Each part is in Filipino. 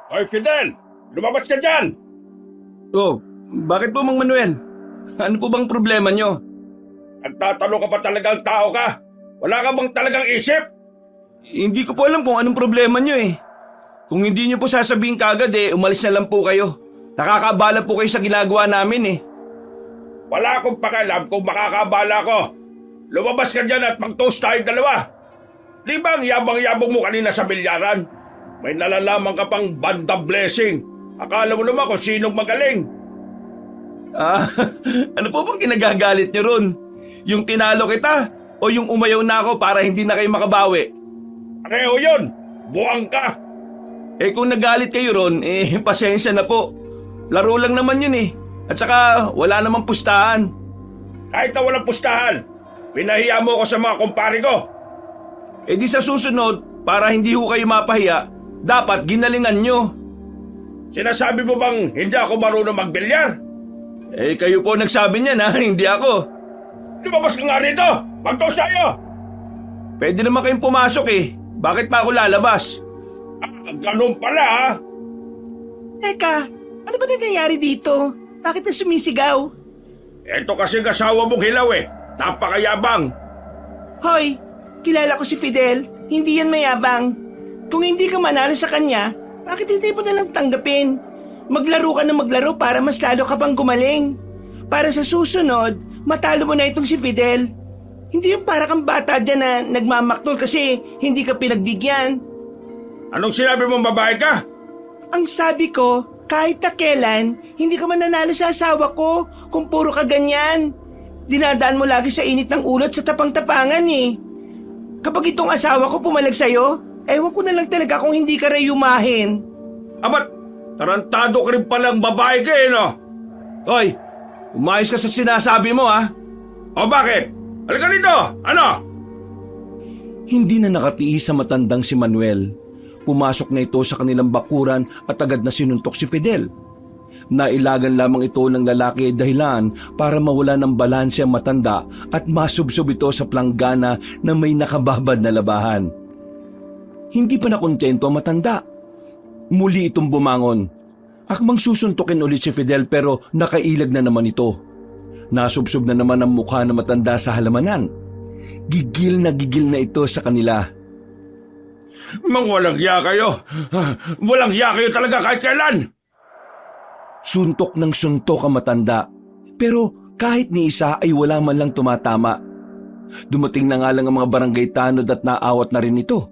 Hoy Fidel, lumabas ka dyan! Oh, bakit po Mang Manuel? Ano po bang problema nyo? Nagtatanong ka pa talagang tao ka? Wala ka bang talagang isip? Hindi ko po alam kung anong problema nyo eh. Kung hindi nyo po sasabihin kagad umalis na lang po kayo. Nakakabala po kayo sa ginagawa namin eh. Wala akong pakialam kung makakabala ko. Lumabas ka dyan at mag-toast tayong dalawa. Di ba ang yabang-yabang mo kanina sa bilyaran? May nalalaman ka pang banda blessing. Akala mo naman kung sinong magaling. Ah, ano po bang kinagagalit nyo ron? Yung tinalo kita o yung umayaw na ako para hindi na kayo makabawi? Pareho yun! Buwang ka! Eh kung nagalit kayo ron, pasensya na po. Laro lang naman yun eh. At saka wala namang pustahan. Kahit na walang pustahan, pinahiya mo ako sa mga kumpare ko. Eh di sa susunod, para hindi ho kayo mapahiya, dapat ginalingan nyo. Sinasabi mo bang hindi ako marunong magbilyar? Eh kayo po nagsabi niyan ha, hindi ako. Lumabas ka nga rito! Mag-toast tayo! Pwede naman kayong pumasok eh. Bakit pa ako lalabas? Ah, ganun pala ha? Teka, ano ba nangyayari dito? Bakit na sumisigaw? Ito kasi asawa mong hilaw eh. Napakayabang. Hoy, kilala ko si Fidel. Hindi yan mayabang. Kung hindi ka manalo sa kanya, bakit hindi mo nalang tanggapin? Maglaro ka na maglaro para mas lalo ka pang gumaling. Para sa susunod, matalo mo na itong si Fidel. Hindi yung para kang bata dyan na nagmamaktol kasi hindi ka pinagbigyan. Anong sinabi mong babae ka? Ang sabi ko, kahit na kailan, hindi ka mananalo sa asawa ko kung puro ka ganyan. Dinadaan mo lagi sa init ng ulo at sa tapang-tapangan eh. Kapag itong asawa ko pumalag sa'yo, ewan ko na lang talaga kung hindi ka reyumahin. Abat, tarantado ka rin palang babae ka eh no? Hoy, umayos ka sa sinasabi mo ha. O bakit? Halika dito! Ano? Hindi na nakatiis sa matandang si Manuel. Pumasok na ito sa kanilang bakuran at agad na sinuntok si Fidel. Nailagan lamang ito ng lalaki dahilan para mawala ng balanse ang matanda at masubsob ito sa planggana na may nakababad na labahan. Hindi pa nakontento ang matanda. Muli itong bumangon. Akmang susuntukin ulit si Fidel pero nakailag na naman ito. Nasubsob na naman ang mukha ng matanda sa halamanan. Gigil na ito sa kanila. Mang walang hiya kayo. Walang hiya kayo talaga kahit kailan. Suntok ng suntok ang matanda. Pero kahit ni isa ay wala man lang tumatama. Dumating na nga lang ang mga barangay tanod at naawat na rin ito.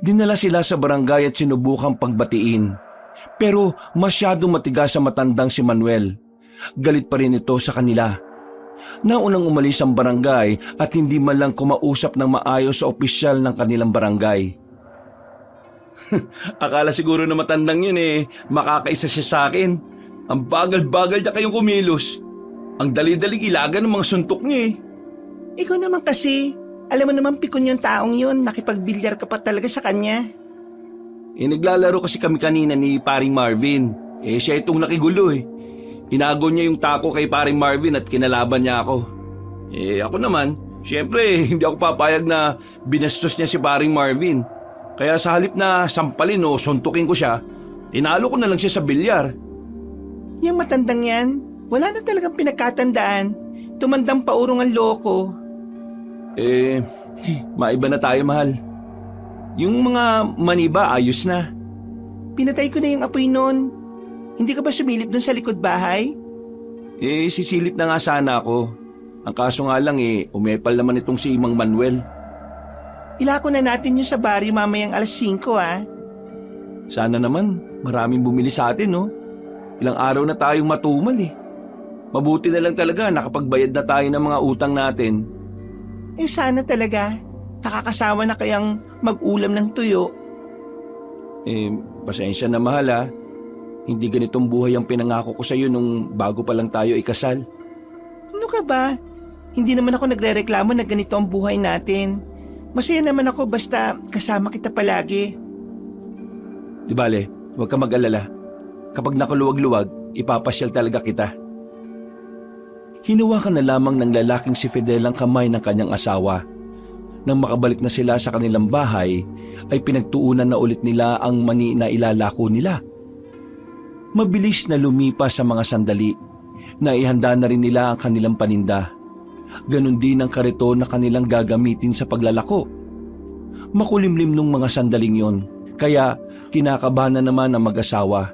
Dinala sila sa barangay at sinubukang pagbatiin. Pero masyadong matigas ang matandang si Manuel. Galit pa rin ito sa kanila. Naunang umalis ang barangay at hindi man lang kumausap ng maayos sa opisyal ng kanilang barangay. Akala siguro na matandang yun makakaisa siya sa akin. Ang bagal-bagal niya kayong kumilos. Ang dali-daling ilagan ng mga suntok niya Ikaw naman kasi, alam mo naman pikon yung taong yun, nakipagbilyar ka pa talaga sa kanya. Naglalaro kasi kami kanina ni paring Marvin. Siya itong nakigulo Inago niya yung tako kay paring Marvin at kinalaban niya ako. Ako naman, syempre hindi ako papayag na binastos niya si paring Marvin. Kaya sa halip na sampalin o suntukin ko siya, tinalo ko na lang siya sa bilyar. Yung matandang yan, wala na talagang pinagkatandaan. Tumandang paurong ang loko. Maiba na tayo mahal. Yung mga maniba ayos na. Pinatay ko na yung apoy noon. Hindi ka ba sumilip dun sa likod bahay? Sisilip na nga sana ako. Ang kaso nga lang umepal naman itong si Mang Manuel. Ilako na natin yung sa baryo mamayang alas 5 Sana naman, maraming bumili sa atin Ilang araw na tayong matumal Mabuti na lang talaga nakapagbayad na tayo ng mga utang natin. Sana talaga. Nakakasawa na kayang mag-ulam ng tuyo. Pasensya na mahal Hindi ganitong buhay ang pinangako ko sa iyo nung bago pa lang tayo ikasal. Ano ka ba? Hindi naman ako nagrereklamo na ganito ang buhay natin. Masaya naman ako basta kasama kita palagi. Di bale, huwag ka mag-alala. Kapag nakuluwag-luwag, ipapasyal talaga kita. Hinawakan na lamang ng lalaking si Fidel ang kamay ng kanyang asawa. Nang makabalik na sila sa kanilang bahay, ay pinagtuunan na ulit nila ang mani na ilalako nila Mabilis na lumipas sa mga sandali. Naihanda na rin nila ang kanilang paninda. Ganon din ang kariton na kanilang gagamitin sa paglalako. Makulimlim nung mga sandaling yon, kaya kinakabahan na naman ang mag-asawa.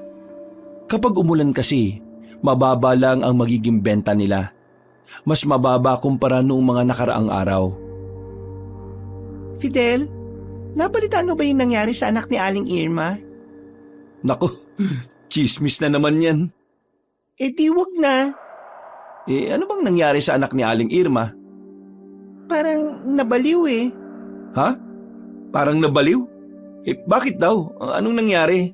Kapag umulan kasi, mababa lang ang magiging benta nila. Mas mababa kumpara noong mga nakaraang araw. Fidel, nabalitaan mo ba yung nangyari sa anak ni Aling Irma? Naku, chismis na naman yan. Eh di wag na. Ano bang nangyari sa anak ni Aling Irma? Parang nabaliw eh. Ha? Parang nabaliw? Bakit daw? Anong nangyari?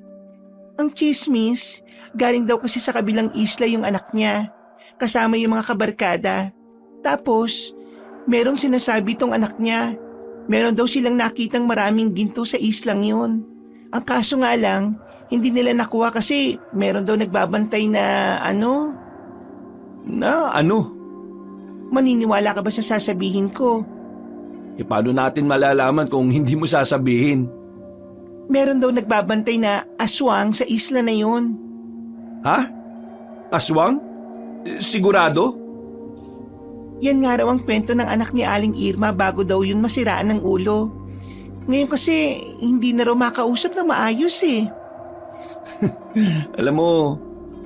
Ang chismis, galing daw kasi sa kabilang isla yung anak niya, kasama yung mga kabarkada. Tapos, merong sinasabi tong anak niya. Meron daw silang nakitang maraming ginto sa islang yun. Ang kaso nga lang, hindi nila nakuha kasi meron daw nagbabantay na ano? Na ano? Maniniwala ka ba sa sasabihin ko? Paano natin malalaman kung hindi mo sasabihin? Meron daw nagbabantay na aswang sa isla na yun. Ha? Aswang? Sigurado? Yan nga raw ang kwento ng anak ni Aling Irma bago daw yun masiraan ng ulo. Ngayon kasi hindi na raw makausap ng maayos eh. Alam mo,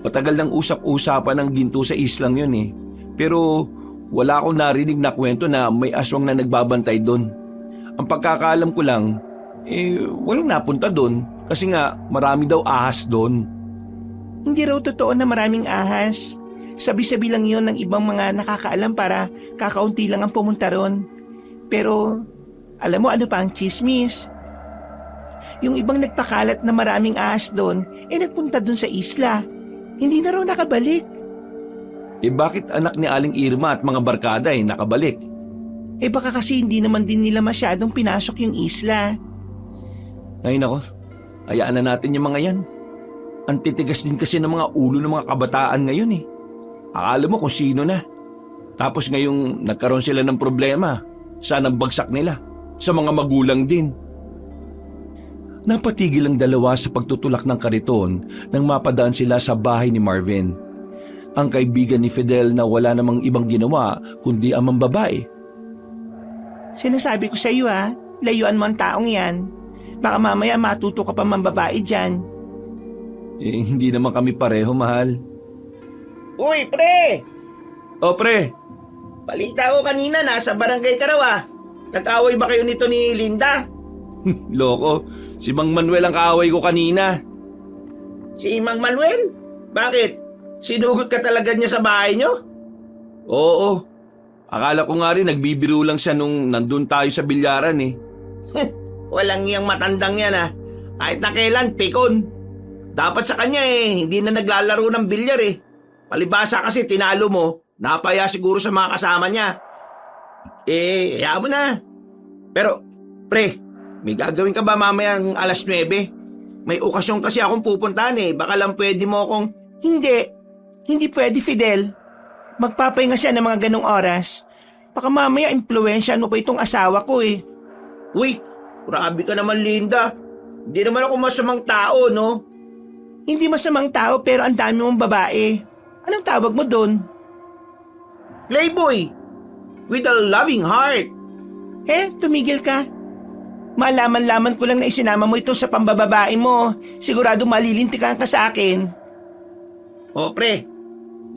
matagal nang usap-usapan ng ginto sa islang yun eh. Pero wala akong narinig na kwento na may aswang na nagbabantay doon. Ang pagkakaalam ko lang, walang napunta doon kasi nga marami daw ahas doon. Hindi raw totoo na maraming ahas. Sabi-sabi lang yon ng ibang mga nakakaalam para kakaunti lang ang pumunta ron. Pero alam mo ano pa ang chismis? Yung ibang nagpakalat na maraming ahas doon, nagpunta doon sa isla. Hindi na raw nakabalik. Bakit anak ni Aling Irma at mga barkada nakabalik? Baka kasi hindi naman din nila masyadong pinasok yung isla. Ay nako, hayaan na natin yung mga yan. Ang titigas din kasi ng mga ulo ng mga kabataan ngayon eh. Akala mo kung sino na. Tapos ngayong nagkaroon sila ng problema, saan ang bagsak nila? Sa mga magulang din. Napatigil ang dalawa sa pagtutulak ng kariton nang mapadaan sila sa bahay ni Marvin. Ang kaibigan ni Fidel na wala namang ibang ginawa kundi ang mambabae. Sinasabi ko sa iyo layuan mo ang taong yan. Baka mamaya matuto ka pa mambabae dyan. Hindi naman kami pareho, mahal. Uy, pre! O pre, Balita ko kanina nasa barangay ka raw Nag-away ba kayo nito ni Linda? loko, si Mang Manuel ang kaaway ko kanina. Si Mang Manuel? Bakit? Sinugot ka talaga niya sa bahay niyo? Oo, akala ko nga rin nagbibiro lang siya nung nandun tayo sa bilyaran eh. Walang iyang matandang yan Kahit na kailan, pikon. Dapat sa kanya hindi na naglalaro ng bilyar Palibasa kasi tinalo mo, napaya siguro sa mga kasama niya. Hayaan mo na. Pero, pre, may gagawin ka ba mamayang 9:00? May okasyon kasi akong pupuntahan Baka lang pwede mo akong... Hindi pwede, Fidel. Magpapahinga siya ng mga ganong oras. Baka mamaya impluwensyahan mo pa itong asawa ko Uy, grabe ka naman, Linda. Hindi naman ako masamang tao, no? Hindi masamang tao pero ang dami mong babae. Anong tawag mo doon? Playboy! With a loving heart. Tumigil ka. Malaman-laman ko lang na isinama mo ito sa pambababae mo. Sigurado malilintikan ka sa akin. Pre,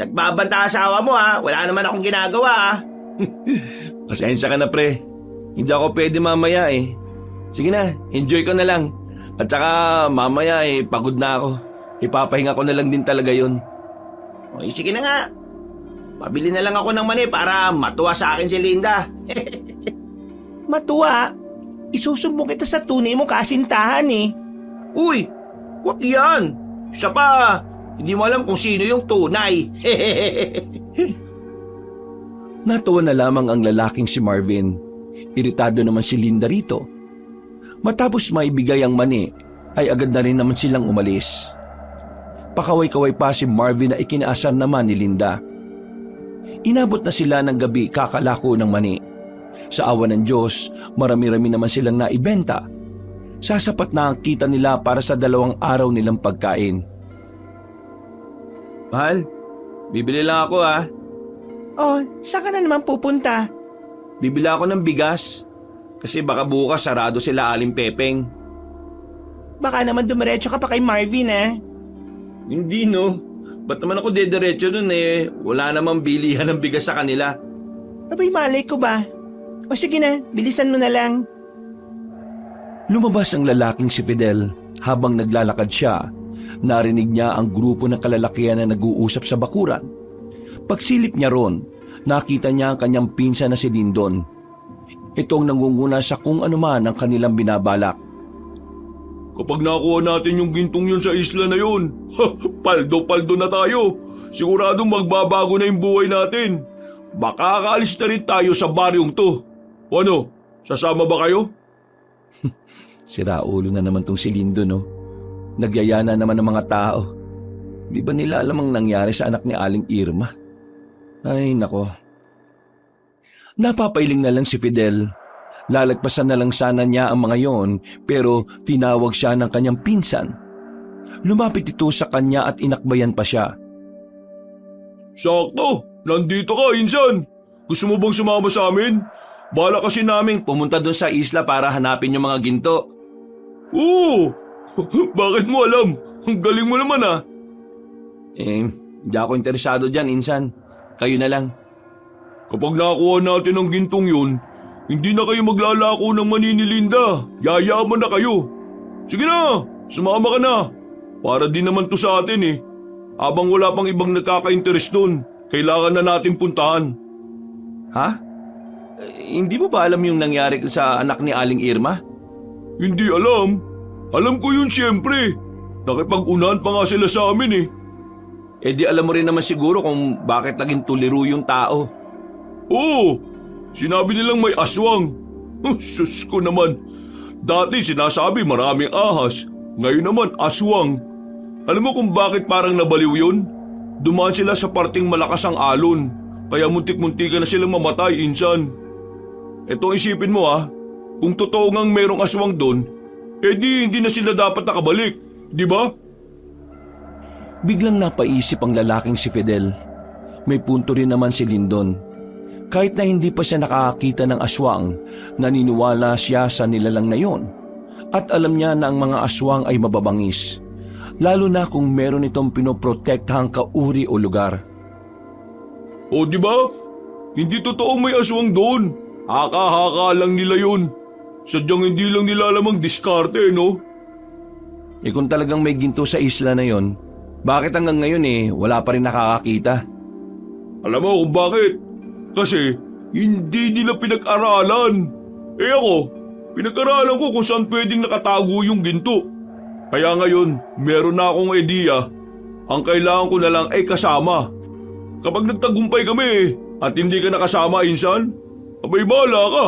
nagbabanta asawa mo Wala naman akong ginagawa Pasensya ka na pre, hindi ako pwede mamaya Sige na, enjoy ko na lang. At saka mamaya pagod na ako. Ipapahinga ko na lang din talaga yun. Sige na nga. Pabili na lang ako ng mani para matuwa sa akin si Linda. Matuwa? Isusumbong kita sa tunay mong kasintahan Uy, wag yan. Isa pa, hindi mo alam kung sino yung tunay. Natuwa na lamang ang lalaking si Marvin. Iritado naman si Linda rito. Matapos maibigay ang mani, ay agad na rin naman silang umalis. Pakaway-kaway pa si Marvin na ikinaasar naman ni Linda. Inabot na sila ng gabi kakalako ng mani. Sa awa ng Diyos, marami-rami naman silang naibenta. Sasapat na ang kita nila para sa 2 araw nilang pagkain. Mahal, bibili lang ako ha. Oh, saan ka na naman pupunta? Bibili ako ng bigas. Kasi baka bukas sarado sila Aling Pepeng. Baka naman dumiretso ka pa kay Marvin Hindi no. Ba't naman ako dediretso dun eh? Wala namang bilihan ng bigas sa kanila. Abay, malay ko ba? O sige na, bilisan mo na lang. Lumabas ang lalaking si Fidel. Habang naglalakad siya, narinig niya ang grupo ng kalalakihan na nag-uusap sa bakuran. Pagsilip niya ron, nakita niya ang kanyang pinsan na si Lindon. Itong nangunguna sa kung anuman ang kanilang binabalak. Kapag nakuha natin yung gintong yun sa isla na yun, paldo-paldo na tayo. Siguradong magbabago na yung buhay natin. Makakaalis na rin tayo sa baryong to. O ano, sasama ba kayo? Sira ulo na naman tong si Lindon, no? Nagyaya na naman ng mga tao. Di ba nila alam ang nangyari sa anak ni Aling Irma? Ay, nako. Napapailing na lang si Fidel. Lalagpasan na lang sana niya ang mga yon, pero tinawag siya ng kanyang pinsan. Lumapit ito sa kanya at inakbayan pa siya. Sakto, nandito ka, insan. Gusto mo bang sumama sa amin? Bala kasi naming Pumunta doon sa isla para hanapin yung mga ginto. Oo! Bakit mo alam? Ang galing mo naman ah. Hindi ako interesado dyan, insan. Kayo na lang. Kapag nakakuha natin ang gintong yun, hindi na kayo maglalako ng maninilinda. Yayaman na kayo. Sige na, sumama ka na. Para din naman to sa atin eh. Habang wala pang ibang nagkaka-interest doon, kailangan na natin puntahan. Ha? Hindi mo ba alam yung nangyari sa anak ni Aling Irma? Hindi alam. Alam ko yun siyempre. Nakipag-unahan pa nga sila sa amin eh. Di alam mo rin naman siguro kung bakit naging tuliro yung tao. Oo, sinabi nilang may aswang. Sus ko naman. Dati sinasabi maraming ahas. Ngayon naman aswang. Alam mo kung bakit parang nabaliw yun? Dumaan sila sa parting malakas ang alon. Kaya muntik-muntikan na silang mamatay, insan. Ito isipin mo ah. Kung totoo ngang merong aswang doon, hindi na sila dapat nakabalik. Di ba? Biglang napaisip ang lalaking si Fidel. May punto rin naman si Lindon. Kahit na hindi pa siya nakakakita ng aswang, naniniwala siya sa nilalang na yon. At alam niya na ang mga aswang ay mababangis. Lalo na kung meron itong pinoprotektahang kauri o lugar. O di ba? Hindi totoong may aswang doon. Haka-haka lang nila yun. Sadyang hindi lang nila alam ang diskarte, no? Kung talagang may ginto sa isla na yon, bakit hanggang ngayon wala pa rin nakakakita? Alam mo kung bakit? Kasi hindi nila pinag-aralan. Ako, pinag-aralan ko kung saan pwedeng nakatago yung ginto. Kaya ngayon, meron na akong ideya. Ang kailangan ko na lang ay kasama. Kapag nagtagumpay kami at hindi ka nakasama, insan, abay bahala ka.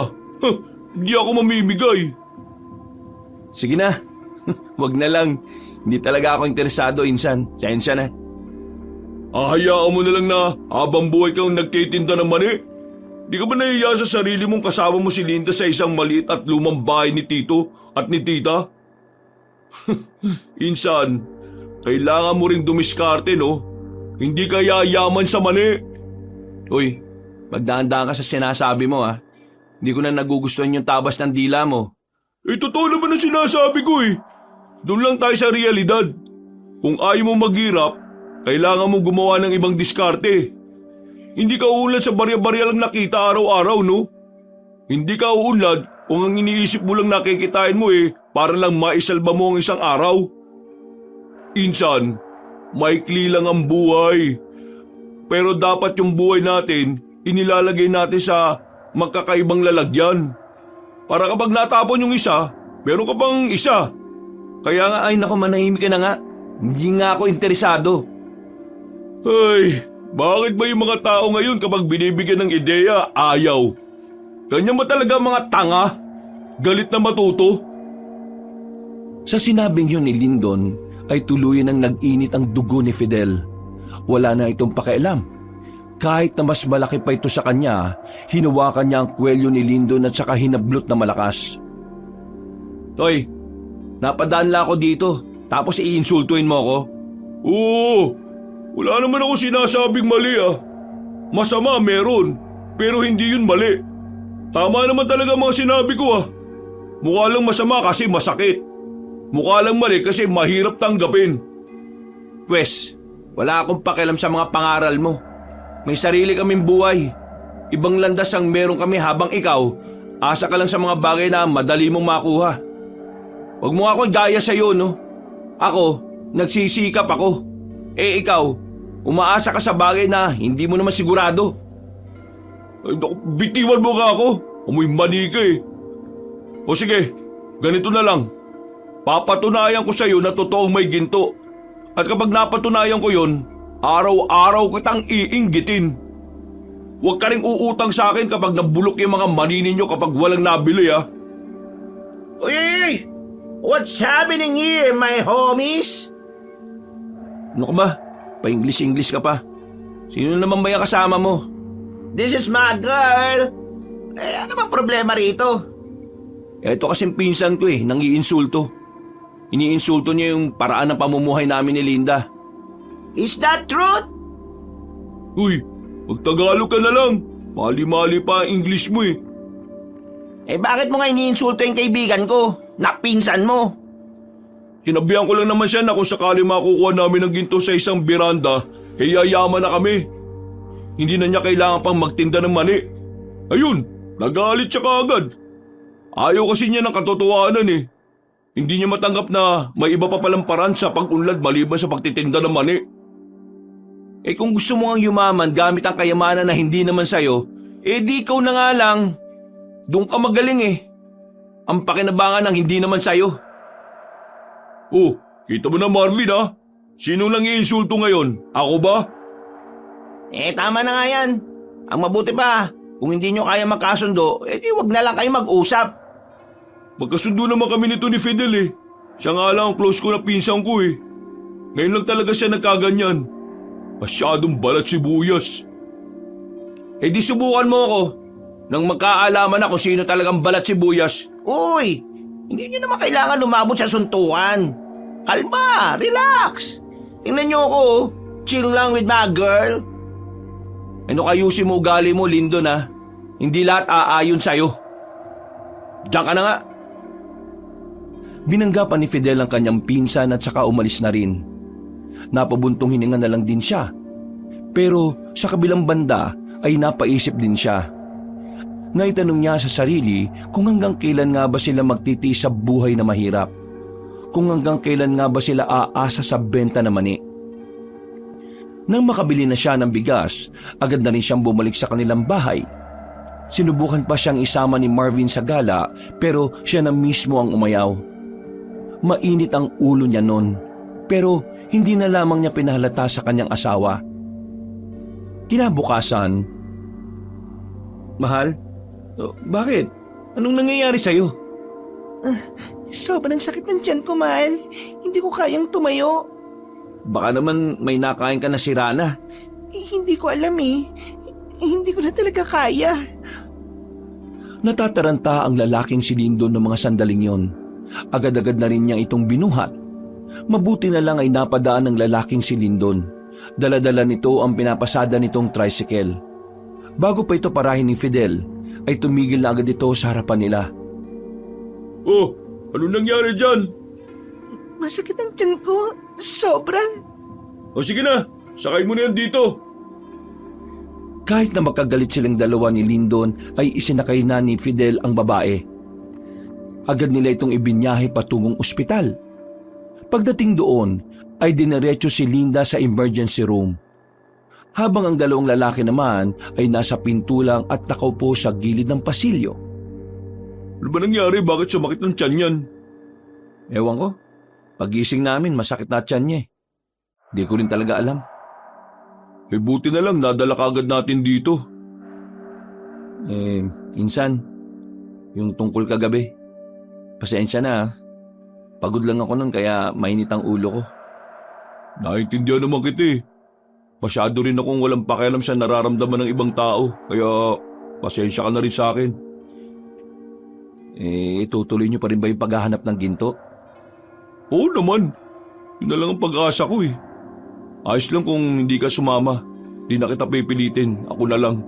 Hindi ako mamimigay. Sige na, wag na lang. Hindi talaga ako interesado, insan. Sensya na. Hayaan mo na lang na habang buhay kang nagtitinda ng mani. Di ka ba nahiya sa sarili mong kasama mo si Linda sa isang maliit at lumang bahay ni Tito at ni Tita? Insan, kailangan mo ring dumiskarte, no? Hindi ka yayaman sa mani. Uy, magdaan-daan ka sa sinasabi mo ha. Hindi ko na nagugustuhan yung tabas ng dila mo. Totoo naman ang sinasabi ko eh. Doon lang tayo sa realidad. Kung ayaw mo maghirap, kailangan mo gumawa ng ibang diskarte. Hindi ka uunlad sa barya-barya lang nakita araw-araw, no? Hindi ka uunlad kung ang iniisip mo lang nakikitain mo para lang maisalba mo ang isang araw. Insan, maikli lang ang buhay. Pero dapat yung buhay natin, inilalagay natin sa magkakaibang lalagyan. Para kapag natapon yung isa, meron ka pang isa. Kaya nga, ay naku, manahimik ka na nga. Hindi nga ako interesado. Ay, bakit ba yung mga tao ngayon kapag binibigyan ng ideya, ayaw? Ganyan ba talaga mga tanga? Galit na matuto? Sa sinabing yun ni Lindon, ay tuluyan ang nag-init ang dugo ni Fidel. Wala na itong pakialam. Kahit na mas malaki pa ito sa kanya, hinawakan niya ang kwelyo ni Lindon at saka hinablot na malakas. Toy, napadaan lang ako dito, tapos iinsultuin mo ako? Oo, Wala naman ako sinasabing mali ah. Masama meron, pero hindi yun mali. Tama naman talaga mga sinabi ko ah. Mukha lang masama kasi masakit. Mukha lang mali kasi mahirap tanggapin. Pwes, wala akong pakialam sa mga pangaral mo. May sarili kaming buhay. Ibang landas ang meron kami habang ikaw, asa ka lang sa mga bagay na madali mong makuha. Huwag mo ako gaya sa'yo, no? Ako, nagsisikap ako. Eh ikaw, umaasa ka sa bagay na hindi mo naman sigurado. Ay, naku, bitiwan mo nga ako. Amoy mani ka eh. O sige, ganito na lang. Papatunayan ko sa'yo na totoong may ginto. At kapag napatunayan ko yon, araw-araw kitang iinggitin. Huwag ka ring uutang sa akin kapag nabulok yung mga mani ninyo kapag walang nabili ah. Uy! What's happening here, my homies? Ano ka ba? Pa-English ka pa. Sino naman ba yung kasama mo? This is my girl. Eh, ano bang problema rito? Ito kasing pinsan ko nangiinsulto. Iniinsulto niya yung paraan ng pamumuhay namin ni Linda. Is that truth? Uy, magtagalog ka na lang. Mali-mali pa ang English mo eh. Eh bakit mo nga iniinsulto yung kaibigan ko? Napinsan mo? Sinabihan ko lang naman siya na kung sakali makukuha namin ng ginto sa isang biranda, yayaman na kami. Hindi na niya kailangan pang magtinda ng mani. Ayun, nagalit siya kaagad. Ayaw kasi niya ng katotohanan eh. Hindi niya matanggap na may iba pa palang paraan sa pag-unlad maliban sa pagtitinda ng mani. Eh kung gusto mo ang yumaman gamit ang kayamanan na hindi naman sa'yo, eh di ikaw na nga lang. Doon ka magaling eh. Ang pakinabangan ng hindi naman sa'yo. Oh, kita mo na Marvin ha? Sino lang iinsulto ngayon? Ako ba? Eh tama na nga yan. Ang mabuti pa, kung hindi nyo kaya magkasundo, eh di wag na lang kayo mag-usap. Magkasundo naman kami nito ni Fidel eh. Siya nga lang ang close ko na pinsan ko eh. Ngayon lang talaga siya nagkaganyan. Masyadong balat sibuyas. Eh di subukan mo ako. Nang magkaalaman na kung sino talagang balat sibuyas. Uy, hindi nyo naman kailangan lumabot sa suntukan. Kalma, relax. Tingnan nyo ako, chill lang with my girl. Ano kayusin mo ugali mo, Lindon ha? Hindi lahat aayon sa'yo. Diyan ka na nga. Binangga pa ni Fidel ang kanyang pinsan at saka umalis na rin. Napabuntong hininga na lang din siya. Pero sa kabilang banda ay napaisip din siya. Naitanong niya sa sarili kung hanggang kailan nga ba sila magtitiis sa buhay na mahirap. Kung hanggang kailan nga ba sila aasa sa benta na mani. Nang makabili na siya ng bigas, agad na rin siyang bumalik sa kanilang bahay. Sinubukan pa siyang isama ni Marvin sa gala pero siya na mismo ang umayaw. Mainit ang ulo niya noon pero hindi na lamang niya pinahalata sa kanyang asawa. Kinabukasan, Mahal? Bakit? Anong nangyayari sa'yo? Sobrang sakit ng tiyan ko, mahal. Hindi ko kayang tumayo. Baka naman may nakain ka na sira na. Hindi ko alam eh. Hindi ko na talaga kaya. Natataranta ang lalaking si Lindon ng mga sandaling yon. Agad-agad na rin niya itong binuhat. Mabuti na lang ay napadaan ng lalaking si Lindon. Dala-dala nito ang pinapasada nitong tricycle. Bago pa ito parahin ni Fidel, ay tumigil na agad ito sa harapan nila. Oh, ano nangyari dyan? Masakit ang tiyan ko. Sobra. O sige na, sakay mo na yan dito. Kahit na makagalit silang dalawa ni Lindon ay isinakay na ni Fidel ang babae. Agad nila itong ibinyahe patungong ospital. Pagdating doon ay diniretso si Linda sa emergency room. Habang ang dalawang lalaki naman ay nasa pintulang at nakaupo sa gilid ng pasilyo. Ano ba nangyari? Bakit sumakit ng tiyan yan? Ewan ko. Pagising namin masakit na tiyan niya eh. Di ko rin talaga alam. Eh buti na lang nadala kagad natin dito. Insan, yung tungkol kagabi. Pasensya na ah. Pagod lang ako nun kaya mainit ang ulo ko. Naintindihan naman kita eh. Masyado rin akong walang pakialam sa nararamdaman ng ibang tao. Kaya pasensya ka na rin sa akin. Tutuloy niyo pa rin ba yung paghahanap ng ginto? Oo naman. Yun na lang ang pag-asa ko eh. Ayos lang kung hindi ka sumama. Di na kita pipilitin. Ako na lang.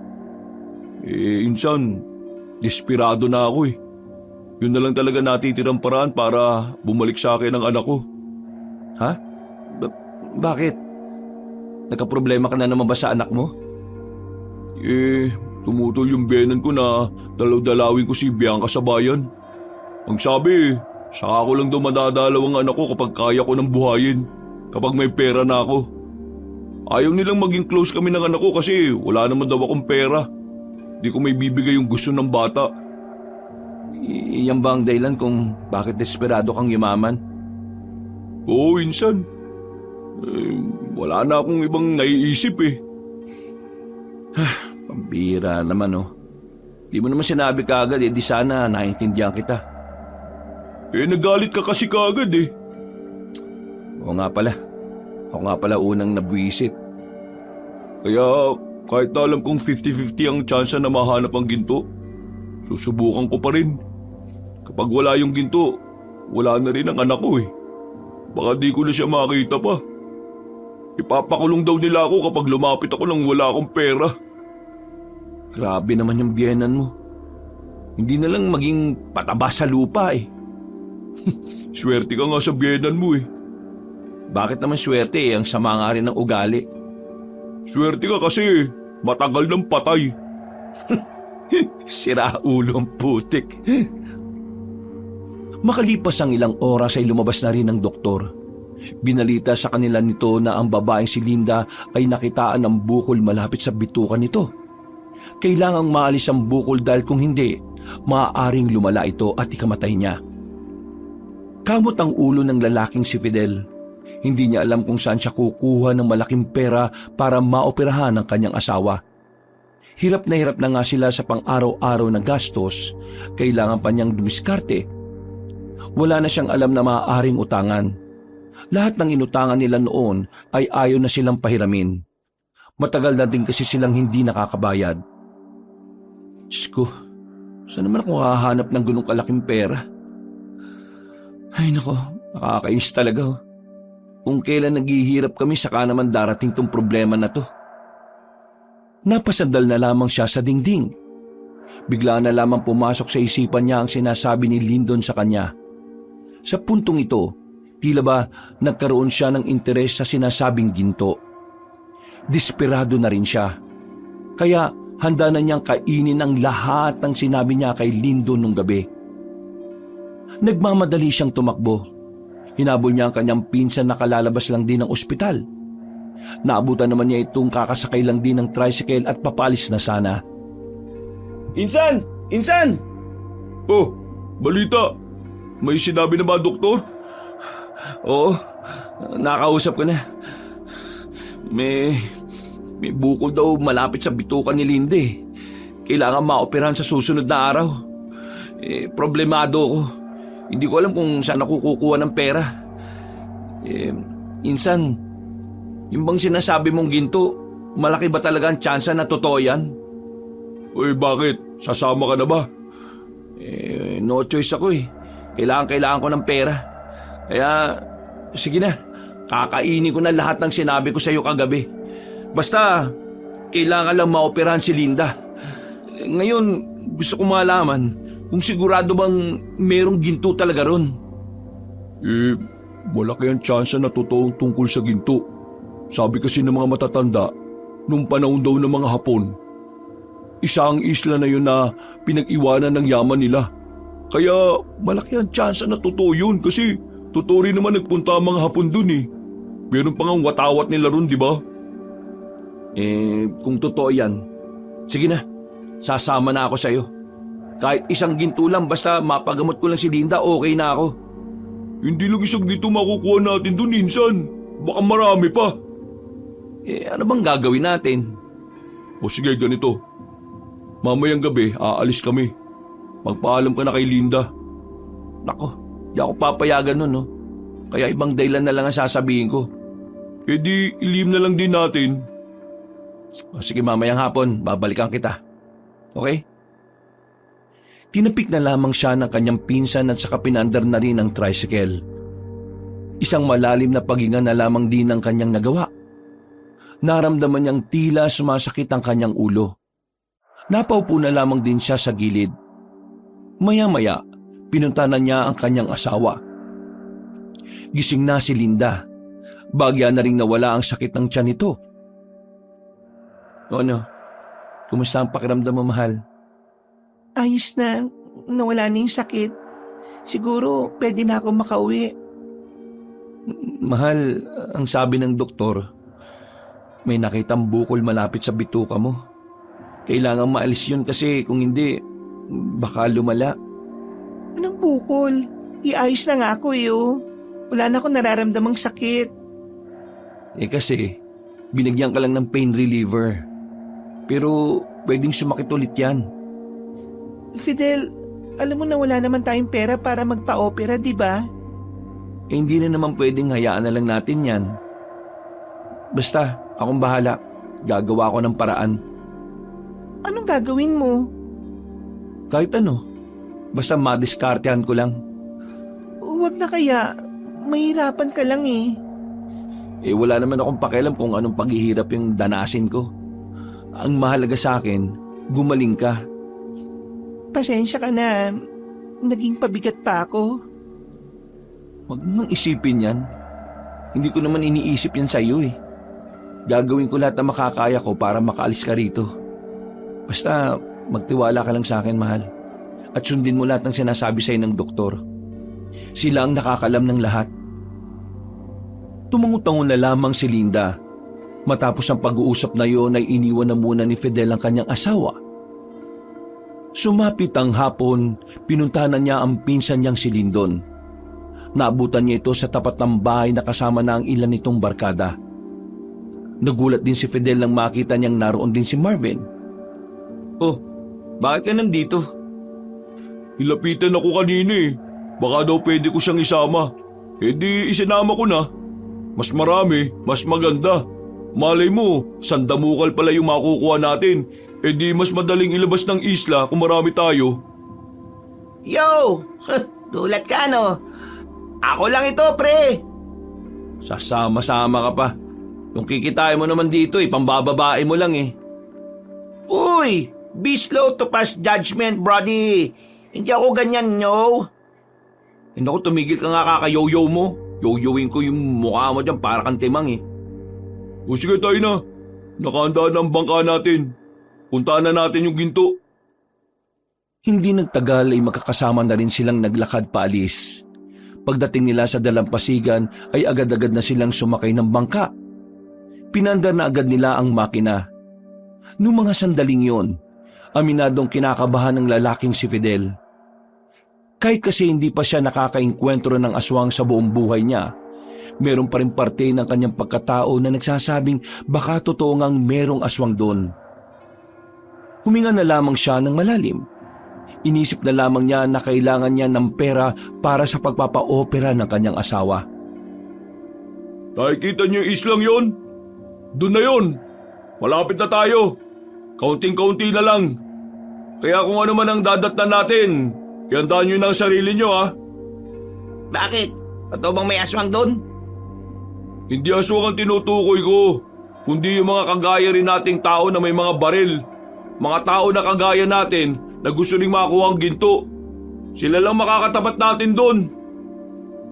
Insan, desperado na ako eh. Yun na lang talaga natitirang paraan para bumalik sa akin ang anak ko. Ha? Bakit? Nagka-problema ka na naman ba sa anak mo? Tumutol yung biyenan ko na dalaw-dalawin ko si Bianca sa bayan. Ang sabi, saka ko lang daw madadalaw ang anak ko kapag kaya ko nang buhayin. Kapag may pera na ako. Ayaw nilang maging close kami ng anak ko kasi wala naman daw akong pera. Di ko may bibigay yung gusto ng bata. Iyan ba ang dahilan kung bakit desperado kang yumaman? Oo, insan. Wala na akong ibang naiisip eh. Pambira naman oh. Di mo naman sinabi kaagad di sana naiintindihan kita. Nagalit ka kasi kaagad eh. Oo nga pala. Ako nga pala unang nabwisit. Kaya kahit na alam kong 50-50 ang tsansa na mahanap ang ginto, susubukan ko pa rin. Kapag wala yung ginto, wala na rin ang anak ko eh. Baka di ko na siya makita pa. Ipapakulong daw nila ako kapag lumapit ako nang wala akong pera. Grabe naman yung biyenan mo. Hindi na lang maging pataba sa lupa eh. Swerte ka nga sa biyenan mo eh. Bakit naman swerte eh? Ang sama nga rin ng ugali. Swerte ka kasi matagal ng patay. Sira ulo ang putik. Makalipas ang ilang oras ay lumabas na rin ang doktor. Binalita sa kanila nito na ang babaeng si Linda ay nakitaan ng bukol malapit sa bitukan nito. Kailangang maalis ang bukol dahil kung hindi, maaaring lumala ito at ikamatay niya. Kamot ang ulo ng lalaking si Fidel. Hindi niya alam kung saan siya kukuha ng malaking pera para maoperahan ang kanyang asawa. Hirap na nga sila sa pang-araw-araw na gastos, kailangan pa niyang dumiskarte. Wala na siyang alam na maaaring utangan. Lahat ng inutangan nila noon ay ayaw na silang pahiramin. Matagal na din kasi silang hindi nakakabayad. Diyos ko, saan naman ako hahanap ng ganung kalaking pera? Ay nako, nakakainis talaga oh. Kung kailan naghihirap kami saka naman darating tong problema na to. Napasandal na lamang siya sa dingding. Bigla na lamang pumasok sa isipan niya ang sinasabi ni Lyndon sa kanya. Sa puntong ito, tila ba nagkaroon siya ng interes sa sinasabing ginto. Desperado na rin siya. Kaya handa na niyang kainin ang lahat ng sinabi niya kay Lyndon nung gabi. Nagmamadali siyang tumakbo. Hinabol niya ang kanyang pinsan na kalalabas lang din ng ospital. Naabutan naman niya itong kakasakay lang din ng tricycle at papalis na sana. Insan! Insan! Oh, balita. May sinabi na ba, doktor? Oo, nakausap ko na. May bukol daw malapit sa bitukan ni Linda eh. Kailangan maoperahan sa susunod na araw. Problemado ako. Hindi ko alam kung saan ako kukuha ng pera. Insan, yung bang sinasabi mong ginto, malaki ba talaga ang tsansa na totoo yan? Uy, bakit? Sasama ka na ba? No choice ako eh. Kailangan ko ng pera. Kaya, sige na. Kakainin ko na lahat ng sinabi ko sa iyo kagabi. Basta, kailangan lang maoperahan si Linda. Ngayon, gusto ko malaman kung sigurado bang merong ginto talaga ron. Malaki ang tsansa na totoong tungkol sa ginto. Sabi kasi ng mga matatanda, nung panahon daw ng mga Hapon, isa ang isla na yun na pinag-iwanan ng yaman nila. Kaya malaki ang tsansa na totoo yun kasi totoo rin naman nagpunta ang mga Hapon dun eh. Meron pa nga watawat nila ron, di ba? Kung totoo yan, sige na, sasama na ako sa iyo. Kahit isang ginto lang, basta mapagamot ko lang si Linda, okay na ako. Hindi lang isang ginto makukuha natin dun, insan. Baka marami pa. Ano bang gagawin natin? O sige, ganito. Mamayang gabi, aalis kami. Magpaalam ka na kay Linda. Nako, di ako papayagan nun, no? Kaya ibang dahilan na lang ang sasabihin ko. Di ilim na lang din natin. Sige, mamayang hapon, babalikan kita. Okay? Tinapik na lamang siya ng kanyang pinsan at saka pinandar na rin ang tricycle. Isang malalim na paghinga na lamang din ang kanyang nagawa. Naramdaman niyang tila sumasakit ang kanyang ulo. Napaupo na lamang din siya sa gilid. Maya-maya, pinunta na niya ang kanyang asawa. Gising na si Linda. Bagya na ring nawala ang sakit ng tiyan nito. Ano? Kumusta ang pakiramdam mo, mahal? Ayos na, nawala na yung sakit. Siguro pwede na ako makauwi. Mahal, ang sabi ng doktor, may nakitang bukol malapit sa bituka mo. Kailangan maalis yun kasi kung hindi, baka lumala. Anong bukol? Iayos na nga ako oh. Wala na akong nararamdamang sakit. Kasi, binigyan ka lang ng pain reliever. Pero pwedeng sumakit ulit yan. Fidel, alam mo na wala naman tayong pera para magpa-opera, di ba? Hindi na naman pwedeng hayaan na lang natin yan. Basta, akong bahala. Gagawa ko ng paraan. Anong gagawin mo? Kahit ano. Basta madiskartehan ko lang. Huwag na kaya. Mahirapan ka lang eh. Wala naman akong pakialam kung anong paghihirap yung danasin ko. Ang mahalaga sa akin, gumaling ka. Pasensya ka na. Naging pabigat pa ako. Huwag mong isipin yan. Hindi ko naman iniisip yan sa'yo eh. Gagawin ko lahat na makakaya ko para makaalis ka rito. Basta magtiwala ka lang sa akin, mahal. At sundin mo lahat ng sinasabi sa'yo ng doktor. Sila ang nakakalam ng lahat. Tumangutangon na lamang si Linda. Matapos ang pag-uusap na yon ay iniwan na muna ni Fidel ang kanyang asawa. Sumapit ang hapon, pinuntahan niya ang pinsan niyang si Lindon. Naabutan niya ito sa tapat ng bahay na kasama na ang ilan nitong barkada. Nagulat din si Fidel nang makita niyang naroon din si Marvin. Oh, bakit ka nandito? Nilapitan ako kanina eh. Baka daw pwede ko siyang isama. Di isinama ko na. Mas marami, mas maganda. Malay mo, sandamukal pala yung makukuha natin. Di mas madaling ilabas ng isla kung marami tayo. Yo! Dulat ka no? Ako lang ito, pre! Sasama-sama ka pa. Yung kikitain mo naman dito pambababae mo lang eh. Uy! Be slow to pass judgment, brody. Hindi ako ganyan, no? Naku, tumigil ka nga kakayoyo mo. Yoyoin ko yung mukha mo dyan para kang timang eh. O sige tayo na. Nakahanda na ang bangka natin. Puntaan na natin yung ginto. Hindi nagtagal ay magkakasama na rin silang naglakad paalis. Pagdating nila sa dalampasigan ay agad-agad na silang sumakay ng bangka. Pinandar na agad nila ang makina. Noong mga sandaling yon, aminadong kinakabahan ng lalaking si Fidel. Kahit kasi hindi pa siya nakakaengkwentro ng aswang sa buong buhay niya, meron pa rin parte ng kanyang pagkatao na nagsasabing baka totoo ngang merong aswang doon. Huminga na lamang siya ng malalim. Inisip na lamang niya na kailangan niya ng pera para sa pagpapa-opera ng kanyang asawa. Nakikita niyo yung islang yon? Doon na yon. Malapit na tayo. Kaunting-kaunti na lang. Kaya kung ano man ang dadatnan natin, ihandaan niyo na ang sarili niyo ha. Bakit? Totoo bang may aswang doon? Hindi aswang ang tinutukoy ko, kundi yung mga kagaya rin nating tao na may mga baril. Mga tao na kagaya natin na gusto ring makuha ang ginto. Sila lang makakatapat natin doon.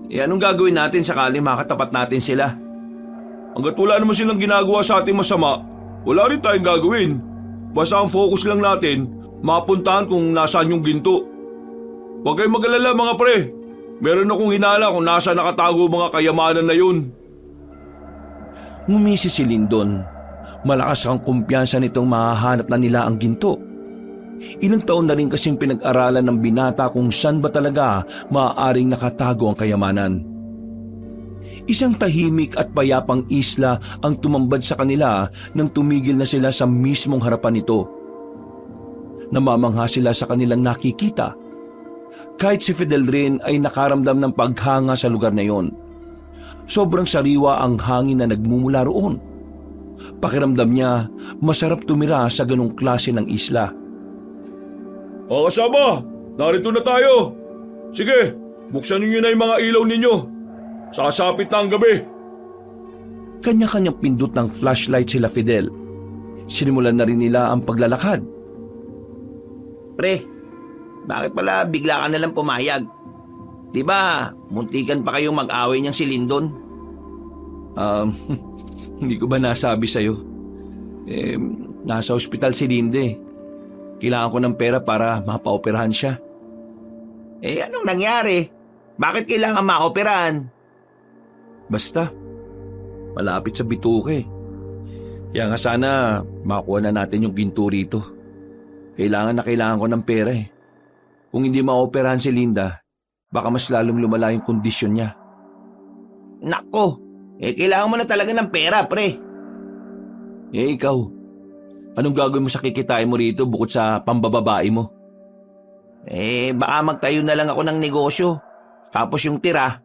Anong gagawin natin sakali makatapat natin sila? Hanggat wala naman silang ginagawa sa ating masama, wala rin tayong gagawin. Basta ang focus lang natin, mapuntahan kung nasaan yung ginto. Huwag kayong mag-alala mga pre. Meron akong hinala kung nasa nakatago mga kayamanan na yun. Ngumisi si Lindon. Malakas ang kumpiyansa nitong mahahanap na nila ang ginto. Ilang taon na rin kasing pinag-aralan ng binata kung saan ba talaga maaaring nakatago ang kayamanan. Isang tahimik at payapang isla ang tumambad sa kanila nang tumigil na sila sa mismong harapan nito. Namamangha sila sa kanilang nakikita. Kahit si Fidel rin ay nakaramdam ng paghanga sa lugar na yon. Sobrang sariwa ang hangin na nagmumula roon. Pakiramdam niya, masarap tumira sa ganong klase ng isla. Mga kasama, narito na tayo. Sige, buksan ninyo na yung mga ilaw ninyo. Sasapit na ang gabi. kanya-kanyang pindot ng flashlight sila Fidel. Sinimulan na rin nila ang paglalakad. Pre, bakit pala bigla ka nalang pumayag? Di ba, muntikan pa kayong mag-away niyang si Lindon? Hindi ko ba nasabi sa'yo? Nasa ospital si Linde. Kailangan ko ng pera para mapaoperahan siya. Anong nangyari? Bakit kailangan maoperahan? Basta, malapit sa bituke. Kaya nga sana makuha na natin yung ginto rito. Kailangan ko ng pera eh. Kung hindi maoperahan si Linda, baka mas lalong lumala yung kondisyon niya. Nako, kailangan mo na talaga ng pera, pre. Ikaw, anong gagawin mo sa kikitain mo rito bukod sa pambababae mo? Baka magtayo na lang ako ng negosyo. Tapos yung tira,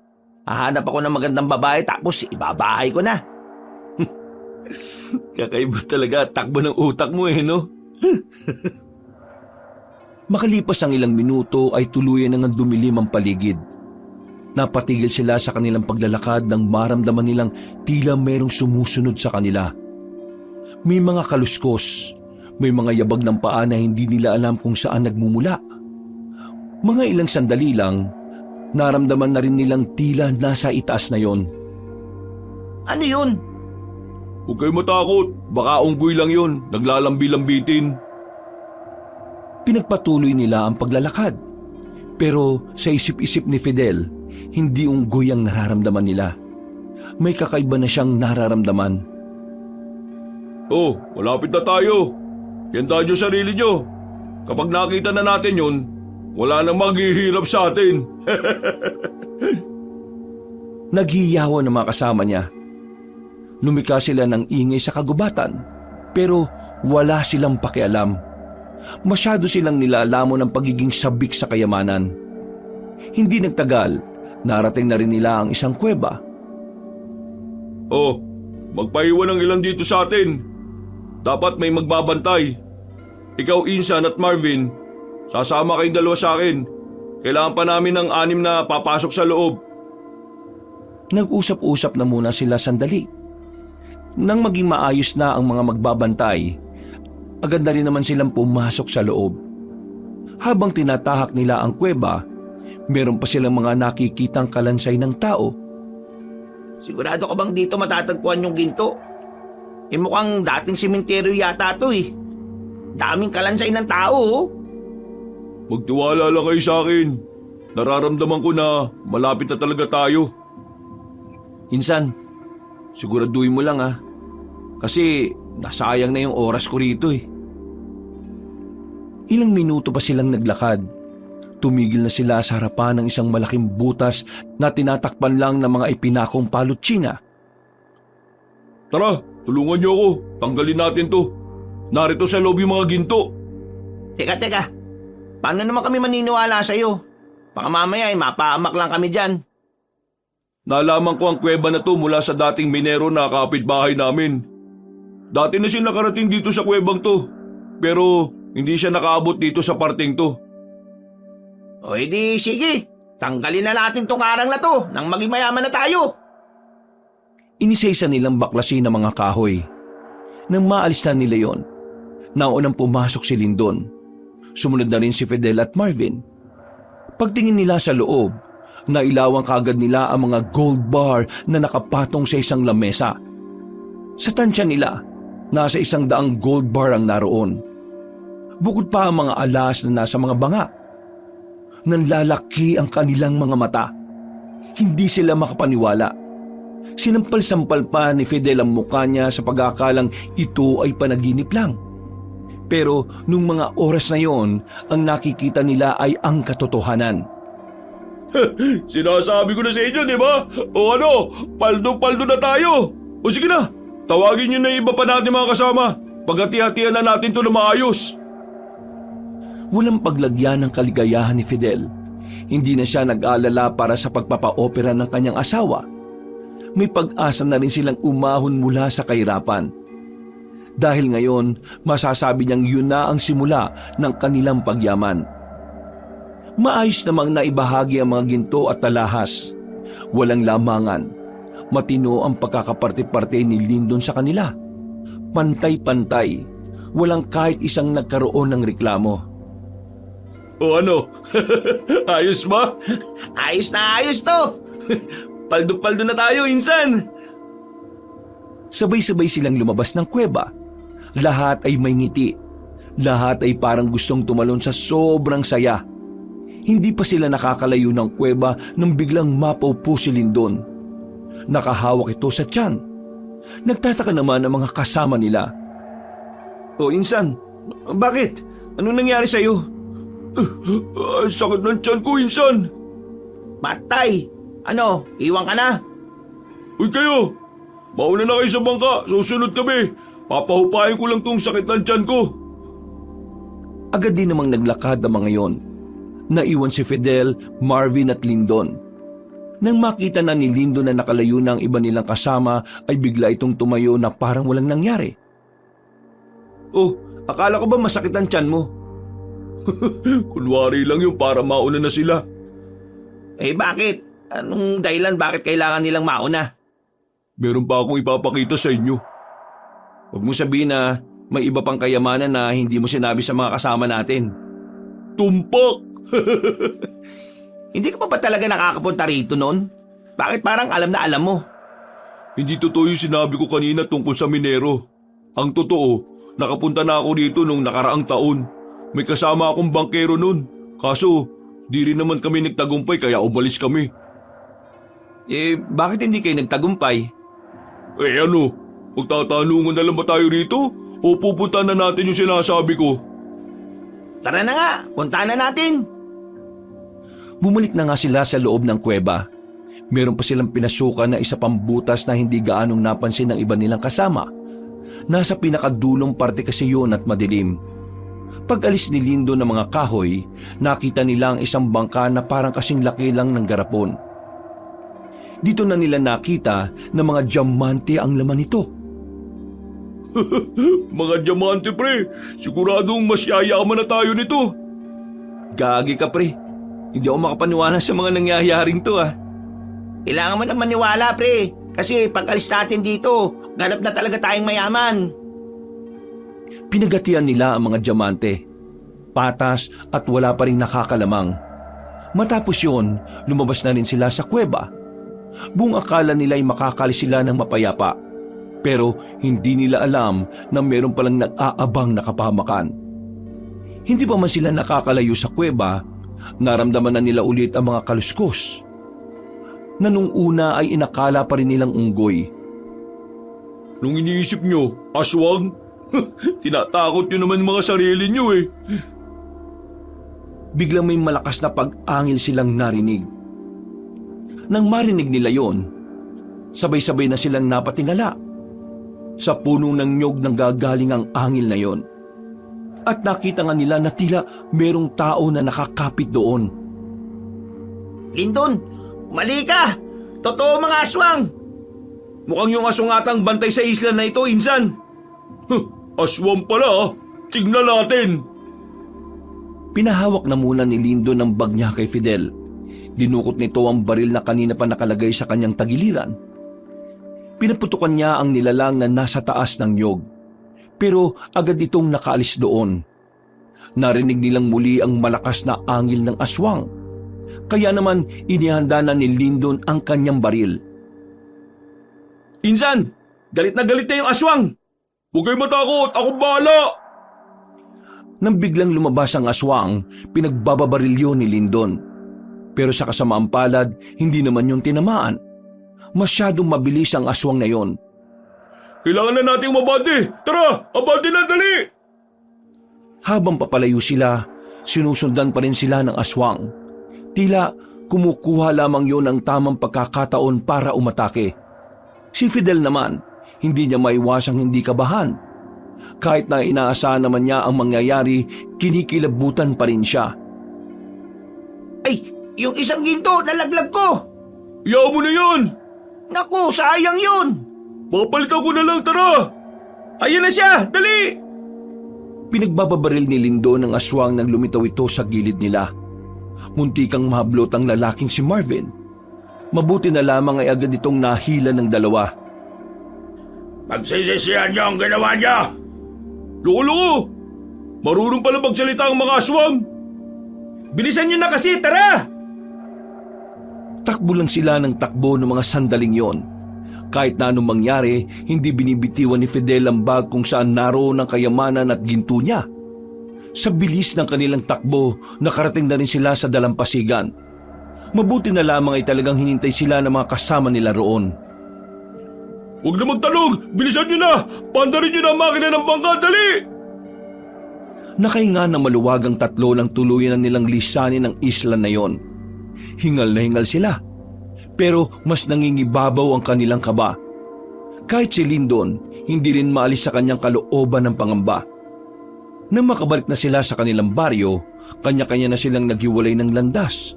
hahanap ako ng magandang babae tapos ibabahay ko na. Kakaiba talaga, takbo ng utak mo no? Makalipas ang ilang minuto ay tuluyan nang dumilim ang paligid. Napatigil sila sa kanilang paglalakad nang maramdaman nilang tila merong sumusunod sa kanila. May mga kaluskos, may mga yabag ng paa na hindi nila alam kung saan nagmumula. Mga ilang sandali lang, naramdaman na rin nilang tila nasa itaas na yon. Ano yun? Huwag kayo matakot, baka unggoy lang yon, naglalambi-lambitin. Pinagpatuloy nila ang paglalakad. Pero sa isip-isip ni Fidel, hindi unggoy ang nararamdaman nila. May kakaiba na siyang nararamdaman. Oh, malapit na tayo. Yandahan niyo sarili niyo. Kapag nakita na natin yun, wala nang maghihirap sa atin. Naghiyawan ang mga kasama niya. Lumika sila ng ingay sa kagubatan, pero wala silang pakialam. Masyado silang nilalamon ng pagiging sabik sa kayamanan. Hindi nagtagal, narating na rin nila ang isang kuweba. Oh, magpaiwan ng ilan dito sa atin. Dapat may magbabantay. Ikaw, Insan at Marvin, sasama kayong dalawa sa akin. Kailangan pa namin ng 6 na papasok sa loob. Nag-usap-usap na muna sila sandali. Nang maging maayos na ang mga magbabantay, agad na rin naman silang pumasok sa loob. Habang tinatahak nila ang kuweba, meron pa silang mga nakikitang kalansay ng tao. Sigurado ka bang dito matatagpuan yung ginto? Mukhang dating sementeryo yata to eh. Daming kalansay ng tao oh. Magtiwala lang kayo sa akin. Nararamdaman ko na malapit na talaga tayo. Insan, siguraduhin mo lang kasi nasayang na yung oras ko rito eh. Ilang minuto pa silang naglakad. Tumigil na sila sa harapan ng isang malaking butas na tinatakpan lang ng mga ipinakong palutsina. Tara, tulungan niyo ako. Tanggalin natin to. Narito sa loob yung mga ginto. Teka. Paano naman kami maniniwala sa'yo? Baka mamaya mapaamak lang kami dyan. Nalaman ko ang kuweba na to mula sa dating minero na kapitbahay namin. Dati na siya nakarating dito sa kuwebang to. Pero hindi siya nakaabot dito sa parting to. O edi sige, tanggalin na natin tong arang na to nang maging mayaman na tayo. Inisaysa nilang baklasin ng mga kahoy. Nang maalis na nila yon, naunang pumasok si Lindon. Sumunod na rin si Fidel at Marvin. Pagtingin nila sa loob, nailawang kagad nila ang mga gold bar na nakapatong sa isang lamesa. Sa tansya nila, nasa 100 gold bar ang naroon. Bukod pa ang mga alas na nasa mga banga. Nanlalaki ang kanilang mga mata. Hindi sila makapaniwala. Sinampal-sampal pa ni Fidel ang mukha niya sa pag-aakalang ito ay panaginip lang. Pero nung mga oras na yon, ang nakikita nila ay ang katotohanan. Sinasabi ko na sa inyo, di ba? O ano, paldo-paldo na tayo. O sige na, tawagin niyo na yung iba pa natin mga kasama. Paghati-hatian na natin to na maayos. Walang paglagyan ng kaligayahan ni Fidel. Hindi na siya nag-aalala para sa pagpapa-opera ng kanyang asawa. May pag-asa na rin silang umahon mula sa kahirapan. Dahil ngayon, masasabi niyang yun na ang simula ng kanilang pagyaman. Maayos namang naibahagi ang mga ginto at talahas. Walang lamangan. matino ang pagkakaparte-parte ni Lyndon sa kanila. Pantay-pantay, walang kahit isang nagkaroon ng reklamo. O ano? Ayos ba? Ayos na ayos to! Paldo-paldo na tayo, insan! Sabay-sabay silang lumabas ng kuweba. Lahat ay may ngiti. Lahat ay parang gustong tumalon sa sobrang saya. Hindi pa sila nakakalayo ng kuweba nang biglang mapaupo si Lyndon. Nakahawak ito sa tiyan. Nagtataka naman ang mga kasama nila. O insan, bakit? Anong nangyari sa'yo? Sakit ng tiyan ko, insan. Matay! Ano, iwan ka na? Uy kayo! Mauna na kayo sa bangka, susunod kami. Papahupayin ko lang tong sakit ng tiyan ko. Agad din namang naglakad ang mga yon. Naiwan si Fidel, Marvin at Lyndon. Nang makita na ni Lyndon na nakalayo na ang iba nilang kasama ay bigla itong tumayo na parang walang nangyari. Oh, akala ko ba masakit ang tiyan mo? Kunwari lang yung para mauna na sila. Eh bakit? Anong dahilan bakit kailangan nilang mauna? Meron pa akong ipapakita sa inyo. Huwag mo sabihin na may iba pang kayamanan na hindi mo sinabi sa mga kasama natin. Tumpak! Hindi ka pa ba talaga nakakapunta rito noon? Bakit parang alam na alam mo? Hindi totoo yung sinabi ko kanina tungkol sa minero. Ang totoo, nakapunta na ako dito nung nakaraang taon. May kasama akong bangkero nun. Kaso, di rin naman kami nagtagumpay kaya umalis kami. Eh, bakit hindi kayo nagtagumpay? Eh ano, magtatanungan na lang ba tayo rito? O pupunta na natin yung sinasabi ko? Tara na nga, punta na natin. Bumalik na nga sila sa loob ng kuweba. Meron pa silang pinasukan na isa pang butas na hindi gaanong napansin ng iba nilang kasama. Nasa pinakadulong parte kasi yun at madilim. Pag alis ni Lindo ng mga kahoy, nakita nila ang isang bangka na parang kasing laki lang ng garapon. Dito na nila nakita na mga diamante ang laman nito. Mga diamante pre, siguradong mas yayaman na tayo nito. Gagi ka pre, hindi ako makapaniwala sa mga nangyayaring to ah. Kailangan mo nang maniwala pre, kasi pag alis natin dito, ganap na talaga tayong mayaman. Pinagatian nila ang mga diamante. Patas at wala pa rin nakakalamang. Matapos yon, lumabas na rin sila sa kuweba. Buong akala nila ay makakalis sila ng mapayapa. Pero hindi nila alam na meron palang nag-aabang na kapahamakan. Hindi pa man sila nakakalayo sa kuweba, naramdaman na nila ulit ang mga kaluskos. Na nung una ay inakala pa rin nilang unggoy. Nung iniisip nyo, aswang? Tinatakot nyo naman mga sarili nyo eh. Biglang may malakas na pag-angil silang narinig. Nang marinig nila yon, sabay-sabay na silang napatingala. Sa puno ng nyog nang gagaling ang angil na yon. At nakita nga nila na tila merong tao na nakakapit doon. Lyndon, mali ka! Totoo mga aswang! Mukhang yung asungatang bantay sa isla na ito, insan. Aswang pala ah. Tignan natin. Pinahawak na muna ni Lindo ng bag niya kay Fidel. Dinukot nito ang baril na kanina pa nakalagay sa kanyang tagiliran. Pinaputukan niya ang nilalang na nasa taas ng nyog. Pero agad itong nakaalis doon. Narinig nilang muli ang malakas na angil ng aswang. Kaya naman inihanda na ni Lyndon ang kanyang baril. Insan! Galit na yung aswang! Huwag kayo matakot, akong bahala! Nang biglang lumabas ang aswang, pinagbababarilyo ni Lyndon. Pero sa kasamaang palad, hindi naman yung tinamaan. Masyadong mabilis ang aswang na yon. Kailangan na nating mabante! Tara! Abante na, dali! Habang papalayo sila, sinusundan pa rin sila ng aswang. Tila kumukuha lamang yon ng tamang pagkakataon para umatake. Si Fidel naman, hindi niya maiwasang hindi kabahan. Kahit na inaasahan naman niya ang mangyayari, kinikilabutan pa rin siya. Ay, yung isang ginto, nalaglag ko! Iyaw mo na yan! Naku, sayang yun! Papalitan ko na lang, tara! Ayun na siya! Dali! Pinagbababaril ni Lindo ng aswang nang lumitaw ito sa gilid nila. Muntikang mahablot ang lalaking si Marvin. Mabuti na lamang ay agad itong nahila ng dalawa. Pagsisisihan niyo ang ginawa niyo! Loko-loko! Marunong pala magsalita ang mga aswang! Bilisan niyo na kasi, tara! Takbo lang sila ng takbo ng mga sandaling yon. Kahit na anong mangyari, hindi binibitiwan ni Fidel ang bag kung saan naroon ang kayamanan at ginto niya. Sa bilis ng kanilang takbo, nakarating na rin sila sa dalampasigan. Mabuti na lamang ay talagang hinintay sila ng mga kasama nila roon. Huwag na magtanong! Bilisan niyo na! Pandarin niyo na ang makina ng bangka! Dali! Nakahinga ng maluwagang tatlo ng tuluyan na nilang lisanin ang isla na yon. Hingal na hingal sila. Pero mas nangingibabaw ang kanilang kaba. Kahit si Lyndon, hindi rin maalis sa kanyang kalooban ng pangamba. Nang makabalik na sila sa kanilang baryo, kanya-kanya na silang naghiwalay ng landas.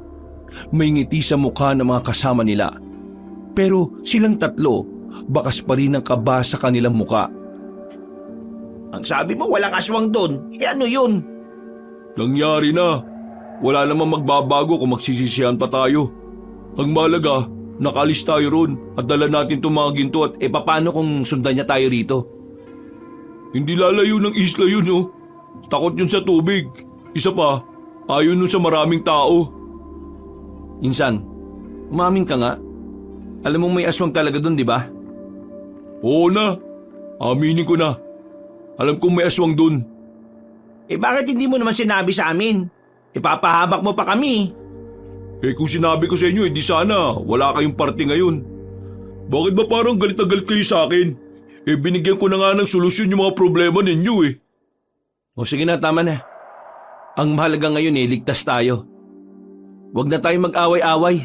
May ngiti sa mukha ng mga kasama nila. Pero silang tatlo, bakas pa rin ang kaba sa kanilang muka. Ang sabi mo walang aswang doon. Ano yun? Nangyari na. Wala namang magbabago kung magsisisihan pa tayo. Ang malaga, nakalis tayo ron at dala natin itong mga ginto at paano kung sundan niya tayo rito? Hindi lalayo ng isla yun, oh. Takot yun sa tubig. Isa pa, ayaw nun sa maraming tao. Insan, umamin ka nga. Alam mong may aswang talaga dun, di ba? Oo na. Aminin ko na. Alam kong may aswang dun. Bakit hindi mo naman sinabi sa amin? Ipapahabak mo pa kami. Kung sinabi ko sa inyo, di sana wala kayong parte ngayon. Bakit ba parang galit na galit kayo sa akin? Binigyan ko na nga ng solusyon yung mga problema ninyo O sige na, tama na. Ang mahalaga ngayon ligtas tayo. Huwag na tayong mag-away-away.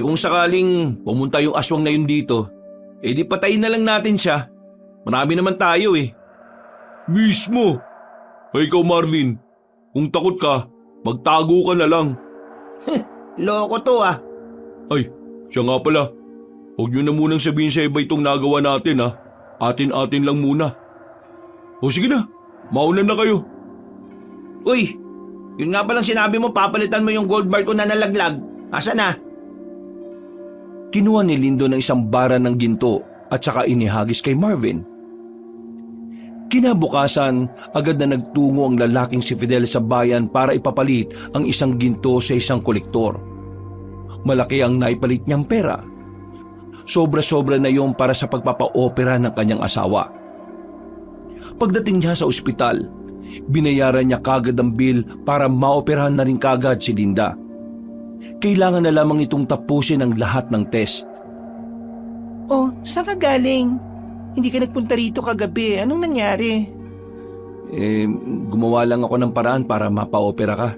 Kung sakaling pumunta yung aswang na yun dito, di patayin na lang natin siya. Marami naman tayo Mismo. Ikaw Marvin, kung takot ka, magtago ka na lang. Loko to Ay, siya nga pala. Huwag niyo na munang sabihin sa iba itong nagawa natin Atin-atin lang muna. Sige na, mauna na kayo. Uy, yun nga palang sinabi mo papalitan mo yung gold bar ko na nalaglag. Asa na? Kinuha ni Lindo ng isang bara ng ginto at saka inihagis kay Marvin. Kinabukasan, agad na nagtungo ang lalaking si Fidel sa bayan para ipapalit ang isang ginto sa isang kolektor. Malaki ang naipalit niyang pera. Sobra-sobra na yon para sa pagpapa-opera ng kanyang asawa. Pagdating niya sa ospital, binayaran niya kagad ang bill para maoperahan na rin kagad si Linda. Kailangan na lamang itong tapusin ang lahat ng test. Oh, saan ka galing? Hindi ka nagpunta rito kagabi. Anong nangyari? Gumawa lang ako ng paraan para mapa-opera ka.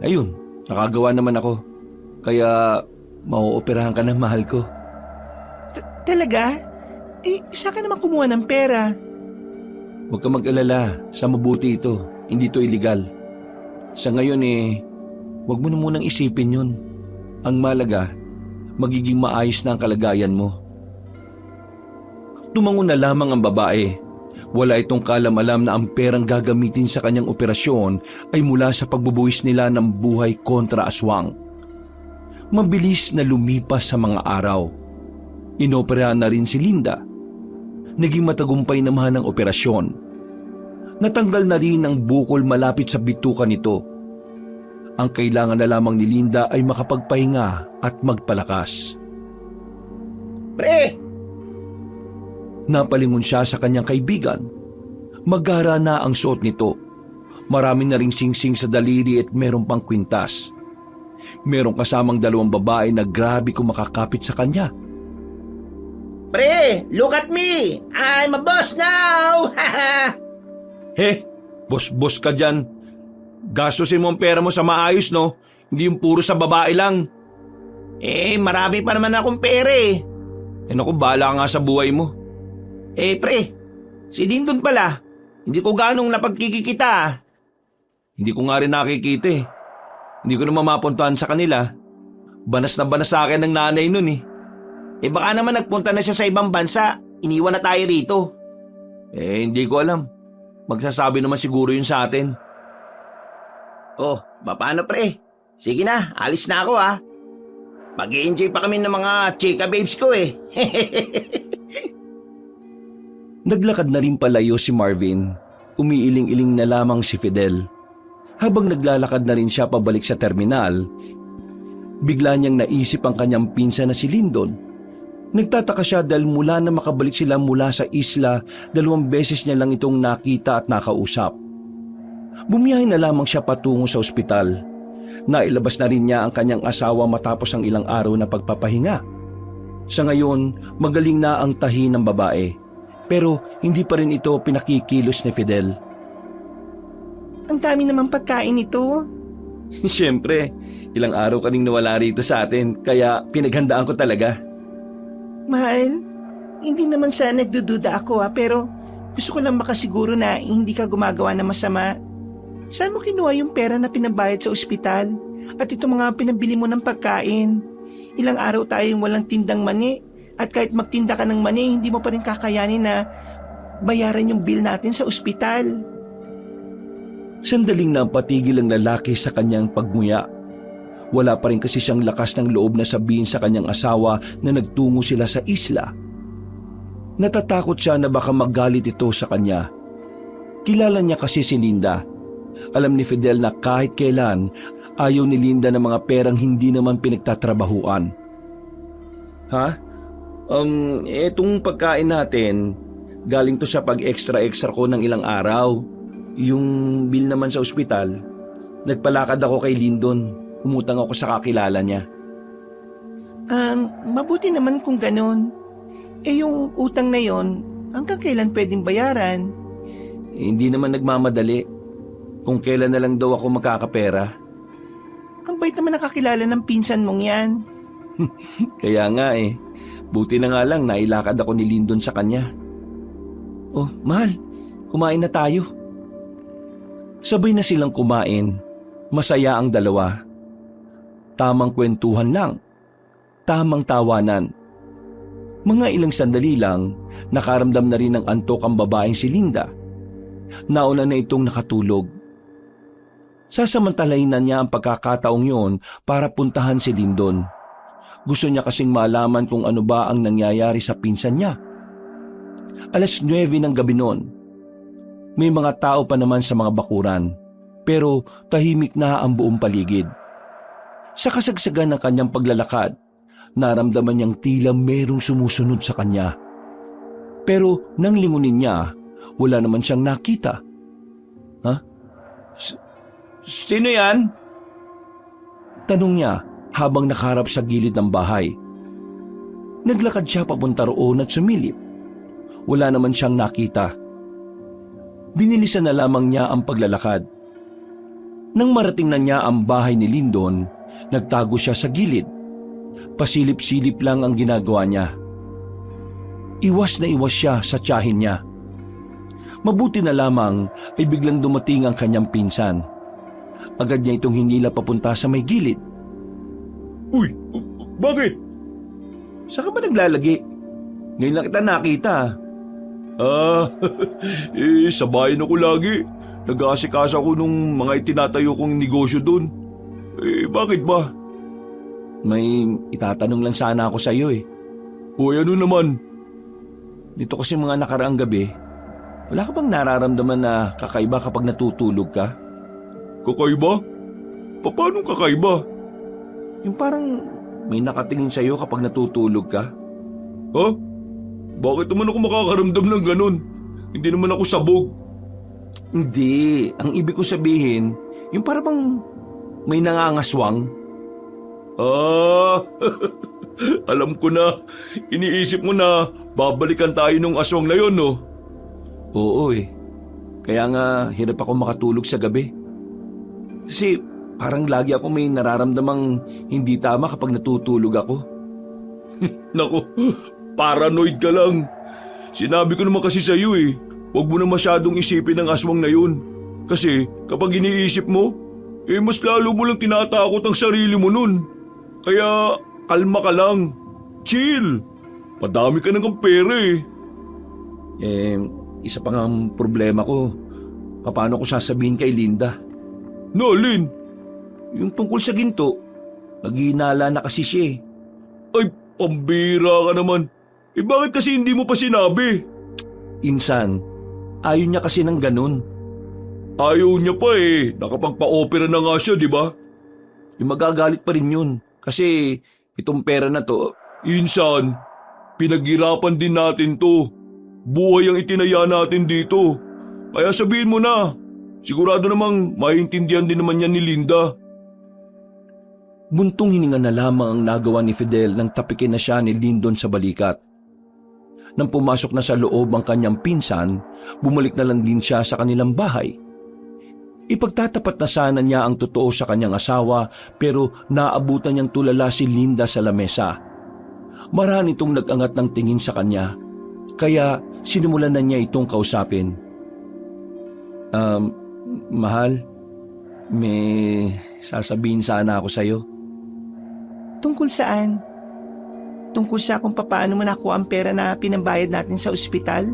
Ayun, nakagawa naman ako. Kaya mauoperahan ka ng mahal ko. Talaga? Saan ka naman kumuha ng pera? Huwag ka mag-alala, sa mabuti ito. Hindi ito illegal. Sa ngayon huwag mo na munang isipin yun. Ang malaga, magiging maayos na ang kalagayan mo. Tumango na lamang ang babae. Wala itong kalam-alam na ang perang gagamitin sa kanyang operasyon ay mula sa pagbubuwis nila ng buhay kontra aswang. Mabilis na lumipas sa mga araw. Inopera na rin si Linda. Naging matagumpay naman ang operasyon. Natanggal na rin ang bukol malapit sa bituka nito. Ang kailangan na lamang ni Linda ay makapagpahinga at magpalakas. Pre! Napalingon siya sa kanyang kaibigan. Magara na ang suot nito. Marami na ring singsing sa daliri at meron pang kwintas. Merong kasamang dalawang babae na grabe kung makakapit sa kanya. Pre, look at me! I'm a boss now! Boss ka dyan. Gastusin mo ang pera mo sa maayos, no? Hindi yung puro sa babae lang. Marami pa naman akong pera Naku, bahala ka nga sa buhay mo. Pre, si Lyndon pala. Hindi ko ganong napagkikita. Hindi ko nga rin nakikita Hindi ko naman mapuntahan sa kanila. Banas na banas sa akin ng nanay nun Baka naman nagpunta na siya sa ibang bansa. Iniwan na tayo rito. Hindi ko alam. Magsasabi naman siguro yun sa atin. Oh, paano pre? Sige na, alis na ako Mag-i-enjoy pa kami ng mga chika babes ko eh. Naglakad na rin palayo si Marvin. Umiiling-iling na lamang si Fidel. Habang naglalakad na rin siya pabalik sa terminal, bigla niyang naisip ang kanyang pinsan na si Lyndon. Nagtataka siya dahil mula na makabalik sila mula sa isla, 2 beses niya lang itong nakita at nakausap. Bumiyahe na lamang siya patungo sa ospital. Nailabas na rin niya ang kanyang asawa matapos ang ilang araw na pagpapahinga. Sa ngayon, magaling na ang tahi ng babae. Pero hindi pa rin ito pinakikilos ni Fidel. Ang dami naman pagkain ito. Siyempre, ilang araw ka rin nawala rito sa atin, kaya pinaghandaan ko talaga. Mahal, hindi naman sa nagdududa ako pero gusto ko lang makasiguro na hindi ka gumagawa ng masama. Saan mo kinuha yung pera na pinabayad sa ospital? At itong mga pinabili mo ng pagkain? Ilang araw tayong walang tindang mani at kahit magtinda ka ng mani, hindi mo pa rin kakayanin na bayaran yung bill natin sa ospital. Sandaling napatigil ang lalaki sa kanyang pagmuya. Wala pa rin kasi siyang lakas ng loob na sabihin sa kanyang asawa na nagtungo sila sa isla. Natatakot siya na baka magalit ito sa kanya. Kilala niya kasi si Linda. Alam ni Fidel na kahit kailan ayaw ni Linda ng mga perang hindi naman pinagtatrabahuan. Ha? Etong pagkain natin, galing to sa pag-extra-extra ko ng ilang araw. Yung bill naman sa ospital, nagpalakad ako kay Lyndon. Umutang ako sa kakilala niya. Mabuti naman kung ganun. Yung utang na yon, hanggang kailan pwedeng bayaran? Hindi naman nagmamadali. Kung kailan na lang daw ako makakapera. Ang bait naman nakakilala ng pinsan mong yan. Kaya nga eh. Buti na nga lang nailakad ako ni Lyndon sa kanya. Oh, mahal, kumain na tayo. Sabay na silang kumain. Masaya ang dalawa. Tamang kwentuhan lang. Tamang tawanan. Mga ilang sandali lang, nakaramdam na rin ng antok ang babaeng si Linda. Nauna na itong nakatulog. Sasamantalahin na niya ang pagkakataong yon para puntahan si Lyndon. Gusto niya kasing malaman kung ano ba ang nangyayari sa pinsan niya. 9:00 ng gabi noon. May mga tao pa naman sa mga bakuran, pero tahimik na ang buong paligid. Sa kasagsagan ng kanyang paglalakad, naramdaman niyang tila merong sumusunod sa kanya. Pero nang lingunin niya, wala naman siyang nakita. Ha? Sino yan? Tanong niya habang nakaharap sa gilid ng bahay. Naglakad siya papunta roon at sumilip. Wala naman siyang nakita. Binilisan na lamang niya ang paglalakad. Nang marating na niya ang bahay ni Lyndon, nagtago siya sa gilid. Pasilip-silip lang ang ginagawa niya. Iwas na iwas siya sa tiyahin niya. Mabuti na lamang ay biglang dumating ang kanyang pinsan. Agad niya itong hinila papunta sa may gilid. Uy, bakit? Saan ka ba naglalagi? Ngayon lang kita nakita. Sa bayan ako lagi. Nag-aasikaso ako nung mga itinatayo kong negosyo doon. Bakit ba? May itatanong lang sana ako sa iyo eh. Hoy, ano naman? Dito kasi mga nakaraang gabi, wala ka bang nararamdaman na kakaiba kapag natutulog ka? Kakaiba? Paano kakaiba? Yung parang may nakatingin sa iyo kapag natutulog ka. Ha? Bakit naman ako makakaramdam ng ganun? Hindi naman ako sabog. Hindi. Ang ibig ko sabihin, yung parang bang may nangangaswang. Alam ko na. Iniisip mo na babalikan tayo nung aswang na yon, no? Oo eh. Kaya nga hirap ako makatulog sa gabi. Kasi parang lagi ako may nararamdamang hindi tama kapag natutulog ako. Naku, paranoid ka lang. Sinabi ko naman kasi sa iyo eh, huwag mo na masyadong isipin ang aswang na yun. Kasi kapag iniisip mo, mas lalo mo lang tinatakot ang sarili mo nun. Kaya kalma ka lang. Chill. Madami ka ng pera eh. Isa pa nga ang problema ko. Paano ko sasabihin kay Linda? No, Lynn? Yung tungkol sa ginto, naghihinala na kasi siya eh. Ay, pambira ka naman. Bakit kasi hindi mo pa sinabi? Insan, ayaw niya kasi ng ganun. Ayaw niya pa Nakapagpa-opera na nga siya, di ba? Magagalit pa rin yun. Kasi itong pera na to, Insan, pinaghirapan din natin to. Buhay ang itinaya natin dito. Kaya sabihin mo na. Sigurado namang maintindihan din naman yan ni Linda. buntong hininga na lamang ang nagawa ni Fidel nang tapikin na siya ni Lyndon sa balikat. Nang pumasok na sa loob ang kanyang pinsan, bumalik na lang din siya sa kanilang bahay. Ipagtatapat na sana niya ang totoo sa kanyang asawa pero naabutan niyang tulala si Linda sa lamesa. Marami itong nag-angat ng tingin sa kanya, kaya sinimulan na niya itong kausapin. Mahal, may sasabihin sana ako sa'yo. Tungkol saan? Tungkol sa kung paano mo nakuha ang pera na pinambayad natin sa ospital?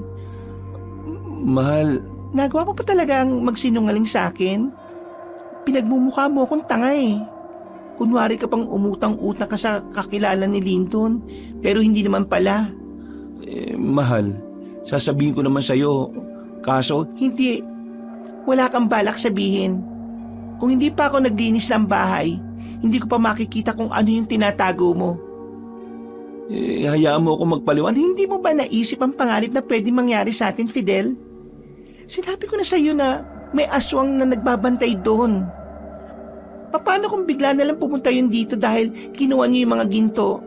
Mahal, Nagawa mo pa talagang magsinungaling sa akin? Pinagmumukha mo akong tanga eh. Kunwari ka pang umutang-utang ka sa kakilala ni Linton, pero hindi naman pala. mahal, sasabihin ko naman sa'yo, kaso Hindi. Wala kang balak sabihin. Kung hindi pa ako naglinis ng bahay, hindi ko pa makikita kung ano yung tinatago mo. hayaan mo ako magpaliwanag. Hindi mo ba naisip ang panganib na pwedeng mangyari sa atin, Fidel? Sinabi ko na sa iyo na may aswang na nagbabantay doon. Paano kung bigla na lang pumunta yun dito dahil kinuha niyo yung mga ginto?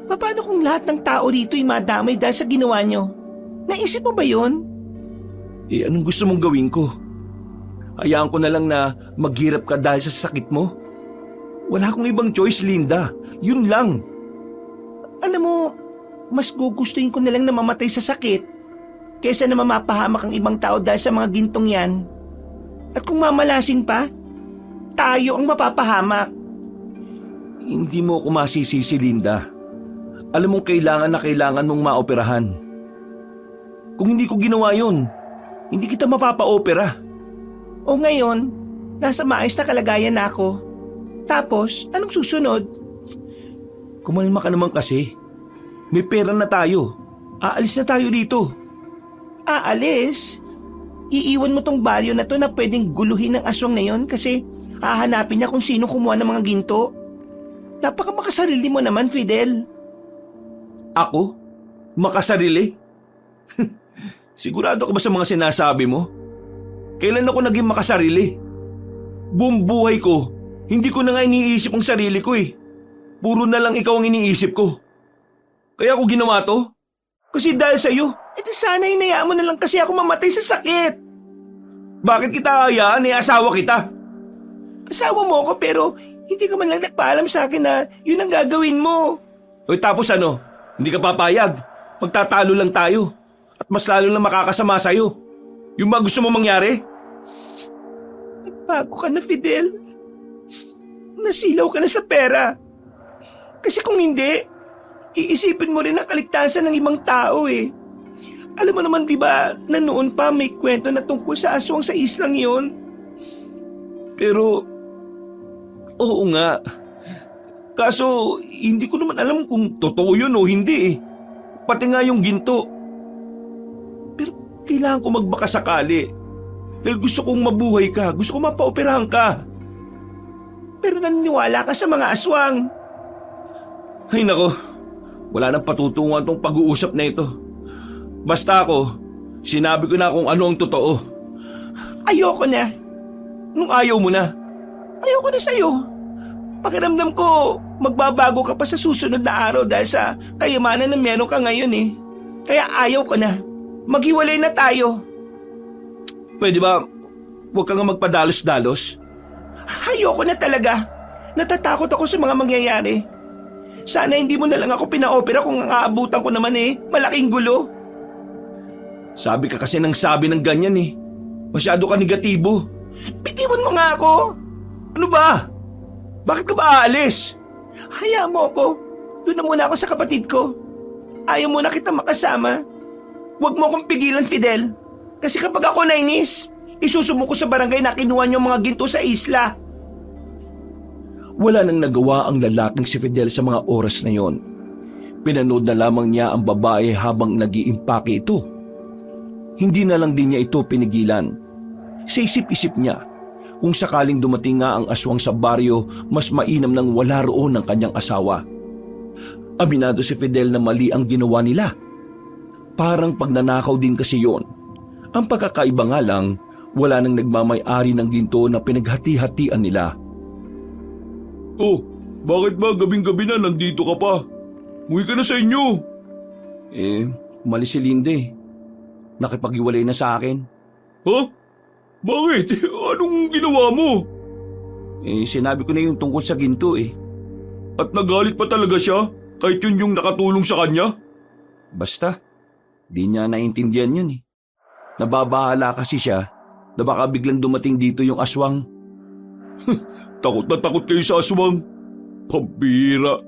Paano kung lahat ng tao rito ay madamay dahil sa ginawa niyo? Naisip mo ba yun? Anong gusto mong gawin ko? Hayaan ko na lang na maghirap ka dahil sa sakit mo? Wala akong ibang choice, Linda. Yun lang. Alam mo, mas gugustuhin ko na lang na mamatay sa sakit kaysa na mamapahamak ang ibang tao dahil sa mga gintong yan. At kung mamalasin pa, tayo ang mapapahamak. Hindi mo ako masisisi, Linda. Alam mong kailangan mong maoperahan. Kung hindi ko ginawa yun, hindi kita mapapa-opera. O ngayon, nasa maayos na kalagayan na ako. Tapos, anong susunod? Kumalma ka naman kasi. May pera na tayo. Aalis na tayo dito. Aalis? Iiwan mo tong baryo na to na pwedeng guluhin ng aswang na yon kasi hahanapin niya kung sino kumuha ng mga ginto. Napakamakasarili mo naman, Fidel. Ako? Makasarili? Sigurado ka ba sa mga sinasabi mo? Kailan ako naging makasarili? Buong buhay ko, hindi ko na nga iniisip ang sarili ko eh. Puro na lang ikaw ang iniisip ko. Kaya ako ginawa to? Kasi dahil sa'yo. Di sana hinayaan mo na lang kasi ako mamatay sa sakit. Bakit kita hayaan? Asawa kita. Asawa mo ako pero hindi ka man lang nagpaalam sa akin na yun ang gagawin mo. O tapos ano? Hindi ka papayag. Magtatalo lang tayo. At mas lalo lang makakasama sa'yo. Yung ba gusto mo mangyari? Nagbago ka na, Fidel. Nasilaw ka na sa pera. Kasi kung hindi, iisipin mo rin ang kaligtasan ng ibang tao eh. Alam mo naman diba na noon pa may kwento na tungkol sa aswang sa islang yon? Pero, oo nga. Kaso, hindi ko naman alam kung totoo yun o hindi eh. Pati nga yung ginto. Pero kailangan ko magbaka sakali. Dahil gusto kong mabuhay ka. Gusto kong mapaoperahan ka. Pero naniniwala ka sa mga aswang. Ay nako, wala nang patutunguhan tong pag-uusap na ito. Basta ako, sinabi ko na kung ano ang totoo. Ayoko na. Nung ayaw mo na. Ayoko na sa'yo. Pakiramdam ko, magbabago ka pa sa susunod na araw dahil sa kayamanan na meron ka ngayon eh. Kaya ayaw ko na. Maghiwalay na tayo. Pwede ba, huwag ka nga magpadalos-dalos? Ayoko na talaga. Natatakot ako sa mga mangyayari. Sana hindi mo na lang ako pinaopera kung ang aabutan ko naman eh. Malaking gulo. Sabi ka kasi ng sabi ng ganyan eh. Masyado ka negatibo. Bitiwan mo nga ako. Ano ba? Bakit ka ba aalis? Hayaan mo ako. Doon na muna ako sa kapatid ko. Ayaw mo na kita makasama. Huwag mo akong pigilan, Fidel. Kasi kapag ako nainis, isusumo ko sa barangay na kinuha niyo mga ginto sa isla. Wala nang nagawa ang lalaking si Fidel sa mga oras na yon. Pinanood na lamang niya ang babae habang nag-iimpake ito. Hindi na lang din niya ito pinigilan. Sa isip-isip niya, kung sakaling dumating nga ang aswang sa baryo, mas mainam nang wala roon ang kanyang asawa. Aminado si Fidel na mali ang ginawa nila. Parang pagnanakaw din kasi yon. Ang pagkakaiba nga lang, wala nang nagmamay-ari ng ginto na pinaghati-hatian nila. Oh, bakit ba gabing-gabi na nandito ka pa? Umuwi ka na sa inyo. Umalis si Linde. Nakipag-iwalay na sa akin. Ha? Bakit? Anong ginawa mo? Sinabi ko na yung tungkol sa ginto At nagalit pa talaga siya? Kahit yun yung nakatulong sa kanya? Basta, di niya naintindihan yun Nababahala kasi siya na baka biglang dumating dito yung aswang. Takot na takot kayo sa aswang. Pambira.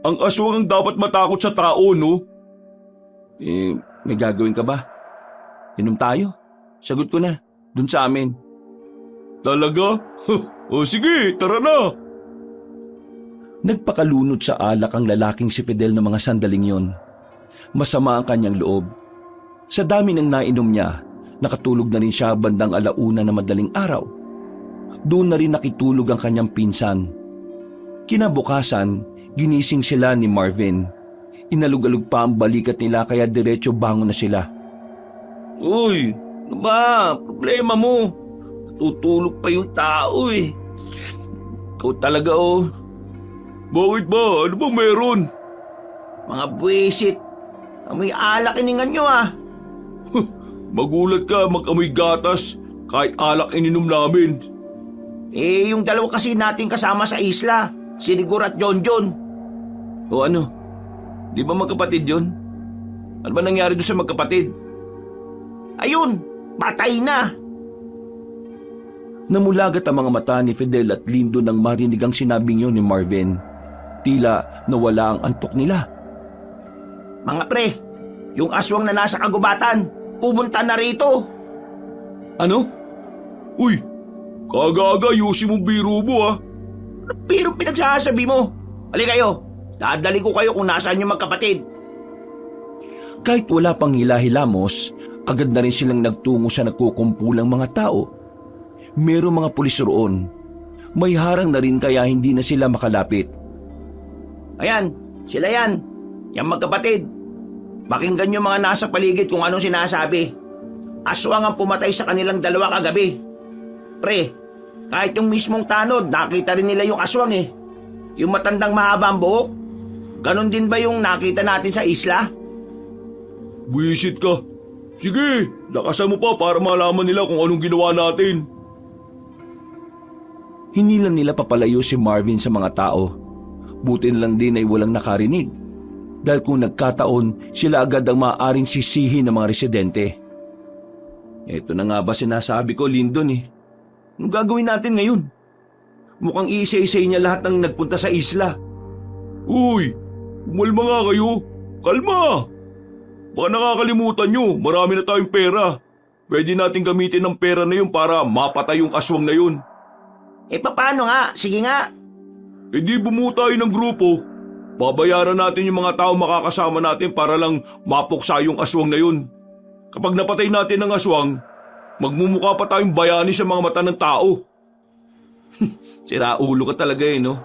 Ang aswang ang dapat matakot sa tao, no? May gagawin ka ba? Inom tayo? Sagot ko na, dun sa amin. Talaga? O sige, tara na. Nagpakalunod sa alak ang lalaking si Fidel ng mga sandaling yon. Masama ang kanyang loob. Sa dami ng nainom niya, nakatulog na rin siya bandang 1:00 na madaling araw. Doon na rin nakitulog ang kanyang pinsan. Kinabukasan, ginising sila ni Marvin. Inalug-alug pa ang balikat nila kaya diretso bangon na sila. Uy, ano ba? Problema mo. Tutulog pa yung tao Ikaw talaga Bakit ba? Ano bang meron? Mga buwisit. Amoy alak iningan nyo Magulat ka mag-amoy gatas kahit alak ininom namin. Yung dalawa kasi natin kasama sa isla, si Rigur at Jonjon. O ano? Di ba magkapatid yun? Ano ba nangyari doon sa magkapatid? Ayun, patay na. Namulagat ang mga mata ni Fidel at Lindo nang marinig ang sinabing yun ni Marvin. Tila nawala ang antok nila. Mga pre, yung aswang na nasa kagubatan, pumunta na rito. Ano? Uy, kaga-aga yusin mong biro mo Pero pinagsasabi mo. Ali kayo, dadali ko kayo kung nasaan yung magkapatid. Kahit wala pang hila-hilamos, agad na rin silang nagtungo sa nagkukumpulang mga tao. Merong mga pulis roon. May harang na rin kaya hindi na sila makalapit. Ayan, sila yan. Yang magkapatid. Pakinggan yung mga nasa paligid kung anong sinasabi. Aswang ang pumatay sa kanilang dalawa kagabi. Pre, kahit yung mismong tanod, nakita rin nila yung aswang Yung matandang mahaba ang buhok. Ganon din ba yung nakita natin sa isla? Buwisit ka. Sige, lakasan mo pa para malaman nila kung anong ginawa natin. Hinilan nila papalayo si Marvin sa mga tao. Buti na lang din ay walang nakarinig. Dahil kung nagkataon, sila agad ang maaaring sisihin ng mga residente. Ito na nga ba sinasabi ko, Lindon Anong gagawin natin ngayon? Mukhang iisa-isay niya lahat ng nagpunta sa isla. Uy, umalma nga kayo. Kalma! Baka nakakalimutan nyo, marami na tayong pera. Pwede natin gamitin ang pera na yun para mapatay yung aswang na yun. Paano nga? Sige nga. Di bumuo tayo ng grupo. Babayaran natin yung mga tao makakasama natin para lang mapuksa yung aswang na yun. Kapag napatay natin ang aswang, magmumukha pa tayong bayani sa mga mata ng tao. Siraulo ka talaga no?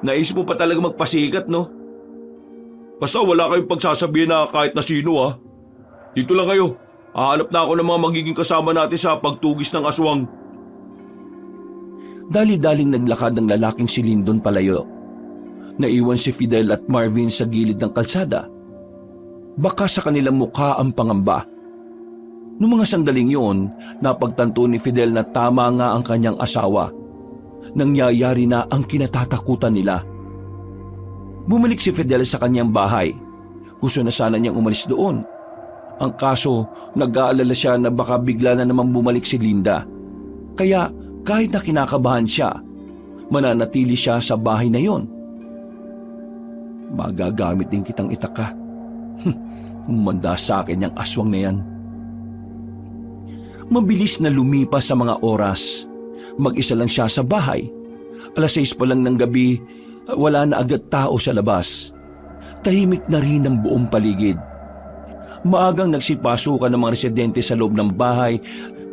Naisip mo pa talaga magpasikat, no? Basta wala kayong pagsasabihin na kahit na sino Dito lang kayo. Hahanap na ako ng mga magiging kasama natin sa pagtugis ng aswang. Dali-daling naglakad ang lalaking si Lindon palayo. Naiwan si Fidel at Marvin sa gilid ng kalsada. Baka sa kanilang mukha ang pangamba. Noong mga sandaling yun, napagtanto ni Fidel na tama nga ang kanyang asawa. Nangyayari na ang kinatatakutan nila. Bumalik si Fidel sa kanyang bahay. Gusto na sana niyang umalis doon. Ang kaso, nag-aalala siya na baka bigla na naman bumalik si Linda. Kaya kahit na kinakabahan siya, mananatili siya sa bahay na yon. Magagamit din kitang itaka. Humanda sa akin yung aswang na yan. Mabilis na lumipas sa mga oras. Mag-isa lang siya sa bahay. 6:00 pa lang ng gabi, wala na agad tao sa labas. Tahimik na rin ang buong paligid. Maagang nagsipasukan ng mga residente sa loob ng bahay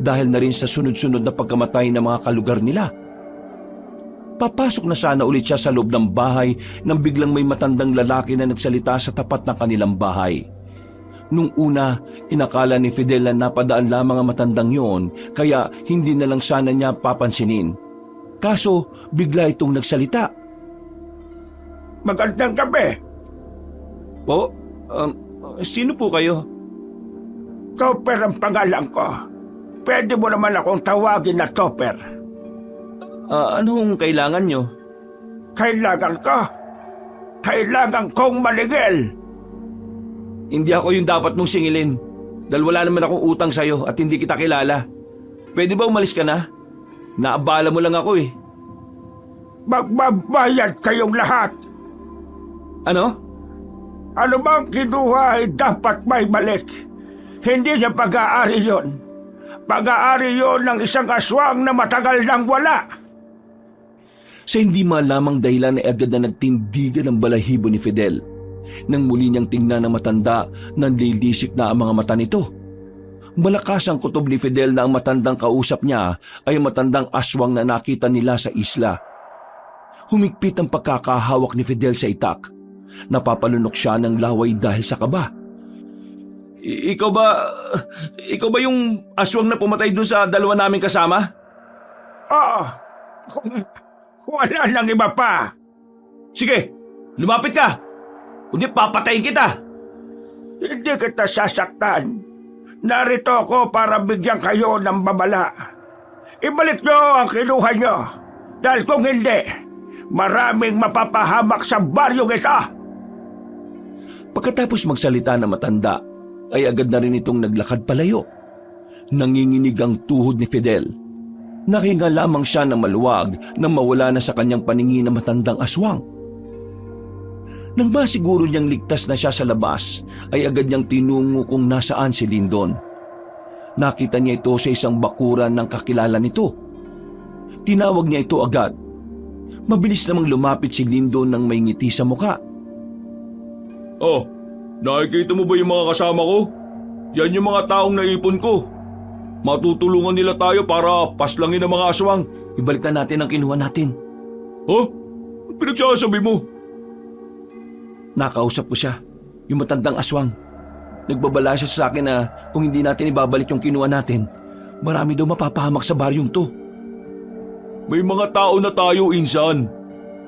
dahil na rin sa sunod-sunod na pagkamatay ng mga kalugar nila. Papasok na sana ulit siya sa loob ng bahay nang biglang may matandang lalaki na nagsalita sa tapat ng kanilang bahay. Nung una, inakala ni Fidel na napadaan lamang ang matandang yon kaya hindi na lang sana niya papansinin. Kaso bigla itong nagsalita. Magandang gabi. Po? Sino po kayo? Topper ang pangalan ko. Pwede mo naman akong tawagin na Topper. Anong kailangan nyo? Kailangan ko. Kailangan kong maligil. Hindi ako yung dapat mong singilin dahil wala naman akong utang sa'yo at hindi kita kilala. Pwede ba umalis ka na? Naabala mo lang ako eh. Magbabayad kayong lahat. Ano? Ano bang kinuha ay dapat may balik. Hindi niya pag-aari yun. Pag-aari yun ng isang aswang na matagal nang wala. Sa hindi malamang dahilan ay agad na nagtindigan ang balahibo ni Fidel. Nang muli niyang tingnan ng matanda, nanlilisik na ang mga mata nito. Malakas ang kutob ni Fidel na ang matandang kausap niya ay ang matandang aswang na nakita nila sa isla. Humigpit ang pagkakahawak ni Fidel sa itak. Napapalunok siya ng laway dahil sa kaba. Ikaw ba yung aswang na pumatay dun sa dalawa naming kasama? Oo. Wala nang iba pa. Sige, lumapit ka. Kundi papatayin kita. Hindi kita sasaktan. Narito ako para bigyan kayo ng babala. Ibalik nyo ang kinuha nyo. Dahil kung hindi, maraming mapapahamak sa baryong ito. Pagkatapos magsalita na matanda, ay agad na rin itong naglakad palayo. Nanginginig ang tuhod ni Fidel. Nakinga lamang siya ng maluwag nang mawala na sa kanyang paningin ang matandang aswang. Nang masiguro niyang ligtas na siya sa labas, ay agad niyang tinungo kung nasaan si Lindon. Nakita niya ito sa isang bakuran ng kakilala nito. Tinawag niya ito agad. Mabilis namang lumapit si Lindon nang may ngiti sa muka. Oh, nakikita mo ba yung mga kasama ko? Yan yung mga taong naipon ko. Matutulungan nila tayo para paslangin ang mga aswang. Ibalik na natin ang kinuha natin. Huh? Pinagsasabi mo? Nakausap ko siya, yung matandang aswang. Nagbabala siya sa akin na kung hindi natin ibabalik yung kinuha natin, marami daw mapapahamak sa baryong to. May mga tao na tayo, insan.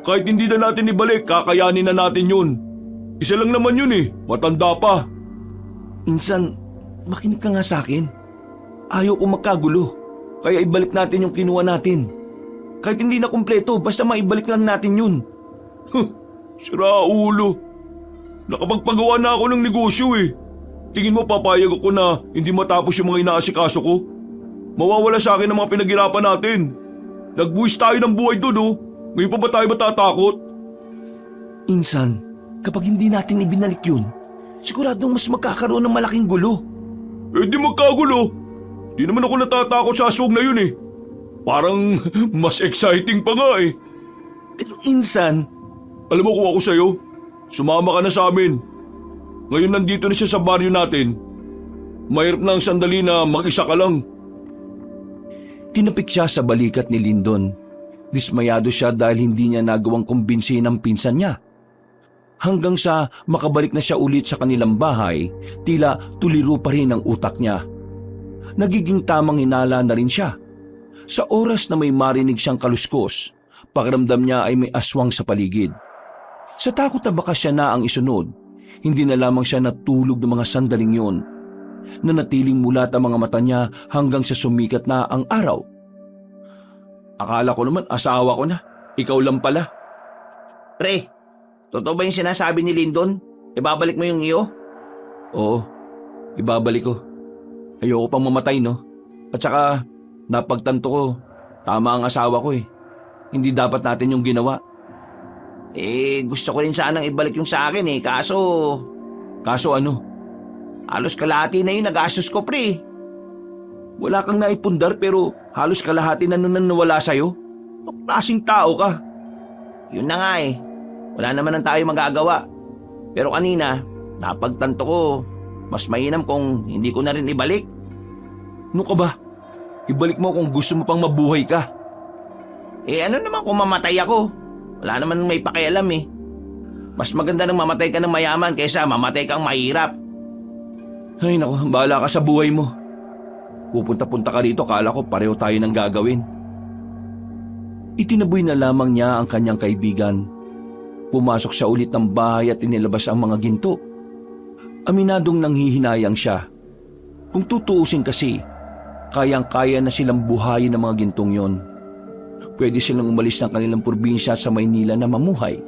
Kahit hindi na natin ibalik, kakayanin na natin yun. Isa lang naman yun eh, matanda pa. Insan, makinig ka nga sa akin. Ayaw ko magkagulo, kaya ibalik natin yung kinuha natin. Kahit hindi na kumpleto, basta maibalik lang natin yun. Sira ulo. Nakapagpagawa na ako ng negosyo eh. Tingin mo papayag ako na hindi matapos yung mga inaasikaso ko? Mawawala sa akin ang mga pinaghirapan natin. Nagbuwis tayo ng buhay doon oh. Ngayon pa ba tayo matatakot? Insan, kapag hindi natin ibinalik yun, siguradong mas magkakaroon ng malaking gulo. Eh di magkagulo. Di naman ako natatakot sa aswang na yun eh. Parang mas exciting pa nga eh. Pero Insan, alam mo kung ako sa'yo, sumama ka na sa amin. Ngayon nandito na siya sa baryo natin. Mahirap na ang sandali na mag-isa ka lang. tinapik siya sa balikat ni Lindon. Dismayado siya dahil hindi niya nagawang kumbinsihin ang pinsan niya. Hanggang sa makabalik na siya ulit sa kanilang bahay, tila tuliro pa rin ang utak niya. Nagiging tamang hinala na rin siya. Sa oras na may marinig siyang kaluskos, pakiramdam niya ay may aswang sa paligid. Sa takot na baka siya na ang isunod, hindi na lamang siya natulog ng mga sandaling yun. Nanatiling mulat ang mga mata niya hanggang sa sumikat na ang araw. Akala ko naman asawa ko na, ikaw lang pala. Pre, totoo ba yung sinasabi ni Lindon? Ibabalik mo yung iyo? Oo, ibabalik ko. Ayoko pang mamatay, no? At saka, napagtanto ko, tama ang asawa ko eh. Hindi dapat natin yung ginawa. Gusto ko rin sanang ibalik yung sa akin kaso... Kaso ano? Halos kalahati na yung nagastos ko, pre. Wala kang naipundar pero halos kalahati na nun nawala sa'yo? Anong klaseng tao ka? Yun na nga Wala naman ang tayo magagawa. Pero kanina, napagtanto ko, mas mainam kung hindi ko na rin ibalik. Ano ka ba? Ibalik mo kung gusto mo pang mabuhay ka. Ano naman kung mamatay ako? Wala naman may pakialam eh. Mas maganda nang mamatay ka ng mayaman kaysa mamatay kang mahirap. Ay naku, bahala ka sa buhay mo. Pupunta-punta ka rito, kala ko pareho tayo ng gagawin. Itinaboy na lamang niya ang kanyang kaibigan. Pumasok siya ulit ng bahay at inilabas ang mga ginto. Aminadong nanghihinayang siya. Kung tutuusin kasi, kayang-kaya na silang buhayin ng mga gintong yon. Pwede silang umalis ng kanilang probinsya sa Maynila na mamuhay.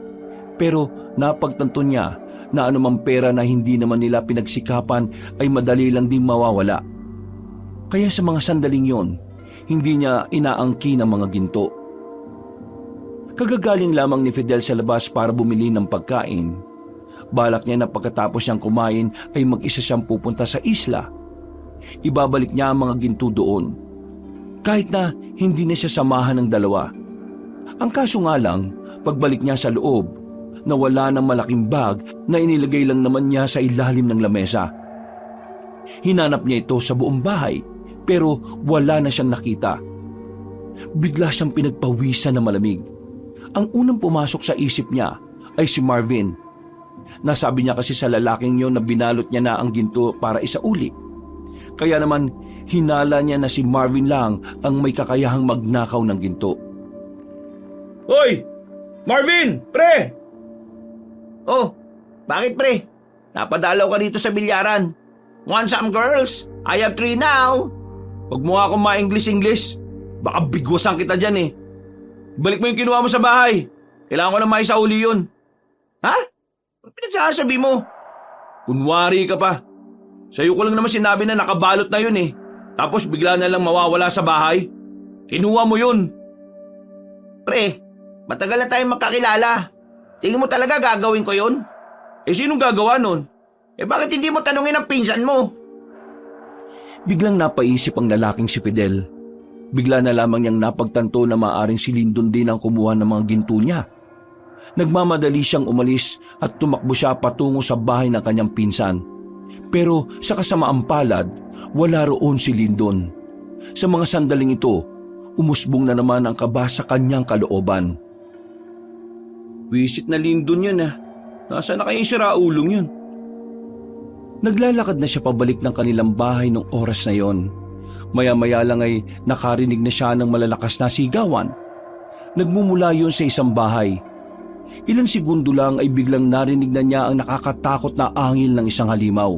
Pero napagtanto niya na anumang pera na hindi naman nila pinagsikapan ay madali lang ding mawawala. Kaya sa mga sandaling yon, hindi niya inaangkin ang mga ginto. Kagagaling lamang ni Fidel sa labas para bumili ng pagkain. Balak niya na pagkatapos niyang kumain ay mag-isa siyang pupunta sa isla. Ibabalik niya ang mga ginto doon. Kahit na hindi na siya samahan ng dalawa. Ang kaso nga lang, pagbalik niya sa loob, nawala ng malaking bag na inilagay lang naman niya sa ilalim ng lamesa. Hinanap niya ito sa buong bahay, pero wala na siyang nakita. Bigla siyang pinagpawisan na malamig. Ang unang pumasok sa isip niya ay si Marvin. Nasabi niya kasi sa lalaking yon na binalot niya na ang ginto para isauli. Kaya naman hinala niya na si Marvin lang ang may kakayahang magnakaw ng ginto. Hoy! Marvin! Pre! Oh, bakit pre? Napadalaw ka dito sa bilyaran. Want some girls? I have 3 now. Huwag mo nga akong ma-English. Baka bigwasan kita dyan eh. Balik mo yung kinuha mo sa bahay. Kailangan ko na maisauli yun. Ha? Ano pinagsasabi mo? Kunwari ka pa. Sa'yo ko lang naman sinabi na nakabalot na yun eh. Tapos bigla na lang mawawala sa bahay. Kinuha mo yun. Pre, matagal na tayong magkakilala. Tingin mo talaga gagawin ko yun? Eh sinong gagawa nun? Bakit hindi mo tanungin ang pinsan mo? Biglang napaisip ang lalaking si Fidel. Bigla na lamang niyang napagtanto na maaaring si Lindon din ang kumuha ng mga ginto niya. Nagmamadali siyang umalis at tumakbo siya patungo sa bahay ng kanyang pinsan. Pero sa kasamaang palad, wala roon si Lindon. Sa mga sandaling ito, umusbong na naman ang kaba sa kanyang kalooban. Wisit na Lindon yun ah. Nasaan na kaya si Raulong yun? Naglalakad na siya pabalik ng kanilang bahay nung oras na yon. Maya-maya lang ay nakarinig na siya ng malalakas na sigawan. Nagmumula yun sa isang bahay. Ilang segundo lang ay biglang narinig na niya ang nakakatakot na angil ng isang halimaw.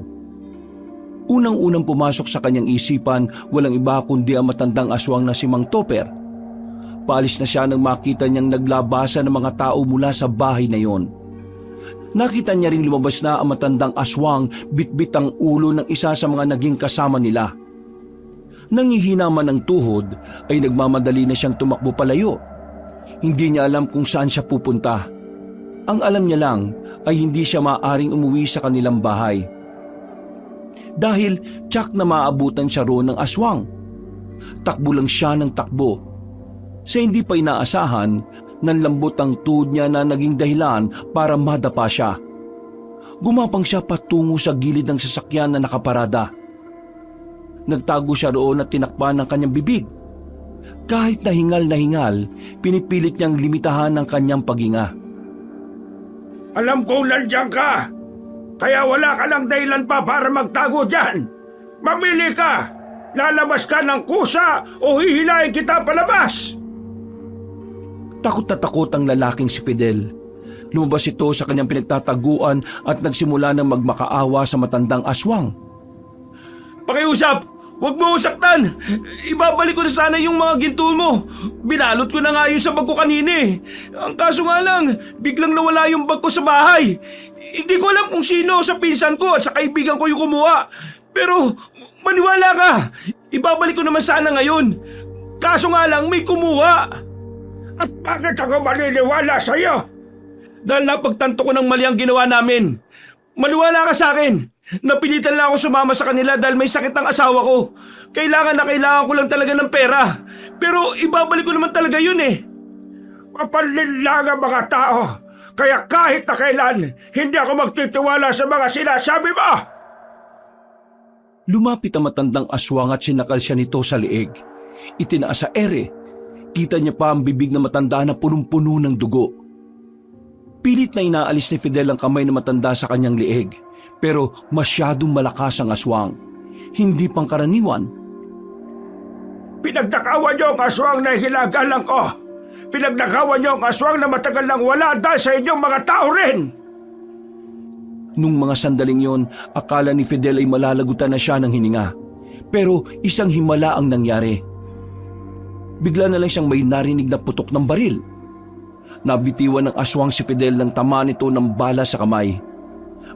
Unang-unang pumasok sa kanyang isipan, walang iba kundi ang matandang aswang na si Mang Topper. Paalis na siya nang makita niyang naglabasa ng mga tao mula sa bahay na yon. Nakita niya ring lumabas na ang matandang aswang, bitbit ang ulo ng isa sa mga naging kasama nila. Nangihina man ng tuhod ay nagmamadali na siyang tumakbo palayo. Hindi niya alam kung saan siya pupunta. Ang alam niya lang ay hindi siya maaaring umuwi sa kanilang bahay. Dahil tsak na maabutan siya roon ng aswang. Takbo lang siya ng takbo. Sa hindi pa inaasahan, nanlambot ang tuhod niya na naging dahilan para madapa siya. Gumapang siya patungo sa gilid ng sasakyan na nakaparada. Nagtago siya roon at tinakpan ng kanyang bibig. Kahit na hingal, pinipilit niyang limitahan ang kanyang paghinga. Alam kong nandiyan ka. Kaya wala ka ng dahilan pa para magtago dyan. Mamili ka. Lalabas ka ng kusa o hihilahin kita palabas. Takot na takot ang lalaking si Fidel. Lumabas ito sa kanyang pinagtataguan at nagsimula ng magmakaawa sa matandang aswang. Pakiusap! Huwag mo usaktan! Ibabalik ko na sana yung mga ginto mo. Binalot ko na nga yun sa bag ko kanina eh. Ang kaso nga lang, biglang nawala yung bag ko sa bahay. Hindi ko alam kung sino sa pinsan ko at sa kaibigan ko yung kumuha. Pero maniwala ka, ibabalik ko naman sana ngayon. Kaso nga lang may kumuha. At bakit ako maniniwala sa'yo? Dahil napagtanto ko ng mali ang ginawa namin. Maniwala ka sa akin. Napilitan lang ako sumama sa kanila dahil may sakit ang asawa ko. Kailangan ko lang talaga ng pera. Pero ibabalik ko naman talaga yun eh. Mapanlinlang ang mga tao. Kaya kahit na kailan, hindi ako magtitiwala sa mga sinasabi mo! Lumapit ang matandang aswang at sinakal siya nito sa liig. Itinaas sa ere. Kita niya pa ang bibig na matanda na punong-puno ng dugo. Pilit na inaalis ni Fidel ang kamay na matanda sa kanyang liig. Pero masyadong malakas ang aswang. Hindi pangkaraniwan. Pinagnakawan niyo ang aswang na hinagalang ko! Pinagnakawan niyo ang aswang na matagal nang wala dahil sa inyong mga tao rin! Nung mga sandaling yon, akala ni Fidel ay malalagutan na siya ng hininga. Pero isang himala ang nangyari. Bigla na lang siyang may narinig na putok ng baril. Nabitiwan ng aswang si Fidel ng tama nito ng bala sa kamay.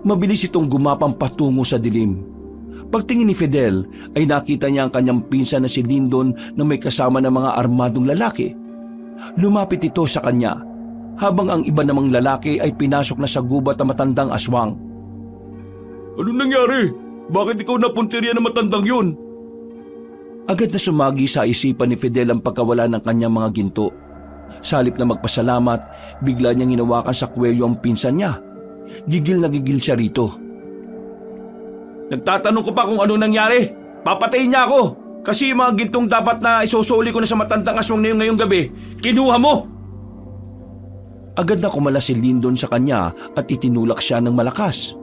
Mabilis itong gumapang patungo sa dilim. Pagtingin ni Fidel ay nakita niya ang kanyang pinsan na si Lindon na may kasama ng mga armadong lalaki. Lumapit ito sa kanya, habang ang iba namang lalaki ay pinasok na sa gubat ang matandang aswang. Ano nangyari? Bakit ikaw napuntirya ng matandang yun? Agad na sumagi sa isipan ni Fidel ang pagkawala ng kanyang mga ginto. Sa halip na magpasalamat, bigla niyang hinawakan sa kwelyo ang pinsan niya. Gigil na gigil siya rito. Nagtatanong ko pa kung ano nangyari. Papatayin niya ako. Kasi yung mga gintong dapat na isusuli ko na sa matandang aswang na yun ngayong gabi, kinuha mo. Agad na kumala si Lindon sa kanya at itinulak siya ng malakas.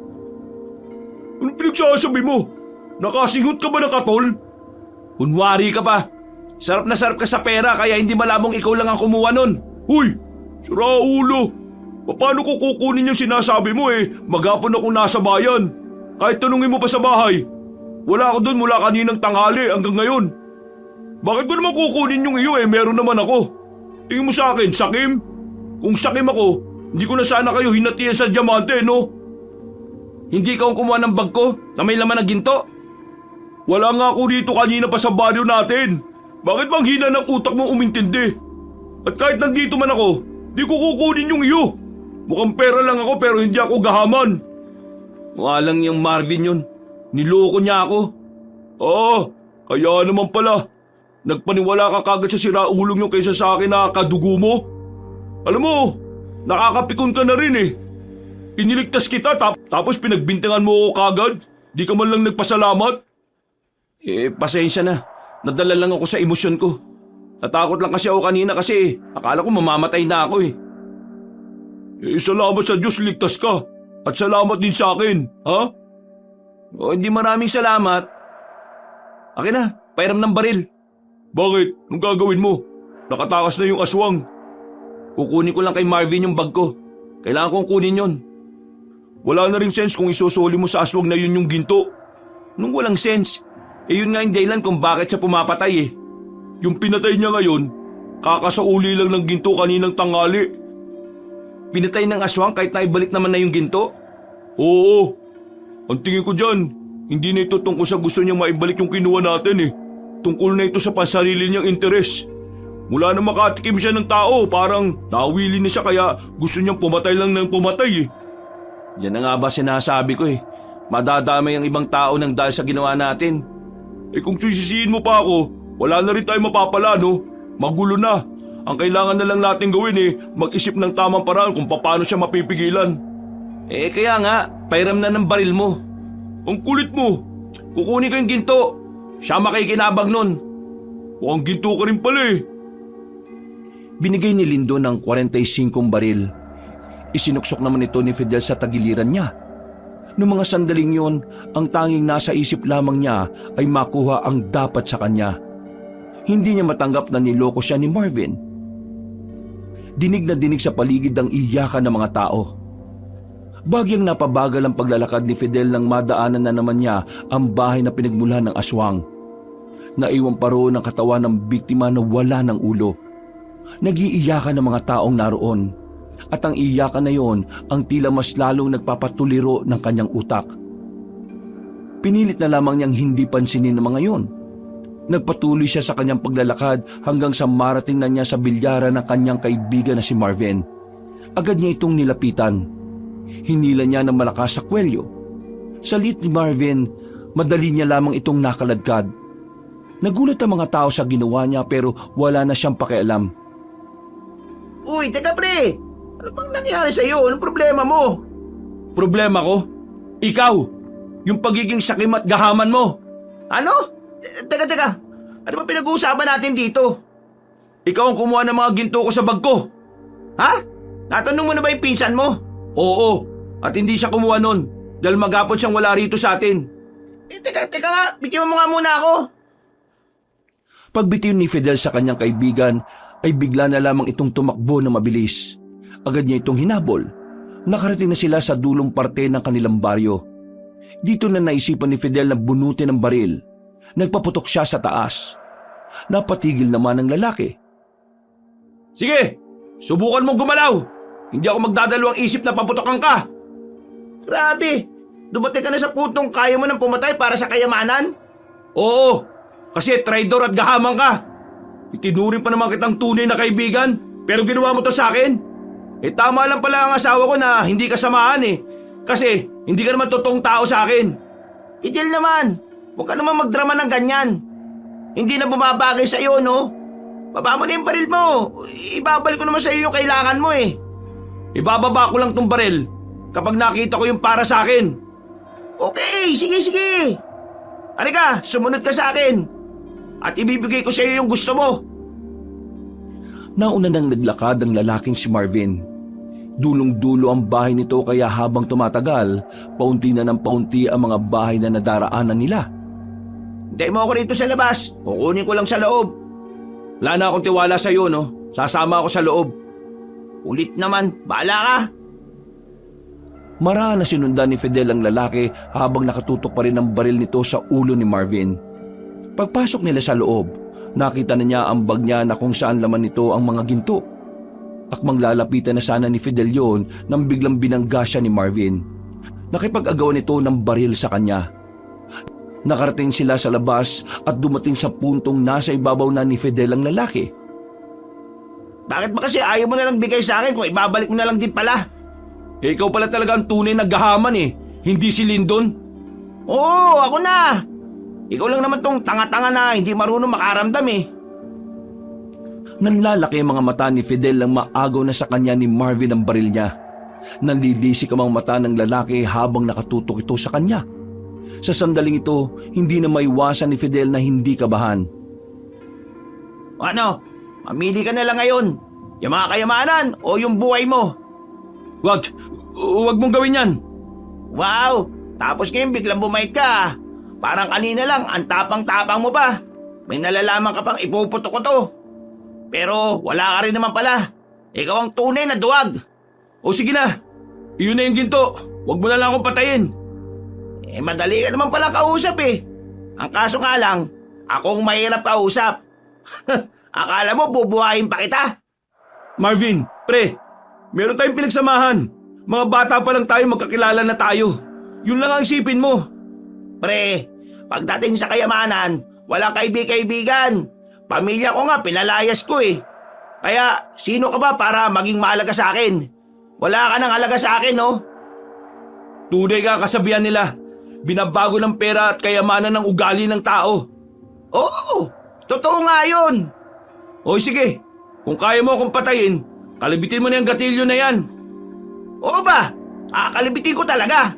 Anong pinagsasabi mo? Nakasingot ka ba na katol? Kunwari ka pa. Sarap na sarap ka sa pera kaya hindi malamang ikaw lang ang kumuha nun. Huy! Sira ulo! Paano ko kukunin yung sinasabi mo maghapon akong nasa bayan. Kahit tanungin mo pa sa bahay. Wala ako doon mula kaninang tanghali hanggang ngayon. Bakit ko naman kukunin yung iyo meron naman ako. Tingin mo sa akin, sakim? Kung sakim ako, hindi ko na sana kayo hinatian sa diamante, no? Hindi ka ang kumuha ng bag ko na may laman ng ginto? Wala nga ako dito kanina pa sa baryo natin. Bakit bang hina ng utak mong umintindi? At kahit nandito man ako, di ko kukunin yung iyo. Mukhang pera lang ako pero hindi ako gahaman. Walang yung Marvin yun. Niloko niya ako. Kaya naman pala. Nagpaniwala ka kagad sa siraulong yung kaysa sa akin na kadugo mo. Alam mo, nakakapikon ka na rin Iniligtas kita tapos pinagbintangan mo ako kagad. Di ka man lang nagpasalamat. Pasensya na. Nadala lang ako sa emosyon ko. Natakot lang kasi ako kanina kasi akala ko mamamatay na ako salamat sa Diyos ligtas ka. At salamat din sa akin, ha? Hindi maraming salamat. Akin na, pairam ng baril. Bakit? Anong gagawin mo? Nakatakas na yung aswang. Kukunin ko lang kay Marvin yung bag ko. Kailangan kong kunin yon. Wala na ring sense kung isusuli mo sa aswang na yun yung ginto. Nung walang sense, yun nga yung dahilan kung bakit siya pumapatay Yung pinatay niya ngayon, kakasauli lang ng ginto kaninang tanghali. Pinatay ng aswang kahit naibalik naman na yung ginto? Oo. Ang tingin ko dyan, hindi na ito tungkol sa gusto niyang maibalik yung kinuha natin Tungkol na ito sa pansarili niyang interes. Mula na makatikim siya ng tao, parang nawili na siya kaya gusto niyang pumatay lang ng pumatay Yan na nga ba sinasabi ko Madadamay ang ibang tao ng dahil sa ginawa natin. Kung sisisihin mo pa ako, wala na rin tayo mapapala, no? Magulo na. Ang kailangan na lang natin gawin mag-isip ng tamang paraan kung paano siya mapipigilan. Kaya nga, pairam na ng baril mo. Ang kulit mo. Kukunin ko yung ginto. Siya makikinabang nun. Mukhang ginto ka rin pala Binigay ni Lindon ng 45 baril. Isinuksok naman ito ni Fidel sa tagiliran niya. Noong mga sandaling yon, ang tanging nasa isip lamang niya ay makuha ang dapat sa kanya. Hindi niya matanggap na niloko siya ni Marvin. Dinig na dinig sa paligid ang iyakan ng mga tao. Bagyang napabagal ang paglalakad ni Fidel nang madaanan na naman niya ang bahay na pinagmula ng aswang. Naiwan pa roon ang katawan ng biktima na wala ng ulo. Nag-iiyakan ng mga taong naroon. At ang iyakan na yon ang tila mas lalong nagpapatuliro ng kanyang utak. Pinilit na lamang niyang hindi pansinin ng mga yon. Nagpatuloy siya sa kanyang paglalakad hanggang sa marating na niya sa bilyaran ng kanyang kaibigan na si Marvin. Agad niya itong nilapitan. Hinila niya ng malakas sa kwelyo. Sa liit ni Marvin, madali niya lamang itong nakaladkad. Nagulat ang mga tao sa ginawa niya pero wala na siyang pakialam. Uy, teka pre! Ano bang nangyari sa'yo? Anong problema mo? Problema ko? Ikaw! Yung pagiging sakim at gahaman mo! Ano? Teka. Ano ba pinag-uusapan natin dito? Ikaw ang kumuha ng mga ginto ko sa bag ko! Ha? Natanong mo na ba yung pinsan mo? Oo, at hindi siya kumuha nun dahil maghapon siyang wala rito sa atin. Teka nga, bitiwan mo nga muna ako. Pagbitiw ni Fidel sa kanyang kaibigan ay bigla na lamang itong tumakbo na mabilis. Agad niya itong hinabol. Nakarating na sila sa dulong parte ng kanilang baryo. Dito na naisipan ni Fidel na bunutin ang baril. Nagpaputok siya sa taas. Napatigil naman ang lalaki. Sige, subukan mong gumalaw. Hindi ako magdadalawang isip na paputokan ka. Grabe, dumating ka na sa puntong kaya mo nang pumatay para sa kayamanan? Oo, kasi traidor at gahamang ka. Itinuring pa naman kitang tunay na kaibigan, pero ginawa mo to sa akin. Tama lang pala ang asawa ko na hindi ka samahan Kasi hindi ka naman totoong tao sa akin. Fidel naman, huwag ka naman magdrama ng ganyan. Hindi na bumabagay sa iyo, no? Baba mo na yung baril mo. Ibabalik ko naman sa iyo yung kailangan mo Ibababa ko lang tong baril kapag nakita ko yung para sa akin. Okay, sige. Halika, sumunod ka sa akin. At ibibigay ko sa iyo yung gusto mo. Nauna nang naglakad ang lalaking si Marvin. Dulong-dulo ang bahay nito kaya habang tumatagal, paunti na ng paunti ang mga bahay na nadaraanan nila. Hintay mo ako rito sa labas. Kukunin ko lang sa loob. Wala na akong tiwala sa iyo, no? Sasama ako sa loob. Ulit naman, bahala ka. Maraan na sinundan ni Fidel ang lalaki habang nakatutok pa rin ang baril nito sa ulo ni Marvin. Pagpasok nila sa loob, nakita na niya ang bag niya na kung saan laman nito ang mga ginto. Akmang lalapitan na sana ni Fidel yon nang biglang binangga siya ni Marvin. Nakipag-agawan ito ng baril sa kanya. Nakarating sila sa labas at dumating sa puntong nasa ibabaw na ni Fidel ang lalaki. Bakit ba kasi ayaw mo na lang bigay sa akin kung ibabalik mo na lang din pala? Ikaw pala talaga ang tunay na gahaman hindi si Lyndon. Oo, ako na. Ikaw lang naman tong tanga-tanga na hindi marunong makaramdam Nanlalaki ang mga mata ni Fidel nang maagaw na sa kanya ni Marvin ang baril niya. Nanlilisik ang mga mata ng lalaki habang nakatutok ito sa kanya. Sa sandaling ito, hindi na maiwasan ni Fidel na hindi kabahan. Ano? Mamili ka na lang ngayon. Yung mga kayamanan o yung buhay mo? Wag mong gawin yan. Wow! Tapos ngayon biglang bumait ka. Parang kanina lang, ang tapang-tapang mo pa. May nalalaman ka pang ipuputok ko to. Pero wala ka rin naman pala. Ikaw ang tunay na duwag. O sige na, iyon na yung ginto. Wag mo na lang akong patayin. Madali ka naman pala kausap Ang kaso nga lang, akong mahirap kausap. Akala mo bubuhayin pa kita? Marvin, pre, meron tayong pinagsamahan. Mga bata pa lang tayo, magkakilala na tayo. Yun lang ang isipin mo. Pre, pagdating sa kayamanan, walang kaibigan. Pamilya ko nga, pinalayas ko Kaya, sino ka ba para maging mahalaga sa akin? Wala ka nang halaga sa akin, no? Tunay ka kasabihan nila. Binabago ng pera at kayamanan ng ugali ng tao. Oo, totoo nga yun. O sige, kung kaya mo akong patayin, kalibitin mo na yung gatilyo na yan. Oo ba? Kalibitin ko talaga.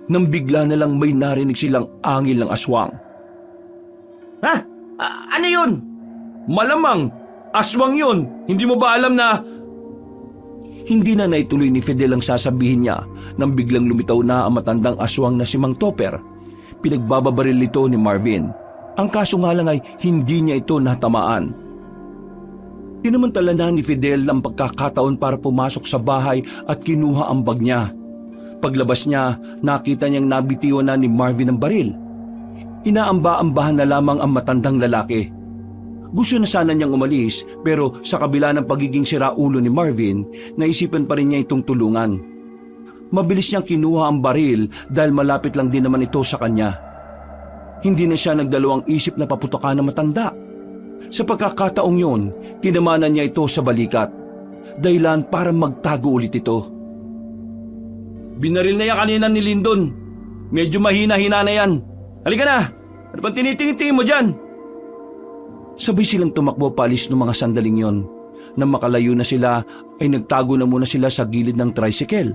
Nang bigla na lang may narinig silang angil ng aswang. Ha? Ano yun? Malamang, aswang yun. Hindi mo ba alam na... Hindi na naituloy ni Fidel ang sasabihin niya nang biglang lumitaw na ang matandang aswang na si Mang Topper. Pinagbababaril ito ni Marvin. Ang kaso nga lang ay hindi niya ito natamaan. Tinamantala na ni Fidel ang pagkakataon para pumasok sa bahay at kinuha ang bag niya. Paglabas niya, nakita niyang nabitiwan na ni Marvin ang baril. Inaamba-ambahan na lamang ang matandang lalaki. Gusto na sana niyang umalis pero sa kabila ng pagiging siraulo ni Marvin, naisipan pa rin niya itong tulungan. Mabilis niyang kinuha ang baril dahil malapit lang din naman ito sa kanya. Hindi na siya nagdalawang isip na paputokan ng matanda. Sa pagkakataong yun, tinamanan niya ito sa balikat. Dahilan para magtago ulit ito. Binaril na yan kanina ni Lyndon. Medyo mahina-hina na yan. Halika na! Ano bang tinitingin-tingin mo dyan? Sabay silang tumakbo palis ng mga sandaling yon. Nang makalayo na sila ay nagtago na muna sila sa gilid ng tricycle.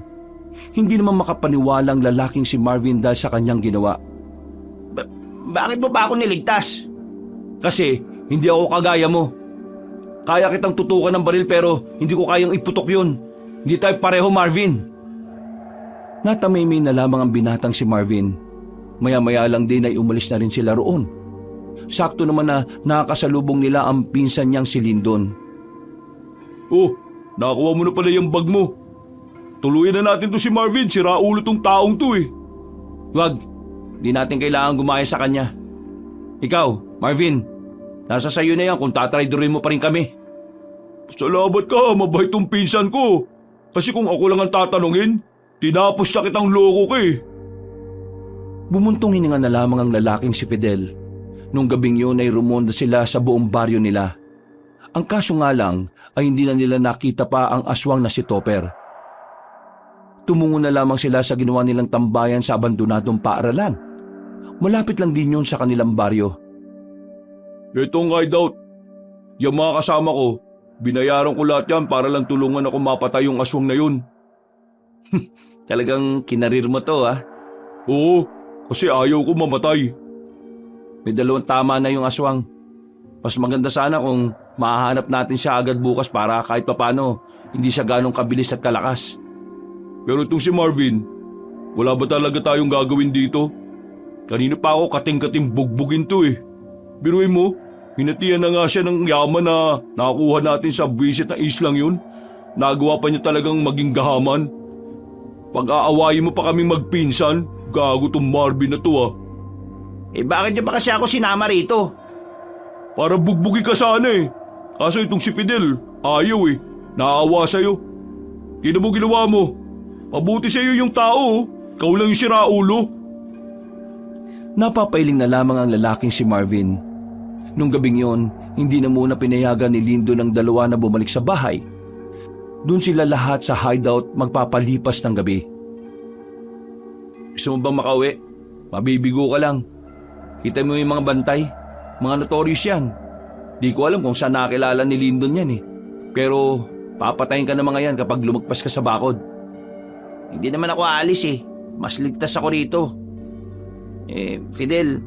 Hindi naman makapaniwala ang lalaking si Marvin dahil sa kanyang ginawa. Bakit mo ba ako niligtas? Kasi hindi ako kagaya mo. Kaya kitang tutukan ng baril pero hindi ko kayang iputok yun. Hindi tayo pareho, Marvin. Natamimay na lamang ang binatang si Marvin. Maya-maya lang din ay umalis na rin sila roon. Sakto naman na nakakasalubong nila ang pinsan niyang si Lyndon. Oh, nakakuha mo na pala yung bag mo. Tuluyan na natin to si Marvin, sira ulo tong taong to eh. Wag, di natin kailangan gumaya sa kanya. Ikaw, Marvin, nasa sayo na yan kung tatraydorin mo pa rin kami. Salamat ka, mabait tong pinsan ko. Kasi kung ako lang ang tatanungin, tinapos na kitang loko ka eh. Bumuntong hininga na lamang ang lalaking si Fidel. Nung gabing yun ay rumonda sila sa buong baryo nila. Ang kaso nga lang ay hindi na nila nakita pa ang aswang na si Topper. Tumungo na lamang sila sa ginawa nilang tambayan sa abandonadong paaralan. Malapit lang din yun sa kanilang baryo. Itong hideout. Yung mga kasama ko, binayaran ko lahat yan para lang tulungan ako mapatay yung aswang na yun. Talagang kinarir mo to ah. Oo, kasi ayaw ko mamatay. May 2 tama na yung aswang. Mas maganda sana kung mahahanap natin siya agad bukas para kahit papano hindi siya ganong kabilis at kalakas. Pero itong si Marvin, wala ba talaga tayong gagawin dito? Kanina pa ako kating-kating bugbugin to eh. Biruin mo, hinatian na nga siya ng yaman na nakakuha natin sa visit na islang yun. Nagawa pa niya talagang maging gahaman. Pag-aawayin mo pa kaming magpinsan, gago tong Marvin na to ah. Bakit niya ba kasi ako sinama rito? Para bugbugin ka sana eh. Kaso itong si Fidel, ayaw eh. Naawa sa'yo. Kina mo ginawa mo. Mabuti sa'yo yung tao, ikaw lang yung siraulo. Napapailing na lamang ang lalaking si Marvin. Nung gabing yon, hindi na muna pinayagan ni Lindo ng 2 na bumalik sa bahay. Doon sila lahat sa hideout magpapalipas ng gabi. Gusto mo bang makauwi? Mabibigo ka lang. Kita mo yung mga bantay, mga notorious yan. Di ko alam kung saan nakakilala ni Lyndon yan eh. Pero papatayin ka na mga yan kapag lumagpas ka sa bakod. Hindi naman ako aalis eh. Mas ligtas ako rito. Fidel,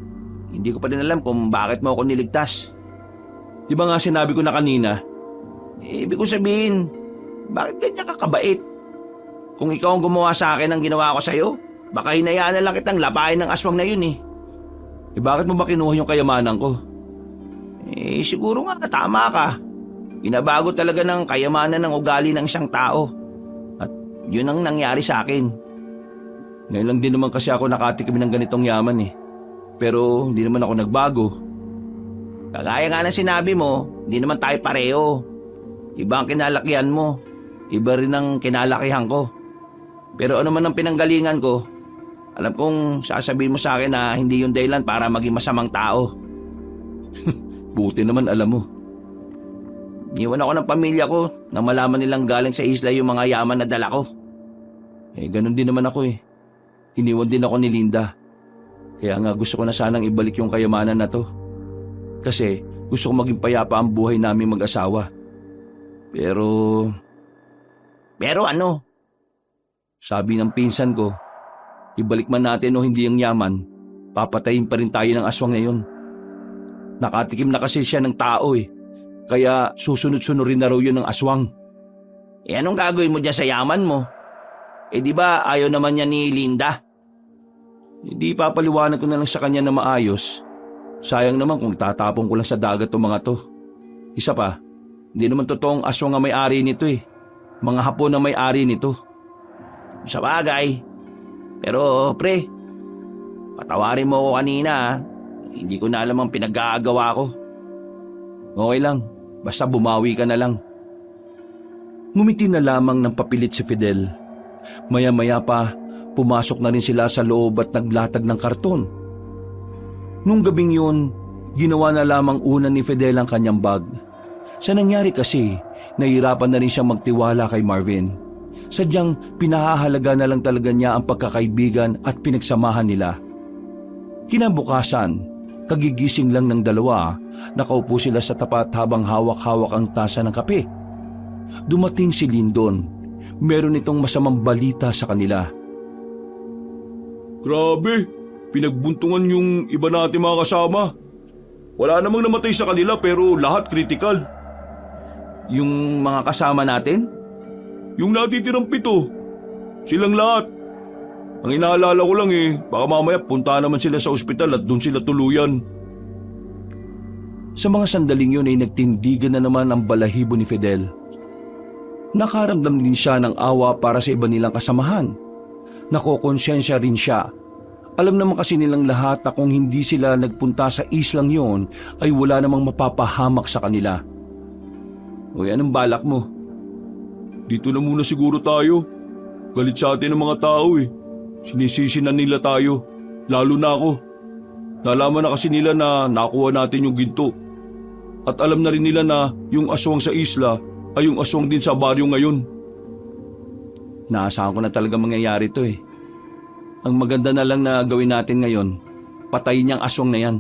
hindi ko pa din alam kung bakit mo ako niligtas. Di ba nga sinabi ko na kanina? Ibig ko sabihin, bakit ganyan ka kabait? Kung ikaw ang gumawa sa akin ng ginawa ko sa'yo, baka hinayaan na lang kitang lapain ng aswang na yun eh. Bakit mo ba kinuha yung kayamanan ko? Siguro nga tama ka. Binabago talaga ng kayamanan ng ugali ng isang tao. At yun ang nangyari sa akin. Ngayon lang din naman kasi ako nakatikim ng ganitong yaman eh. Pero hindi naman ako nagbago. Kagaya nga ng sinabi mo, hindi naman tayo pareho. Iba ang kinalakihan mo. Iba rin ang kinalakihan ko. Pero ano man ang pinanggalingan ko, alam kong sasabihin mo sa akin na hindi yung dahilan para maging masamang tao. Buti naman alam mo. Iwan ako ng pamilya ko nang malaman nilang galing sa isla yung mga yaman na dala ko. Ganun din naman ako eh. Iniwan din ako ni Linda. Kaya nga gusto ko na sanang ibalik yung kayamanan na to. Kasi gusto ko maging payapa ang buhay namin mag-asawa. Pero ano? Sabi ng pinsan ko, ibalik man natin o hindi ang yaman, papatayin pa rin tayo ng aswang na yun. Nakatikim na kasi siya ng tao eh. Kaya susunod-sunod rin na raw yun ng aswang. Anong gagawin mo dyan sa yaman mo? Di ba ayaw naman niya ni Linda? Hindi papaliwanag ko na lang sa kanya na maayos. Sayang naman kung tatapon ko lang sa dagat o mga to. Isa pa, hindi naman totoong aswang ang may-ari nito eh. Mga Hapon ang may-ari nito. Sa bagay. Pero pre, patawarin mo ako kanina ha. Hindi ko na alam ang pinag-aagawa ko. Okay lang, basta bumawi ka na lang. Ngumiti na lamang ng papilit si Fidel. Maya-maya pa, pumasok na rin sila sa loob at naglatag ng karton. Nung gabing yun, ginawa na lamang una ni Fidel ang kanyang bag. Sa nangyari kasi, nahirapan na rin siyang magtiwala kay Marvin. Sadyang pinahahalaga na lang talaga niya ang pagkakaibigan at pinagsamahan nila. Kinabukasan, kagigising lang ng 2, nakaupo sila sa tapat habang hawak-hawak ang tasa ng kape. dumating si Lyndon. Meron itong masamang balita sa kanila. Grabe, pinagbuntungan yung iba natin mga kasama. Wala namang namatay sa kanila pero lahat kritikal. Yung mga kasama natin? Yung natitirang 7, silang lahat. Ang inaalala ko lang baka mamaya punta naman sila sa ospital at doon sila tuluyan. Sa mga sandaling yun ay nagtindigan na naman ang balahibo ni Fidel. Nakaramdam din siya ng awa para sa iba nilang kasamahan. Nakokonsensya rin siya. Alam naman kasi nilang lahat na kung hindi sila nagpunta sa islang yon ay wala namang mapapahamak sa kanila. Uy, anong balak mo? Dito na muna siguro tayo. Galit sa atin ang mga tao Sinisisi na nila tayo. Lalo na ako. Nalaman na kasi nila na nakuha natin yung ginto. At alam na rin nila na yung aswang sa isla ay yung aswang din sa baryo ngayon. Naasahan ko na talaga mangyayari to Ang maganda na lang na gawin natin ngayon, patayin niyang aswang na yan.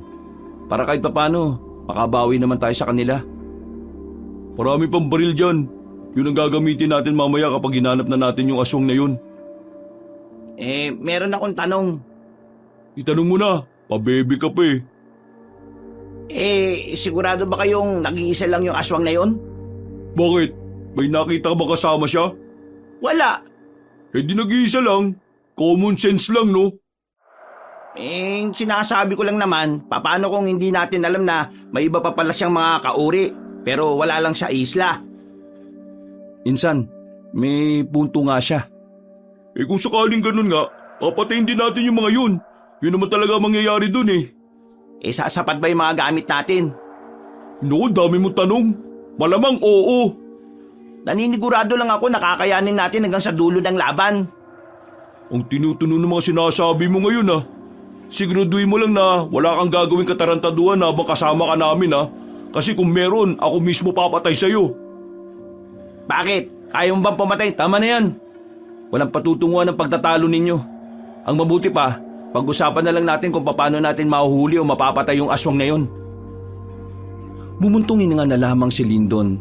Para kahit papano, makabawi naman tayo sa kanila. Marami pang baril dyan. Yun ang gagamitin natin mamaya kapag hinanap na natin yung aswang na yun. Meron akong tanong. Itanong mo na, pabebe ka pa Sigurado ba kayong nag-iisa lang yung aswang na yon? Bakit? May nakita ka ba kasama siya? Wala. Di nag-iisa lang. Common sense lang, no? Sinasabi ko lang naman, paano kung hindi natin alam na may iba pa pala siyang mga kauri, pero wala lang sa isla? Insan, may punto nga siya. Kung sakaling ganun nga, papatayin din natin yung mga yun. Yun naman talaga mangyayari dun Sasapat ba yung mga gamit natin? No, dami mong tanong. Malamang oo. Naninigurado lang ako nakakayanin natin hanggang sa dulo ng laban. Ang tinutuno ng mga sinasabi mo ngayon Siguraduhin mo lang na wala kang gagawing katarantaduhan habang kasama ka namin Kasi kung meron, ako mismo papatay sa'yo. Bakit? Kaya mo bang pumatay? Tama na yan. Walang patutunguhan ng pagtatalo ninyo. Ang mabuti pa, pag-usapan na lang natin kung paano natin mahuhuli o mapapatay yung aswang na yon. Bumuntungin nga na lamang si Lyndon.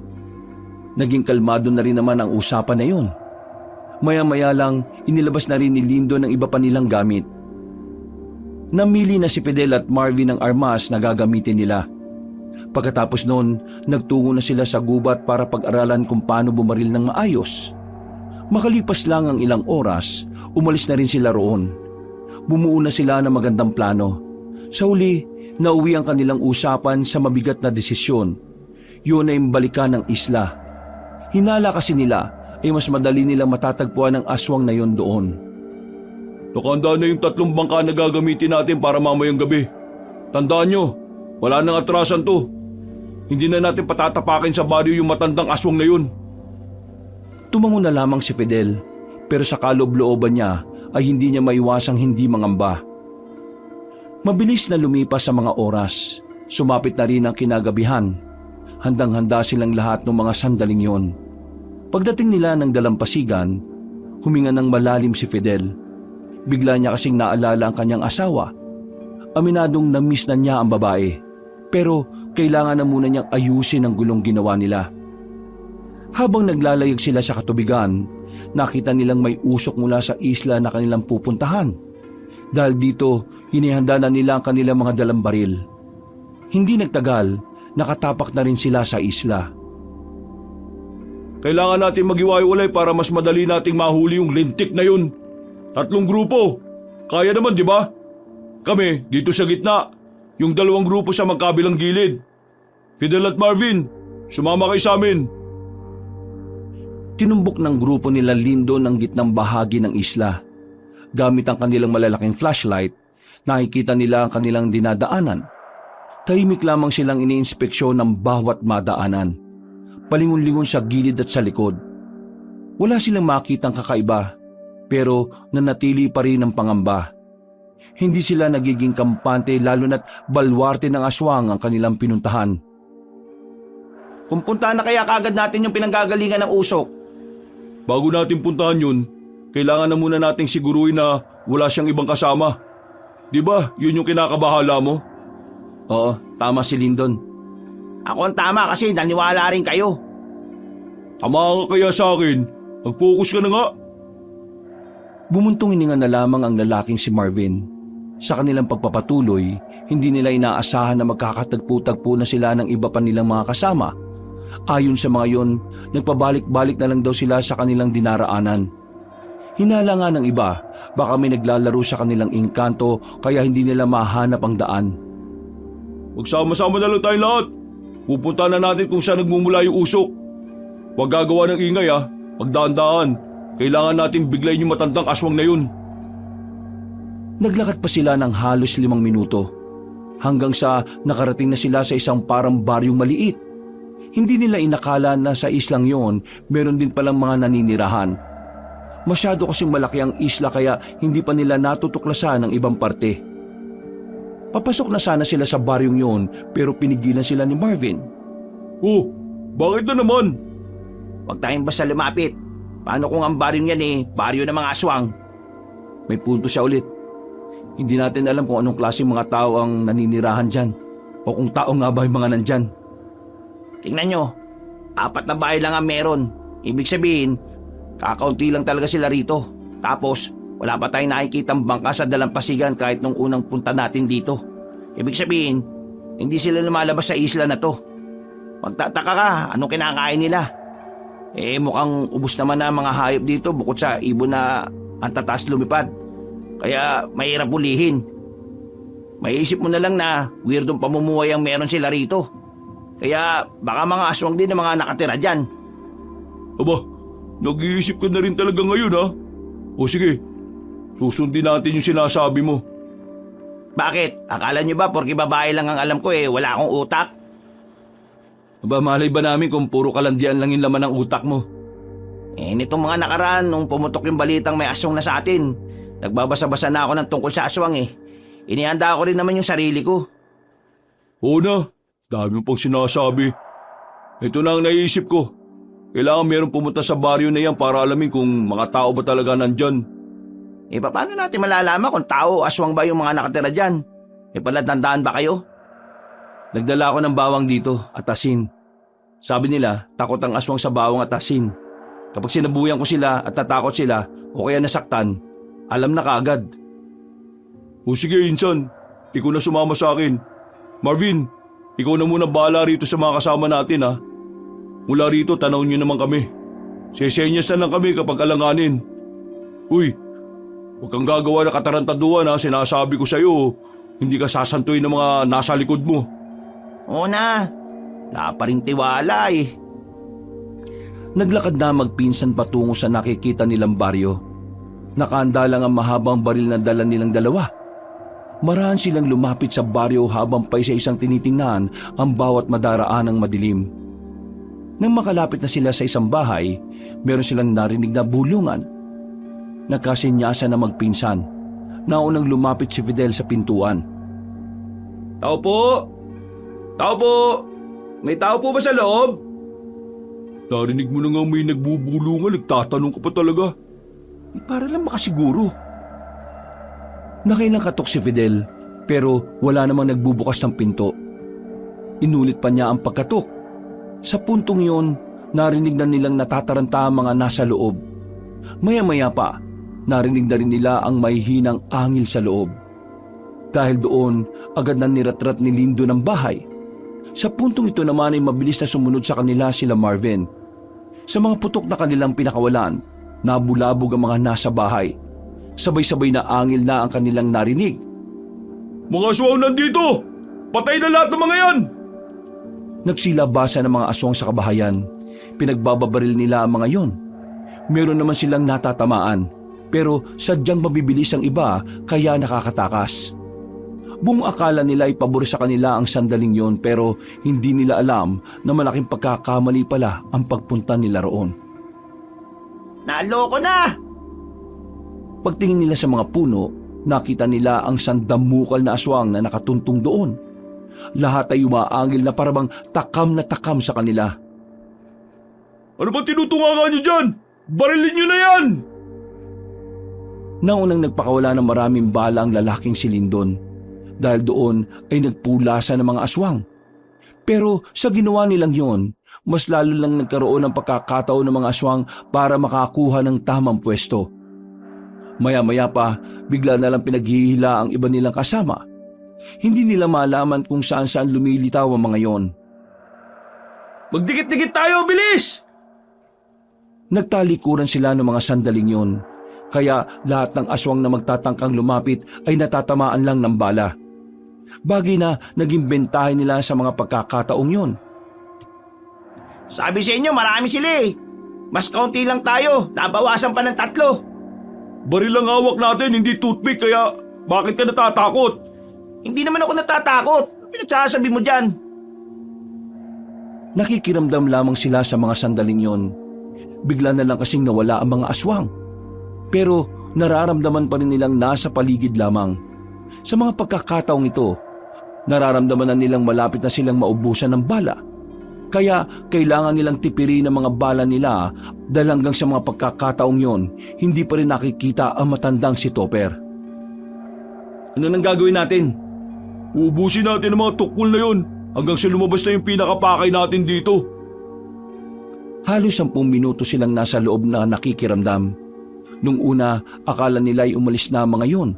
Naging kalmado na rin naman ang usapan na yon. Maya-maya lang, inilabas na rin ni Lyndon ang iba pa nilang gamit. Namili na si Fidel at Marvin ng armas na gagamitin nila. Pagkatapos noon, nagtungo na sila sa gubat para pag-aralan kung paano bumaril ng maayos. Makalipas lang ang ilang oras, umalis na rin sila roon. Bumuo na sila ng magandang plano. Sa huli, nauwi ang kanilang usapan sa mabigat na desisyon. Yun ay balikan ng isla. Hinala kasi nila ay mas madali nilang matatagpuan ang aswang na yon doon. Nakahanda na yung 3 bangka na gagamitin natin para mamayang gabi. Tandaan nyo, wala nang atrasan to. Hindi na natin patatapakin sa baryo yung matandang aswang na yun. Tumango na lamang si Fidel, pero sa kaloob-looban niya ay hindi niya maiwasang hindi mangamba. Mabilis na lumipas sa mga oras, sumapit na rin ang kinagabihan. Handang-handa silang lahat ng mga sandaling yon. Pagdating nila ng dalampasigan, huminga ng malalim si Fidel. Bigla niya kasing naalala ang kanyang asawa. Aminadong na-miss na niya ang babae, pero kailangan na muna niyang ayusin ang gulong ginawa nila. Habang naglalayag sila sa katubigan, nakita nilang may usok mula sa isla na kanilang pupuntahan. Dahil dito, hinihanda na nila ang kanilang mga dalang baril. Hindi nagtagal, nakatapak na rin sila sa isla. Kailangan natin maghiwa-hiwalay para mas madali nating mahuli yung lintik na yun. 3 grupo. Kaya naman, di ba? Kami, dito sa gitna. Yung 2 grupo sa magkabilang gilid. Fidel at Marvin, sumama kayo sa amin. Tinumbok ng grupo nila Lyndon ang gitnang bahagi ng isla. Gamit ang kanilang malalaking flashlight, nakikita nila ang kanilang dinadaanan. Tahimik lamang silang iniinspeksyon ng bawat madaanan. Palingon-lingon sa gilid at sa likod. Wala silang makitang kakaiba, pero nanatili pa rin ang pangamba. Hindi sila nagiging kampante lalo na't balwarte ng aswang ang kanilang pinuntahan. Kung puntahan na kaya kagad natin yung pinanggagalingan ng usok? Bago natin puntahan yun, kailangan na muna nating siguruhin na wala siyang ibang kasama. Di ba, yun yung kinakabahala mo? Oo, tama si Lyndon. Ako ang tama kasi naniwala rin kayo. Tama ka kaya sa akin? Mag-focus ka na nga. Bumuntong hininga na lamang ang lalaking si Marvin. Sa kanilang pagpapatuloy, hindi nila inaasahan na magkakatagpo-tagpo na sila ng iba pa nilang mga kasama. Ayon sa mga yon, nagpabalik-balik na lang daw sila sa kanilang dinaraanan. Hinala nga ng iba, baka may naglalaro sa kanilang engkanto kaya hindi nila mahanap ang daan. Magsama-sama na lang tayong lahat. Pupunta na natin kung saan nagmumula yung usok. Huwag gagawa ng ingay ha, magdaan-daan. Kailangan natin biglayin yung matandang aswang na yun. Naglakad pa sila ng halos 5 minuto hanggang sa nakarating na sila sa isang parang baryong maliit. Hindi nila inakala na sa islang yon meron din palang mga naninirahan. Masyado kasing malaki ang isla kaya hindi pa nila natutuklasan ang ibang parte. Papasok na sana sila sa baryong yon pero pinigilan sila ni Marvin. Oh, bakit na naman? Huwag tayong basta lumapit. Paano kung ang baryong yan baryo ng mga aswang? May punto siya ulit. Hindi natin alam kung anong klaseng mga tao ang naninirahan dyan o kung tao nga ba yung mga nandyan. Tingnan nyo, 4 na bahay lang ang meron. Ibig sabihin, kakaunti lang talaga sila rito. Tapos, wala pa tayong nakikitang bangka sa dalampasigan kahit nung unang punta natin dito. Ibig sabihin, hindi sila lumalabas sa isla na to. Magtataka ka, anong kinakain nila? Mukhang ubos naman na mga hayop dito bukod sa ibon na ang tataas lumipad. Kaya mahirap ulihin. Maiisip mo na lang na weirdong pamumuhay ang meron sila rito. Kaya baka mga aswang din ang mga nakatira dyan. Aba, nag-iisip ka na rin talaga ngayon ha? O sige, susundin natin yung sinasabi mo. Bakit? Akala nyo ba porke babae lang ang alam ko wala akong utak? Aba, malay ba namin kung puro kalandian lang yung laman ng utak mo? Nitong mga nakaraan nung pumutok yung balitang may aswang na sa atin, nagbabasa-basa na ako ng tungkol sa aswang Inihanda ko rin naman yung sarili ko. Oo na, dami mo pang sinasabi. Ito na ang naisip ko. Kailangan meron pumunta sa baryo na yan para alamin kung mga tao ba talaga nandyan. Paano natin malalaman kung tao o aswang ba yung mga nakatira dyan? Palatandaan ba kayo? Nagdala ako ng bawang dito at asin. Sabi nila, takot ang aswang sa bawang at asin. Kapag sinabuyan ko sila at natakot sila o kaya nasaktan, alam na kaagad. O sige, Insan. Ikaw na sumama sa akin. Marvin, ikaw na muna bahala rito sa mga kasama natin ha. Mula rito, tanawin niyo naman kami. Sesenyas na lang kami kapag alanganin. Uy, huwag kang gagawa na katarantaduhan ha. Sinasabi ko sa'yo, hindi ka sasantuin ng mga nasa likod mo. Oo na, wala pa rin tiwala Naglakad na magpinsan patungo sa nakikita nilang baryo. Nakahanda lang ang mahabang baril na dala nilang dalawa. Marahan silang lumapit sa baryo habang pa isa-isang tinitingnan ang bawat madaraan ng madilim. Nang makalapit na sila sa isang bahay, meron silang narinig na bulungan. Nagkasinyasan na magpinsan. Naunang lumapit si Fidel sa pintuan. Tao po! Tao po! May tao po ba sa loob? Narinig mo na nga may nagbubulungan, nagtatanong ka pa talaga. Para lang makasiguro. Nakailang katok si Fidel pero wala namang nagbubukas ng pinto. Inulit pa niya ang pagkatok. Sa puntong yun, narinig na nilang natataranta ang mga nasa loob. Maya-maya pa, narinig na rin nila ang may hinang angil sa loob. Dahil doon, agad na niratrat ni Lindo ng bahay. Sa puntong ito naman ay mabilis na sumunod sa kanila sila Marvin. Sa mga putok na kanilang pinakawalan, nabulabog ang mga nasa bahay. Sabay-sabay na angil na ang kanilang narinig. Mga aswang nandito! Patay na lahat ng mga yan! Nagsilabasa ng mga aswang sa kabahayan. Pinagbababaril nila ang mga yon. Meron naman silang natatamaan, pero sadyang mabibilis ang iba kaya nakakatakas. Buong akala nila ay pabor sa kanila ang sandaling yon pero hindi nila alam na malaking pagkakamali pala ang pagpunta nila roon. Naloko na! Pagtingin nila sa mga puno, nakita nila ang sandamukal na aswang na nakatuntong doon. Lahat ay umaangil na parabang takam na takam sa kanila. Ano ba tinutungakan niyo dyan? Barilin niyo na yan! Naunang nagpakawala ng maraming bala ang lalaking si Lindon. Dahil doon ay nagpulasan ng mga aswang. Pero sa ginawa nilang yon, mas lalo lang nagkaroon ng pagkakataon ng mga aswang para makakuha ng tamang pwesto. Maya-maya pa, bigla na lang pinaghihila ang iba nilang kasama. Hindi nila malaman kung saan-saan lumilitaw ang mga yon. Magdikit-dikit tayo, bilis! Nagtalikuran sila ng mga sandaling yon, kaya lahat ng aswang na magtatangkang lumapit ay natatamaan lang ng bala. Bagay na naging bentahe nila sa mga pagkakataong yon. Sabi sa inyo, marami sila eh. Mas kaunti lang tayo, nabawasan pa ng 3. Baril ang hawak natin, hindi toothpick, kaya bakit ka natatakot? Hindi naman ako natatakot. Pinagsasabi mo dyan. Nakikiramdam lamang sila sa mga sandaling yon. Bigla na lang kasing nawala ang mga aswang. Pero nararamdaman pa rin nilang nasa paligid lamang. Sa mga pagkakataong ito, nararamdaman na nilang malapit na silang maubusan ng bala. Kaya kailangan nilang tipirin ang mga bala nila dahil hanggang sa mga pagkakataong yon, hindi pa rin nakikita ang matandang si Topper. Ano nang gagawin natin? Uubusin natin ang mga tukul na yon hanggang sa lumabas na yung pinakapakay natin dito. Halos 10 minuto silang nasa loob na nakikiramdam. Nung una, akala nila ay umalis na ang mga yon.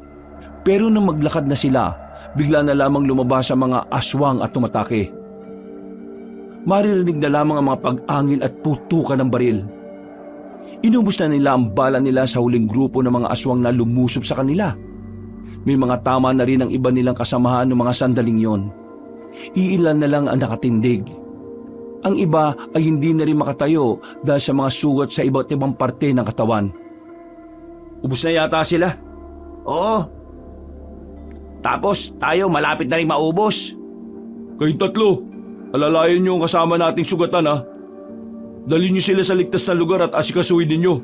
Pero nang maglakad na sila, bigla na lamang lumabas ang mga aswang at tumatake. Maririnig na lamang ang mga pag-angil at putukan ng baril. Inubos na nila ang bala nila sa huling grupo ng mga aswang na lumusob sa kanila. May mga tama na rin ang iba nilang kasamahan ng mga sandaling yon. Iilan na lang ang nakatindig. Ang iba ay hindi na rin makatayo dahil sa mga sugat sa iba't ibang parte ng katawan. Ubus na yata sila. Oo. Tapos tayo malapit na rin maubos. Kayong 3, alalayan niyo ang kasama nating sugatan ha. Dalhin niyo sila sa ligtas na lugar at asikasuhin ninyo.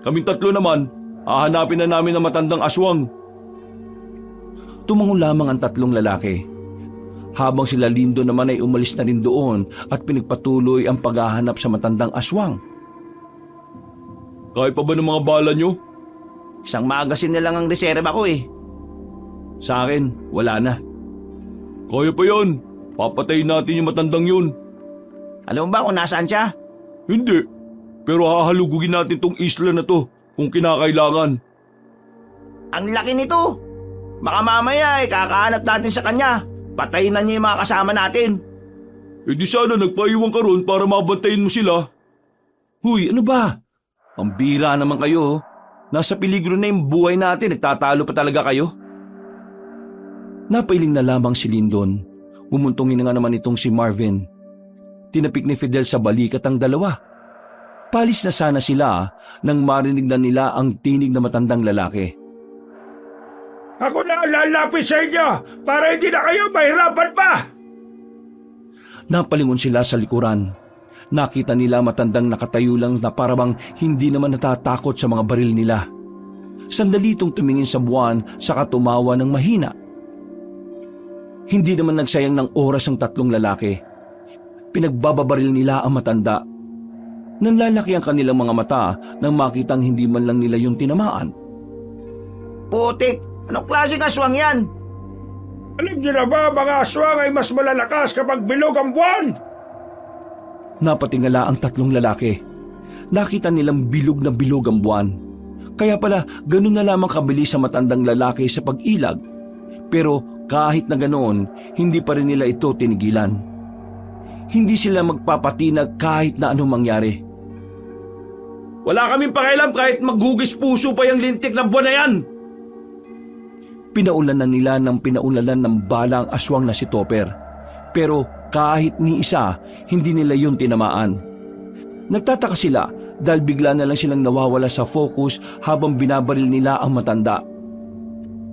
Kaming 3 naman, hahanapin na namin ang matandang aswang. Tumango lamang ang 3 lalaki. Habang sila Lindo naman ay umalis na rin doon at pinagpatuloy ang paghahanap sa matandang aswang. Kaya pa ba ng mga bala niyo? Isang magasin na lang ang reserva ko eh. Sa akin, wala na. Kaya pa yan. Papatayin natin yung matandang yun. Alam mo ba kung nasaan siya? Hindi. Pero hahalugugin natin tong isla na to kung kinakailangan. Ang laki nito. Baka mamaya kakahanap natin sa kanya. Patayin na niya yung mga kasama natin. E di sana nagpaiwan ka ron para mabantayin mo sila. Huy, ano ba? Pambira naman kayo. Nasa peligro na yung buhay natin. Nagtatalo pa talaga kayo? Napailing na lamang si Lyndon. Umuntongin na nga naman itong si Marvin. Tinapik ni Fidel sa balikat ang dalawa. Palis na sana sila nang marinig na nila ang tinig na matandang lalaki. Ako na lalapit sa inyo para hindi na kayo mahirapan pa! Napalingon sila sa likuran. Nakita nila matandang nakatayo lang na parabang hindi naman natatakot sa mga baril nila. Sandali itong tumingin sa buwan saka tumawa ng mahina. Hindi naman nagsayang ng oras ang 3 lalaki. Pinagbababaril nila ang matanda. Nanlalaki ang kanilang mga mata nang makitang hindi man lang nila yung tinamaan. Putik, anong klaseng aswang yan? Alam niyo na ba, mga aswang ay mas malalakas kapag bilog ang buwan? Napatingala ang 3 lalaki. Nakita nilang bilog na bilog ang buwan. Kaya pala ganun na lamang kabilis sa matandang lalaki sa pag-ilag. Pero kahit na ganoon, hindi pa rin nila ito tinigilan. Hindi sila magpapatinag kahit na anong mangyari. Wala kaming pakialam kahit maghugis puso pa yung lintik na buwan na yan! Pinaulan na nila ng pinaulan ng bala ang aswang na si Topper. Pero kahit ni isa, hindi nila yun tinamaan. Nagtataka sila dahil bigla na lang silang nawawala sa focus habang binabaril nila ang matanda.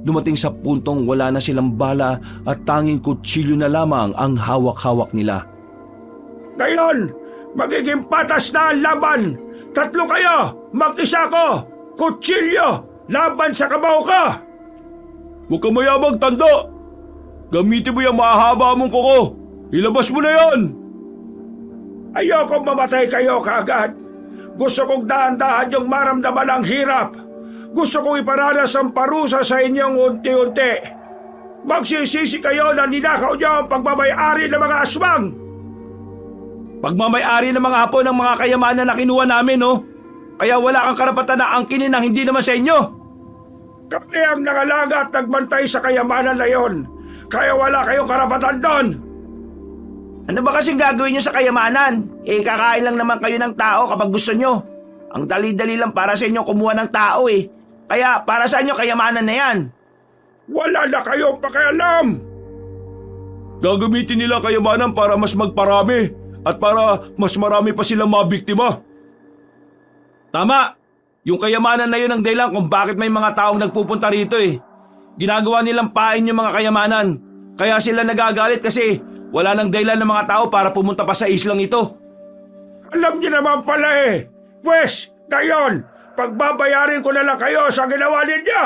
Dumating sa puntong wala na silang bala at tanging kutsilyo na lamang ang hawak-hawak nila. Ngayon, magiging patas na ang laban! 3 kayo! Mag-isa ko! Kutsilyo! Laban sa kabaw ka! Huwag ka mayabang, tanda! Gamitin mo yung mahaba mong kuko! Ilabas mo na yan! Ayokong mamatay kayo kaagad. Gusto kong dahan-dahan yung maramdaman ang hirap. Gusto kong iparanas ang parusa sa inyong unti-unti. Magsisisi kayo na ninakaw niyo ang pagmamay-ari ng mga aswang. Pagmamayari ng mga apo ng mga kayamanan na kinuha namin, no? Kaya wala kang karapatan na angkinin ang hindi naman sa inyo. Kami ang nangalaga at nagbantay sa kayamanan na yon. Kaya wala kayong karapatan doon. Ano ba kasing gagawin nyo sa kayamanan? Kakain lang naman kayo ng tao kapag gusto nyo. Ang dali-dali lang para sa inyo kumuha ng tao eh. Kaya para sa inyo kayamanan na yan. Wala na kayong pakialam. Gagamitin nila kayamanan para mas magparami at para mas marami pa silang mabiktima. Tama! Yung kayamanan na yun ang dahilan kung bakit may mga taong nagpupunta rito eh. Ginagawa nilang pain yung mga kayamanan. Kaya sila nagagalit kasi wala nang dahilan ng mga tao para pumunta pa sa islang ito. Alam niyo naman pala eh. Pwes, ngayon, pagbabayarin ko na lang kayo sa ginawa ninyo.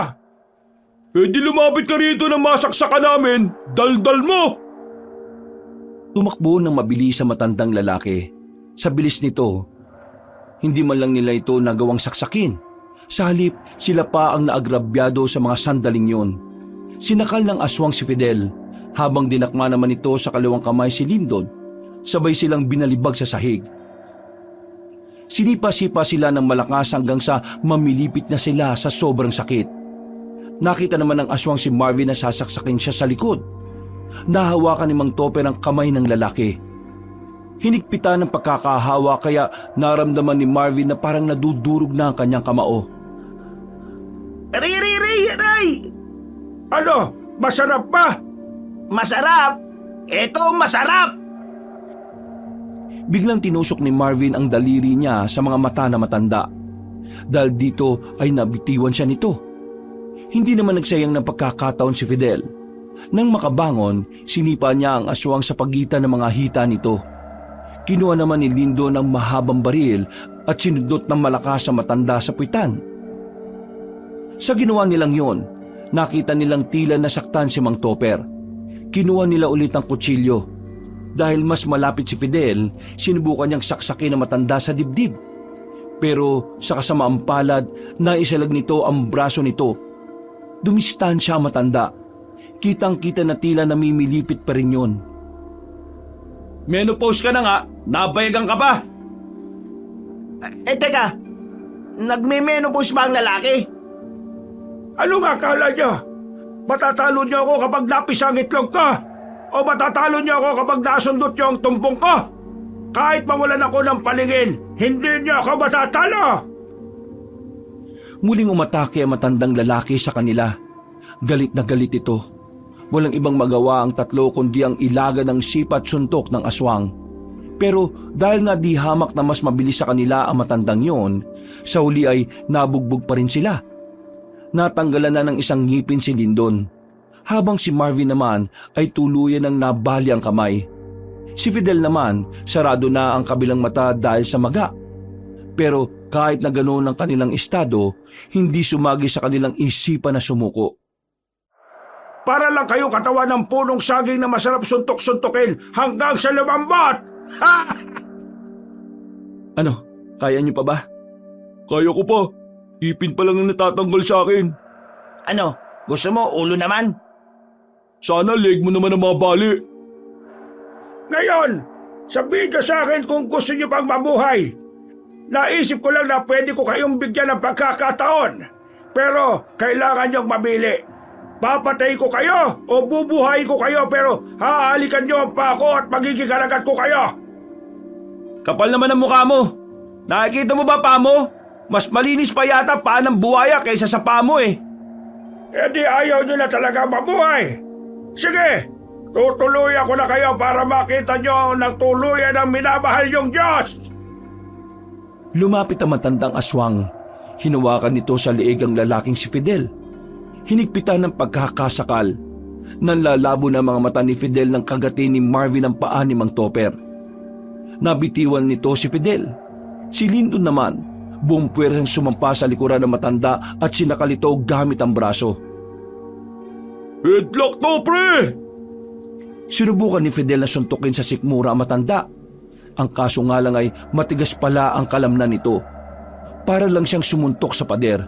Eh di lumapit ka rito ng masaksakan namin, daldal mo! Tumakbo ng mabilis sa matandang lalaki. Sa bilis nito, hindi man lang nila ito nagawang saksakin. Sa halip, sila pa ang naagrabyado sa mga sandaling yun. Sinakal ng aswang si Fidel, habang dinakma naman ito sa kaliwang kamay si Lindon. Sabay silang binalibag sa sahig. Sinipa-sipa sila ng malakas hanggang sa mamilipit na sila sa sobrang sakit. Nakita naman ng aswang si Marvin na sasaksakin siya sa likod. Nahawakan ni Mang Topper ang kamay ng lalaki. Hinigpitan ng pagkakahawa kaya naramdaman ni Marvin na parang nadudurog na ang kanyang kamao. Aray! Ano? Masarap ba? Masarap! Eto masarap! Biglang tinusok ni Marvin ang daliri niya sa mga mata na matanda. Dahil dito ay nabitiwan siya nito. Hindi naman nagsayang ng pagkakataon si Fidel. Nang makabangon, sinipa niya ang aswang sa pagitan ng mga hita nito. Kinuha naman ni Lindo ng mahabang baril at sinundot ng malakas sa matanda sa puwitan. Sa ginawa nilang yon, nakita nilang tila nasaktan si Mang Topper. Kinuha nila ulit ang kutsilyo. Dahil mas malapit si Fidel, sinubukan niyang saksakin ang matanda sa dibdib. Pero sa kasamaang palad, naisalag nito ang braso nito. Dumistansya ang matanda. Kitang-kita na tila namimilipit pa rin yun. Menopause ka na nga, nabayagan ka ba? Teka, nagme-menopause ba ang lalaki? Anong akala niyo? Matatalo niyo ako kapag napis ang itlog ko? O matatalo niyo ako kapag nasundot niyo ang tumpong ko? Kahit mawalan ako ng palingin, hindi niyo ako matatalo! Muling umatake ang matandang lalaki sa kanila. Galit na galit ito. Walang ibang magawa ang tatlo kundi ang ilaga ng sipat suntok ng aswang. Pero dahil nga di hamak na mas mabilis sa kanila ang matandang yon, sa huli ay nabugbog pa rin sila. Natanggalan na ng isang ngipin si Lindon, habang si Marvin naman ay tuluyan ng nabali ang kamay. Si Fidel naman, sarado na ang kabilang mata dahil sa maga. Pero kahit na ganoon ang kanilang estado, hindi sumagi sa kanilang isipan na sumuko. Para lang kayong katawan ng punong saging na masarap suntok-suntokin hanggang sa lumambot! Ha! Ano, kaya niyo pa ba? Kaya ko pa. Ipin pa lang ang natatanggal sa akin. Ano, gusto mo ulo naman? Sana leg mo naman ang mabali. Ngayon, sabihin niyo sa akin kung gusto niyo pang mabuhay. Naisip ko lang na pwede ko kayong bigyan ng pagkakataon. Pero kailangan niyong mamili. Papatay ko kayo o bubuhay ko kayo pero hahalikan niyo ang pako at magiging kalagat ko kayo. Kapal naman ang mukha mo. Nakikita mo ba pa mo? Mas malinis pa yata paa ng buhaya kaysa sa paa mo eh. E di ayaw niyo na talaga mabuhay. Sige, tutuloy ako na kayo para makita niyo ng tuluyan ang minamahal niyong Diyos. Lumapit ang matandang aswang. Hinawakan nito sa leeg ang lalaking si Fidel. Hinigpitan ng pagkakasakal. Nanlalabo na mga mata ni Fidel ng kagatin ni Marvin ang paa ni Mang Topper. Nabitiwan nito si Fidel. Si Lindon naman, buong puwersang sumampa sa likuran ng matanda at sinakal ito gamit ang braso. Headlock to, pre! Sinubukan ni Fidel na suntukin sa sikmura ang matanda. Ang kaso nga lang ay matigas pala ang kalamnan nito. Para lang siyang sumuntok sa pader.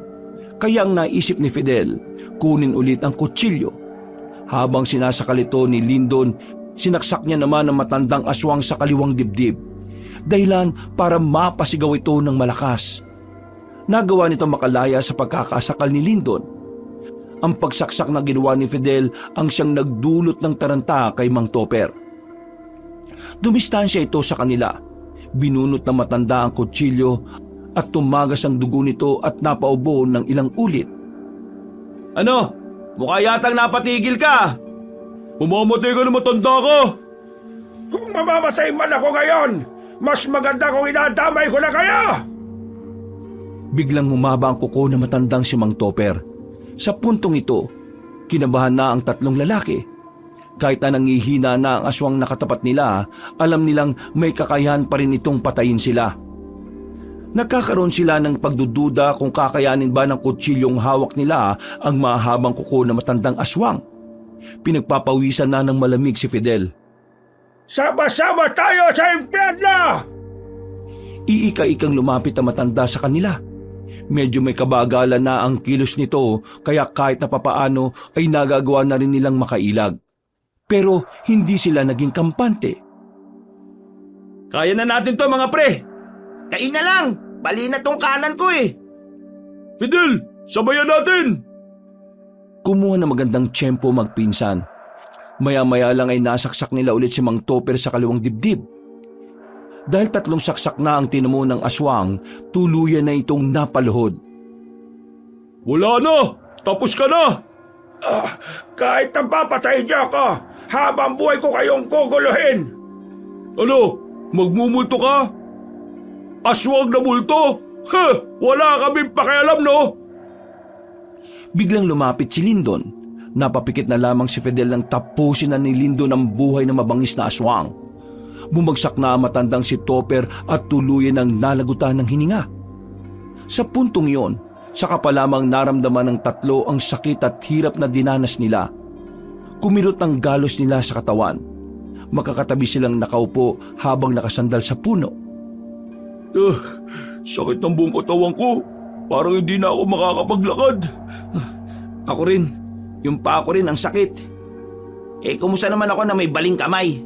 Kaya ang naisip ni Fidel, kunin ulit ang kutsilyo. Habang sinasakal ito ni Lindon, sinaksak niya naman ang matandang aswang sa kaliwang dibdib. dahilan para mapasigaw ito ng malakas. Nagawa nito makalaya sa pagkakasakal ni Lyndon. Ang pagsaksak na ginawa ni Fidel ang siyang nagdulot ng taranta kay Mang Topper. Dumistansya ito sa kanila. Binunot ng matanda ang kutsilyo at tumagas ang dugo nito at napaubo ng ilang ulit. Ano? Mukha yatang napatigil ka. Mamamatay ka na matanda ka. Kung mamamatay man ako ngayon, mas maganda kung inadamay ko na kayo! Biglang humaba ang kuko na matandang si Mang Topper. Sa puntong ito, kinabahan na ang tatlong lalaki. Kahit na nangihina na ang aswang nakatapat nila, alam nilang may kakayahan pa rin itong patayin sila. Nagkakaroon sila ng pagdududa kung kakayanin ba ng kutsilyong hawak nila ang mahabang kuko na matandang aswang. Pinagpapawisan na ng malamig si Fidel. Sama-sama tayo sa impyerno! Iika-ikang lumapit ang matanda sa kanila. Medyo may kabagalan na ang kilos nito kaya kahit na papaano ay nagagawa na rin nilang makailag. Pero hindi sila naging kampante. Kaya na natin to mga pre. Kayo na lang! Bali na tong kanan ko eh! Fidel, sabayan natin. Kumuha na magandang tiyempo magpinsan. Maya-maya lang ay nasaksak nila ulit si Mang Topper sa kaliwang dibdib. Dahil 3 saksak na ang tinamo ng aswang, tuluyan na itong napaluhod. Wala na! Tapos ka na! Kahit na papatayin niyo ako, habang buhay ko kayong guguluhin! Ano? Magmumulto ka? Aswang na multo? Wala kaming pakialam, no? Biglang lumapit si Lyndon. Napapikit na lamang si Fidel nang tapusin na ni Lyndon ang buhay ng mabangis na aswang. Bumagsak na ang matandang si Topper at tuluyan ang nalagutan ng hininga. Sa puntong iyon, saka pa lamang naramdaman ng tatlo ang sakit at hirap na dinanas nila. Kumirot ang galos nila sa katawan. Makakatabi silang nakaupo habang nakasandal sa puno. Sakit ng buong katawan ko. Parang hindi na ako makakapaglakad. Ako rin. Yung pa ako rin ang sakit. Kumusta naman ako na may baling kamay?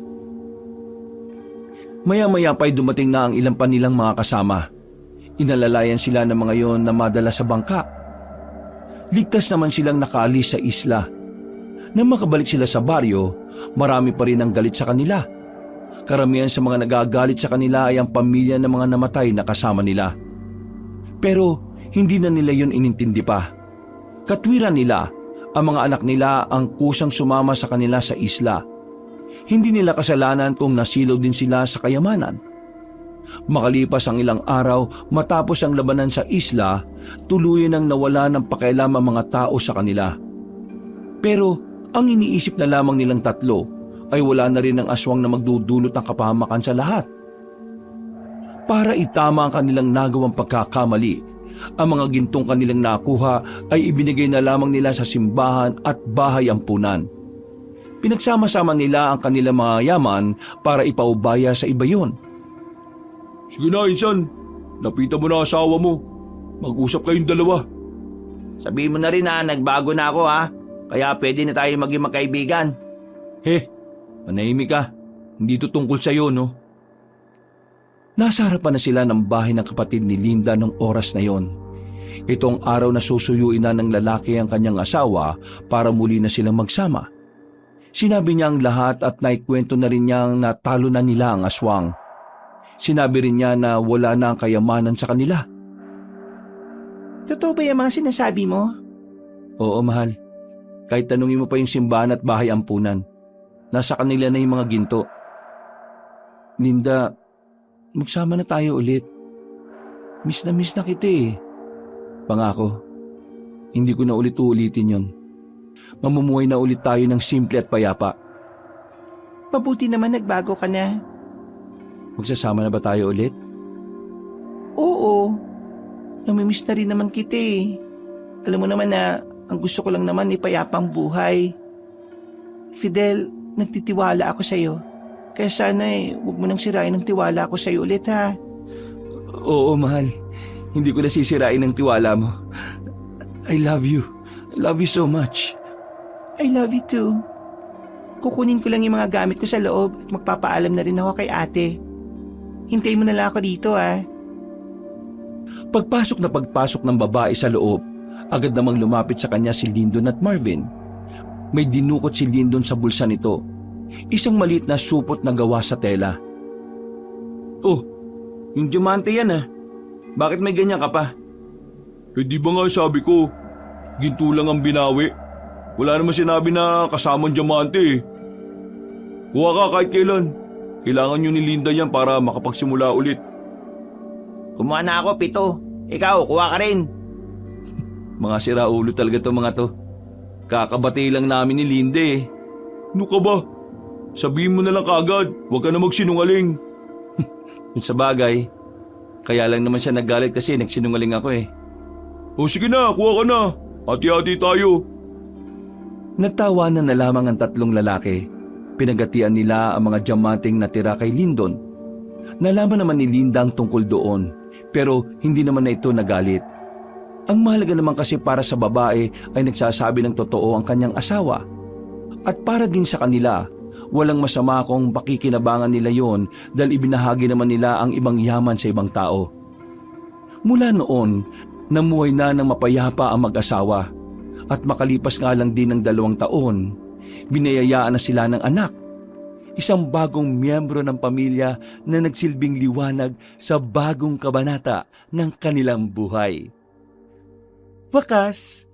Maya-maya pa'y dumating na ang ilang pa nilang mga kasama. Inalalayan sila ng mga yon na madala sa bangka. Ligtas naman silang nakaalis sa isla. Nang makabalik sila sa baryo, marami pa rin ang galit sa kanila. Karamihan sa mga nagagalit sa kanila ay ang pamilya ng mga namatay na kasama nila. Pero hindi na nila yon inintindi pa. Katwiran nila, ang mga anak nila ang kusang sumama sa kanila sa isla. Hindi nila kasalanan kung nasilaw din sila sa kayamanan. Makalipas ang ilang araw matapos ang labanan sa isla, tuluyan ang nawala ng pakialam ang mga tao sa kanila. Pero ang iniisip na lamang nilang tatlo ay wala na rin ang aswang na magdudulot ng kapahamakan sa lahat. Para itama ang kanilang nagawang pagkakamali, ang mga gintong kanilang nakuha ay ibinigay na lamang nila sa simbahan at bahay ampunan. Pinagsama-sama nila ang kanilang mga yaman para ipaubaya sa iba yon. Sige na, insan. Lapitan mo na asawa mo. Mag-usap kayong dalawa. Sabihin mo na rin na nagbago na ako ha. Kaya pwede na tayo maging magkaibigan. Manahimik ka. Hindi ito tungkol sa'yo, no? Nasa harapan na sila ng bahay ng kapatid ni Linda ng oras na yon. Itong araw na susuyuin na ng lalaki ang kanyang asawa para muli na silang magsama. Sinabi niya ang lahat at naikwento na rin niyang natalo na nila ang aswang. Sinabi rin niya na wala na ang kayamanan sa kanila. Totoo ba yung mga sinasabi mo? Oo, mahal. Kahit tanungin mo pa yung simbahan at bahay ampunan, nasa kanila na yung mga ginto. Linda, magsama na tayo ulit. Miss na kita eh. Pangako, hindi ko na ulit uulitin yon. Mamumuhay na ulit tayo ng simple at payapa. Mabuti naman nagbago ka na. Magsasama na ba tayo ulit? Oo. Namimiss na rin naman kita eh. Alam mo naman na ang gusto ko lang naman ay payapang buhay. Fidel, nagtitiwala ako sa'yo. Kaya sana huwag mo nang sirain ang tiwala ko sa'yo ulit ha. Oo, mahal. Hindi ko na sisirain ang tiwala mo. I love you. I love you so much. I love you too. Kukunin ko lang yung mga gamit ko sa loob at magpapaalam na rin ako kay ate. Hintay mo na lang ako dito Pagpasok ng babae sa loob, agad namang lumapit sa kanya si Lyndon at Marvin. May dinukot si Lyndon sa bulsa nito. Isang maliit na supot na gawa sa tela. Oh, yung diamante yan Bakit may ganyan ka pa? Di ba nga sabi ko, ginto lang ang binawi. Wala naman sinabi na kasamang diamante Kuha ka kahit kailan. Kailangan nyo ni Linda yan para makapagsimula ulit. Kumuha na ako, 7. Ikaw, kuha ka rin. Mga siraulo talaga to mga to. Kakabati lang namin ni Linda Ano ka ba? Sabihin mo na lang kaagad, huwag ka na magsinungaling. Yun sa bagay, kaya lang naman siya naggalit kasi nagsinungaling ako O sige na, kuha ka na. Hati-hati tayo. Nagtawanan na lamang ang tatlong lalaki. Pinagatian nila ang mga diamanteng natira kay Lyndon. Nalaman naman ni Linda ang tungkol doon, pero hindi naman na ito nagalit. Ang mahalaga naman kasi para sa babae ay nagsasabi ng totoo ang kanyang asawa. At para din sa kanila, walang masama kung pakikinabangan nila yon dahil ibinahagi naman nila ang ibang yaman sa ibang tao. Mula noon, namuhay na ng mapayapa ang mag-asawa. At makalipas nga lang din ng 2 taon, binayayaan na sila ng anak. Isang bagong miyembro ng pamilya na nagsilbing liwanag sa bagong kabanata ng kanilang buhay. Wakas,